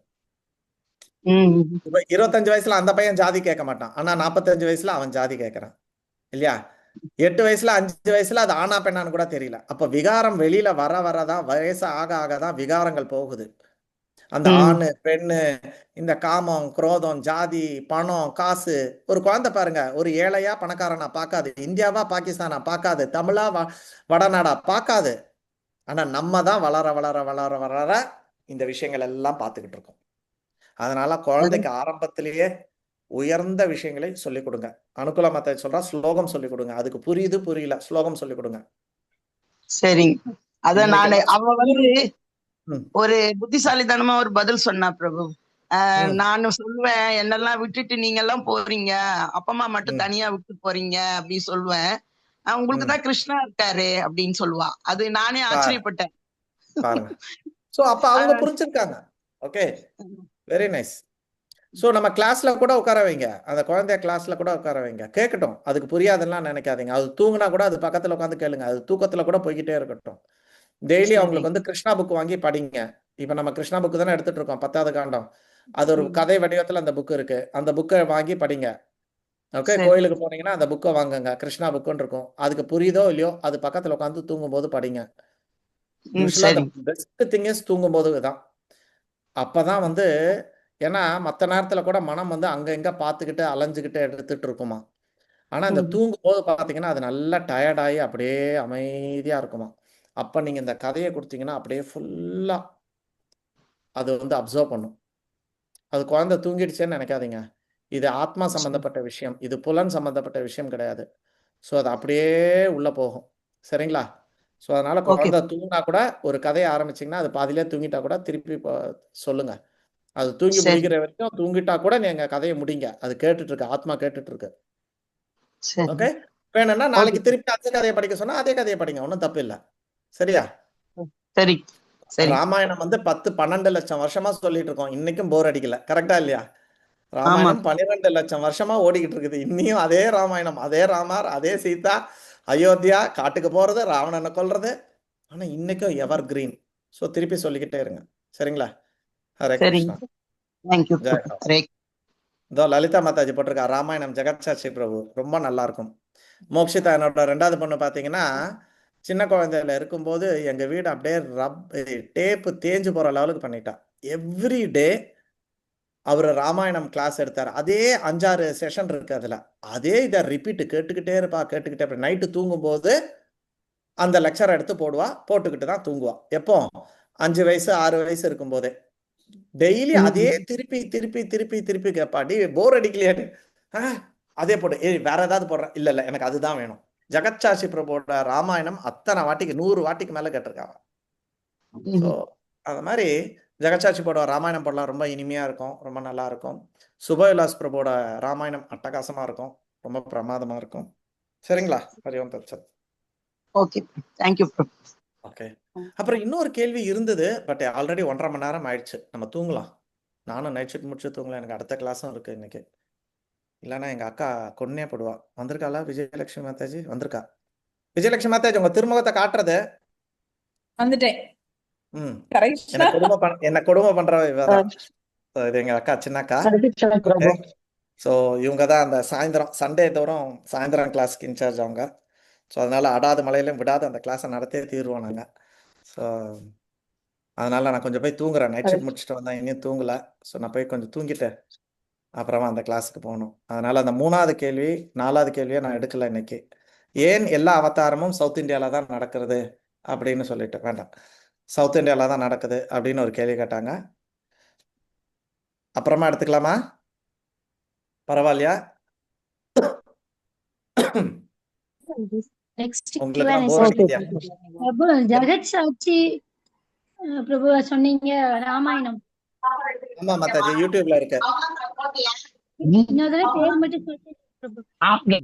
இப்ப 25 வயசுல அந்த பையன் ஜாதி கேட்க மாட்டான். ஆனா 45 வயசுல அவன் ஜாதி கேட்கறான் இல்லையா? 8 வயசுல 5 வயசுல அது ஆனா பெண்ணான்னு கூட தெரியல. அப்ப விகாரம் வெளியில வரதான், வயசு ஆகதான் விகாரங்கள் போகுது. அந்த ஆணு பெண்ணு, இந்த காமம், குரோதம், ஜாதி, பணம், காசு. ஒரு குழந்தை பாருங்க, ஒரு ஏழையா பணக்காரனா பார்க்காது, இந்தியாவா பாகிஸ்தானா பார்க்காது, தமிழா வடநாடா பார்க்காது. ஆனா நம்ம தான் வளர இந்த விஷயங்கள் எல்லாம் பார்த்துக்கிட்டு இருக்கோம். அதனால குழந்தைக்கு ஆரம்பத்திலேயே உயர்ந்த விஷயங்களை சொல்லிக் கொடுங்க. அனுகூல மத்த சொல்றா, ஸ்லோகம் சொல்லிக் கொடுங்க. அதுக்கு புரியுது புரியல, ஸ்லோகம் சொல்லிக் கொடுங்க. சரிங்க. அத நானு அவ வந்து ஒரு புத்திசாலித்தனமா ஒரு பதில் சொன்னா பிரபு. நானு சொல்லுவேன், என்னெல்லாம் விட்டுட்டு நீங்க எல்லாம் போறீங்க, அப்பமா மட்டும் தனியா விட்டு போறீங்க அப்படி சொல்லுவேன். உங்களுக்கு தான் கிருஷ்ணா இருக்காரு அப்படின்னு சொல்லுவா. அது நானே ஆச்சரியப்பட்டேன். பாருங்க. சோ அப்ப அவங்க புரிஞ்சிருக்காங்க. Okay, very nice. சோ நம்ம கிளாஸ்ல கூட உட்கார வைங்க, அந்த குழந்தைய கிளாஸ்ல கூட உட்கார வைங்க, கேட்கட்டும். அதுக்கு புரியாதுலாம் நினைக்காதீங்க. அது தூங்குனா கூட அது பக்கத்துல உட்காந்து கேளுங்க. அது தூக்கத்துல கூட போய்கிட்டே இருக்கட்டும். டெய்லி அவங்களுக்கு வந்து கிருஷ்ணா புக் வாங்கி படிங்க. இப்ப நம்ம கிருஷ்ணா புக் தானே எடுத்துட்டு இருக்கோம், 10வது காண்டம். அது ஒரு கதை வடிவத்துல அந்த புக் இருக்கு. அந்த புக்கை வாங்கி படிங்க. ஓகே, கோயிலுக்கு போனீங்கன்னா அந்த புக்கை வாங்குங்க, கிருஷ்ணா புக்குன்னு இருக்கும். அதுக்கு புரியுதோ இல்லையோ அது பக்கத்துல உட்காந்து தூங்கும் போது படிங்க. பெஸ்ட் திங் இஸ் தூங்கும் போது தான். அப்பதான் வந்து, ஏன்னா மற்ற நேரத்துல கூட மனம் வந்து அங்க எங்க பார்த்துக்கிட்டு அலைஞ்சுக்கிட்டு எடுத்துட்டு இருக்குமா. ஆனா இந்த தூங்கும் போது பாத்தீங்கன்னா அது நல்லா டயர்டாகி அப்படியே அமைதியா இருக்குமா. அப்ப நீங்க இந்த கதையை கொடுத்தீங்கன்னா அப்படியே ஃபுல்லா அது வந்து அப்சர்வ் பண்ணும். அது குழந்தை தூங்கிடுச்சேன்னு நினைக்காதீங்க. இது ஆத்மா சம்பந்தப்பட்ட விஷயம், இது புலன் சம்பந்தப்பட்ட விஷயம் கிடையாது. ஸோ அது அப்படியே உள்ள போகும். சரிங்களா? ஸோ அதனால குழந்தை தூங்கினா கூட ஒரு கதையை ஆரம்பிச்சிங்கன்னா அது பாதியிலே தூங்கிட்டா கூட திருப்பி சொல்லுங்க. அது தூங்கி முடிக்கிற வரைக்கும் தூங்கிட்டா கூட நீங்க கதையை முடிங்க. அது கேட்டுட்டு இருக்கு, ஆத்மா கேட்டுட்டு இருக்கு. ஓகே, வேணும்னா நாளைக்கு திருப்பி அதே கதையை படிக்க சொன்னா அதே கதையை படிங்க, ஒன்றும் தப்பு இல்லை. சரியா? சரி. ராமாயணம் வந்து 10-12 லட்சம் வருஷமா சொல்லிட்டு இருக்கோம், இன்னைக்கும் போர் அடிக்கல. கரெக்டா இல்லையா? ராமாயணம் 12 லட்சம் வருஷமா ஓடிக்கிட்டு இருக்குது. இன்னியும் அதே ராமாயணம், அதே ராமர், அதே சீதா, அயோத்தியா, காட்டுக்கு போறது, ராவணனை கொல்றது. ஆனா இன்னைக்கும் எவர் கிரீன். ஸோ திருப்பி சொல்லிக்கிட்டே இருங்க. சரிங்களா? ஹரே கிருஷ்ணா. இதோ லலிதா மாதாஜி போட்டிருக்கா, ராமாயணம் ஜெகத்சாட்சி பிரபு, ரொம்ப நல்லா இருக்கும். மோக்ஷிதா என்னோட 2வது பொண்ணு பாத்தீங்கன்னா, சின்ன குழந்தையில இருக்கும்போது எங்க வீடு அப்படியே டேப்பு தேஞ்சு போற லெவலுக்கு பண்ணிட்டா. எவ்ரி டே அவர் ராமாயணம் கிளாஸ் எடுத்தார். அதே 5-6 செஷன் இருக்கு அதுல. அதே இதை ரிப்பீட் கேட்டுக்கிட்டே இருப்பா. நைட்டு தூங்கும்போது அந்த லெக்சர் எடுத்து போடுவா, போட்டுக்கிட்டு தான் தூங்குவா. எப்போ? 5 வயசு 6 வயசு இருக்கும் போதே டெய்லி அதே திருப்பி திருப்பி திருப்பி திருப்பி கேட்பா. போர் அடிக்கலையான்னு. அதே போடு, வேற ஏதாவது போடுறேன், இல்ல எனக்கு அதுதான் வேணும். ஜெகத்சாட்சி பிரபுவோட ராமாயணம் அத்தனை வாட்டிக்கு 100 வாட்டிக்கு மேல கேட்டிருக்காங்க. ஸோ அது மாதிரி ஜெகத்சாட்சி போட ராமாயணம் போடலாம், ரொம்ப இனிமையா இருக்கும், ரொம்ப நல்லா இருக்கும். சுபவிலாஸ் பிரபுவோட ராமாயணம் அட்டகாசமா இருக்கும், ரொம்ப பிரமாதமா இருக்கும். சரிங்களா? ஹரிஓம் தத்சத். Okay, thank you. ஓகே, அப்புறம் இன்னொரு கேள்வி இருந்தது, பட் ஆல்ரெடி 1.5 மணி நேரம் ஆயிடுச்சு, நம்ம தூங்கலாம். நானும் நைட் ஷிஃப்ட் முடிச்சு தூங்கலாம், எனக்கு அடுத்த கிளாஸும் இருக்கு இன்னைக்கு. இல்லைன்னா எங்க அக்கா கொன்னே போடுவா. வந்திருக்காளா விஜயலட்சுமி மாதாஜி? வந்திருக்கா. விஜயலட்சுமி மாதாஜி, உங்க திருமுகத்தை காட்டுறது. வந்துட்டேன். என்ன கொடுமை பண்ற இவதான். இது எங்க அக்கா, சின்ன அக்கா. ஸோ இவங்க தான் அந்த சாயந்தரம் சண்டே தோறும் சாயந்தரம் கிளாஸ்க்கு இன்சார்ஜ் அவங்க. ஸோ அதனால அடாத மலையிலும் விடாத அந்த கிளாஸை நடத்தே தீர்வோம் நாங்கள். ஸோ அதனால நான் கொஞ்சம் போய் தூங்குறேன். Night shift Correct. முடிச்சுட்டு வந்தேன், இன்னும் தூங்கல. ஸோ நான் போய் கொஞ்சம் தூங்கிட்டு அப்புறமா அந்த கிளாஸுக்கு போகணும். அதனால அந்த 3வது கேள்வி 4வது கேள்வியை நான் எடுக்கல இன்னைக்கு. ஏன் எல்லா அவதாரமும் சவுத் இந்தியாவில் தான் நடக்கிறது அப்படின்னு சொல்லிட்டு வேண்டாம், சவுத் இந்தியாவில் தான் நடக்குது அப்படின்னு ஒரு கேள்வி கேட்டாங்க. அப்புறமா எடுத்துக்கலாமா? பரவாயில்லையா? Next உங்களுக்கு Q&A போர் Okay, அடிக்கலையா? Prabhu. பிரபு ஜெகத் சாட்சி பிரபு சொன்னீங்க ராமாயணம். ஆமா மாதாஜி, யூடியூப்ல இருக்கு. இன்னொரு தடவை பேர் மட்டும் சொல்லுங்க பிரபு.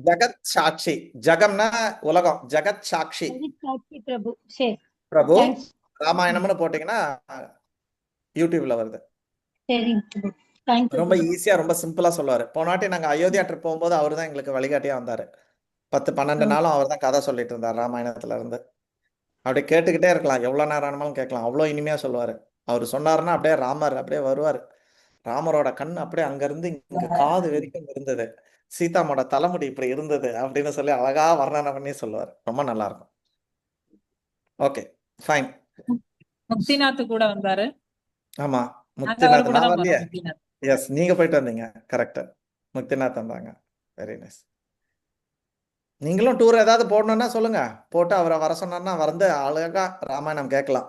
ஜகத் சாட்சி, ஜகம்னா உலகம், ஜகத் சாட்சி ஜெகத் சாட்சி பிரபு. சரி, பிரபு தேங்க்ஸ். ராமாயணம்னு போட்டீங்கன்னா யூடியூப்ல வருது. சரிங்க பிரபு, தேங்க்யூ ரொம்ப பிரபு. ஈஸியா ரொம்ப சிம்பிளா சொல்லுவாரு. போன வாட்டி நாங்க அயோத்தியா ட்ரிப் போகும்போது அவர் தான் எங்களுக்கு வழிகாட்டியா வந்தாரு. 10-12 நாளும் அவர் தான் கதை சொல்லிட்டு இருந்தார் ராமாயணத்துல இருந்து. அப்படியே கேட்டுக்கிட்டே இருக்கலாம், எவ்வளவு நேரம் ஆனாலும் கேட்கலாம். அவ்வளோ இனிமையா சொல்லுவாரு. அவர் சொன்னாருன்னா அப்படியே ராமர் அப்படியே வருவார். ராமரோட கண் அப்படியே அங்க இருந்து இங்க காது வரைக்கும் இருந்தது, சீதாமோட தலைமுடி இப்படி இருந்தது அப்படின்னு சொல்லி அழகா வர்ணனை பண்ணி சொல்லுவார். ரொம்ப நல்லா இருக்கும். Okay, fine. முக்திநாத் கூட வந்தாரு. ஆமா, நாங்க அவர் முக்திநாத் கூட நான் தான் வரலையே. போனோம். முக்திநாத். எஸ், நீங்க போயிட்டு வந்தீங்க. கரெக்ட், முக்திநாத் வந்தாங்க. Very nice. நீங்களும் டூர் ஏதாவது போடணும்னா சொல்லுங்க, போட்டு அவரை வர சொன்னார்னா வந்து அழகா ராமாயணம் கேட்கலாம்.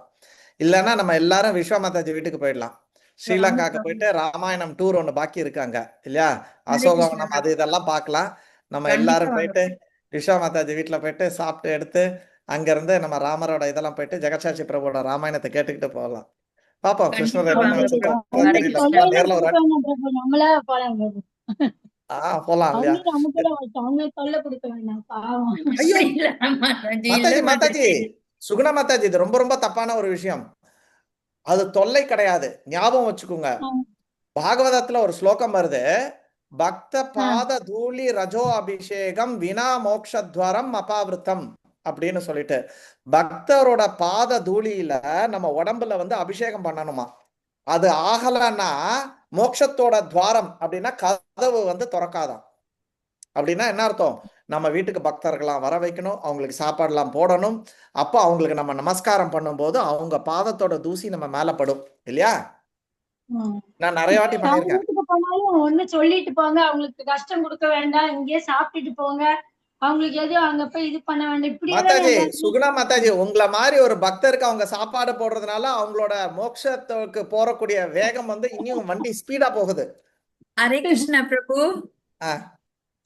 இல்லைன்னா நம்ம எல்லாரும் விஸ்வமாதாஜி வீட்டுக்கு போயிடலாம். ஸ்ரீலங்காக்கு போயிட்டு ராமாயணம் டூர் ஒன்று பாக்கி இருக்காங்க இல்லையா? அசோகவனம் அது இதெல்லாம் பார்க்கலாம். நம்ம எல்லாரும் போயிட்டு விஸ்வமாதாஜி வீட்டில் போயிட்டு சாப்பிட்டு எடுத்து அங்கிருந்து நம்ம ராமரோட இதெல்லாம் போயிட்டு ஜெகத்சாட்சி பிரபுவோட ராமாயணத்தை கேட்டுக்கிட்டு போகலாம். பாப்போம், கிருஷ்ணர் என்ன வச்சிருக்காங்க தெரியல. சும்மா நேர்ல ஒரு பிரபு நம்மளா போலாம் பிரபு. போலாம் இல்லையா? அவங்க நம்ம கூட அவங்க தொல்லை கொடுக்க வேண்டாம் பாவம். ஐயோ இல்ல மாதாஜி, மாதாஜி, இல்ல மாதாஜி, மாதாஜி. சுகுணா மாதாஜி, இது ரொம்ப ரொம்ப தப்பான ஒரு விஷயம். அது தொல்லை கிடையாது, ஞாபகம் வச்சுக்கோங்க. பாகவதத்துல ஒரு ஸ்லோகம் வருது, பக்த பாத தூளி ரஜோ அபிஷேகம் வினா மோக்ஷத்வாரம் அபாவிருத்தம் அப்படின்னு சொல்லிட்டு, பக்தரோட பாத தூளியில நம்ம உடம்புல வந்து அபிஷேகம் பண்ணணுமா. அது ஆகலன்னா மோட்சத்தோட துவாரம் அப்படின்னா கதவு வந்து திறக்காதான். அப்படின்னா என்ன அர்த்தம்? நம்ம வீட்டுக்கு பக்தர்கள்லாம் வர வைக்கணும், அவங்களுக்கு சாப்பாடுலாம் போடணும். அப்போ அவங்களுக்கு நம்ம நமஸ்காரம் பண்ணும்போது அவங்க பாதத்தோட தூசி நம்ம மேல படும் இல்லையா? நான் நிறைய வாட்டி அவங்க பண்ணியிருக்கேன். வீட்டுக்கு போனாலும் ஒண்ணு சொல்லிட்டு போங்க, அவங்களுக்கு கஷ்டம் கொடுக்க வேண்டாம், இங்கேயே சாப்பிட்டுட்டு போங்க, அவங்களுக்கு எதுவும் அங்க போய் இது பண்ண வேண்டாம். இப்படியே தான் மாதாஜி, எல்லாருமே சுகுணா மாதாஜி, உங்களை மாதிரி ஒரு பக்தருக்கு அவங்க சாப்பாடு போடுறதுனால அவங்களோட மோட்சத்துக்கு போறக்கூடிய வேகம் வந்து இன்னும் வண்டி ஸ்பீடா போகுது. ஹரே கிருஷ்ணா பிரபு.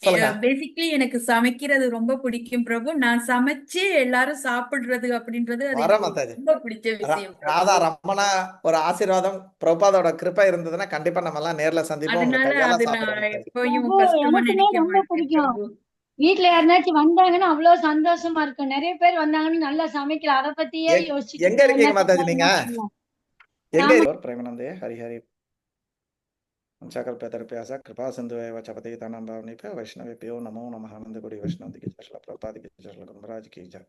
சொல்லுங்க. பேசிக்கலி எனக்கு சமைக்கிறது ரொம்ப பிடிக்கும் பிரபு. நான் சமைச்சு எல்லாரும் சாப்பிடுறது அப்படின்றது அது வர எனக்கு மாதாஜி, ரொம்ப பிடிச்ச விஷயம் ராதா பிரபு. ரமணா ஒரு ஆசீர்வாதம், பிரபுபாதோட கிருபை இருந்ததுன்னா கண்டிப்பா நம்ம எல்லாம் நேர்ல சந்திப்போம். உங்க அதனால கையால அது சாப்பிடுறோம் நான் மாதாஜி. எப்பயும் பிரபு கஷ்டமா எனக்குமே நினைக்க ரொம்ப மாட்டேன் பிடிக்கும். பிரபு. வீட்டுல யாருனாச்சும் வந்தாங்கன்னா அவ்வளவு சந்தோஷமா இருக்கும். நிறைய பேர் வந்தாங்கன்னு நல்லா சமைக்கலாம், அதை பத்தியே யோசிச்சுட்டு எங்க இருக்கீங்க என்ன மாதாஜி? பண்ணலாம், நீங்க என்ன பண்ணலாம். எங்க ராம இருக்கீங்க? பிரேமானந்தே ஹரி ஹரி கல்பதர்பியாச கிருபா சிந்துவேவ சபதிதானம் பாவனிப வைஷ்ணவேபியோ நமோ நமः. ஆனந்த கோடி வைஷ்ணவ தி கி ஜெய், ஸ்ரீல பிரபுபாத் கி ஜெய், ஸ்ரீல குருமராஜ் கி ஜெய்.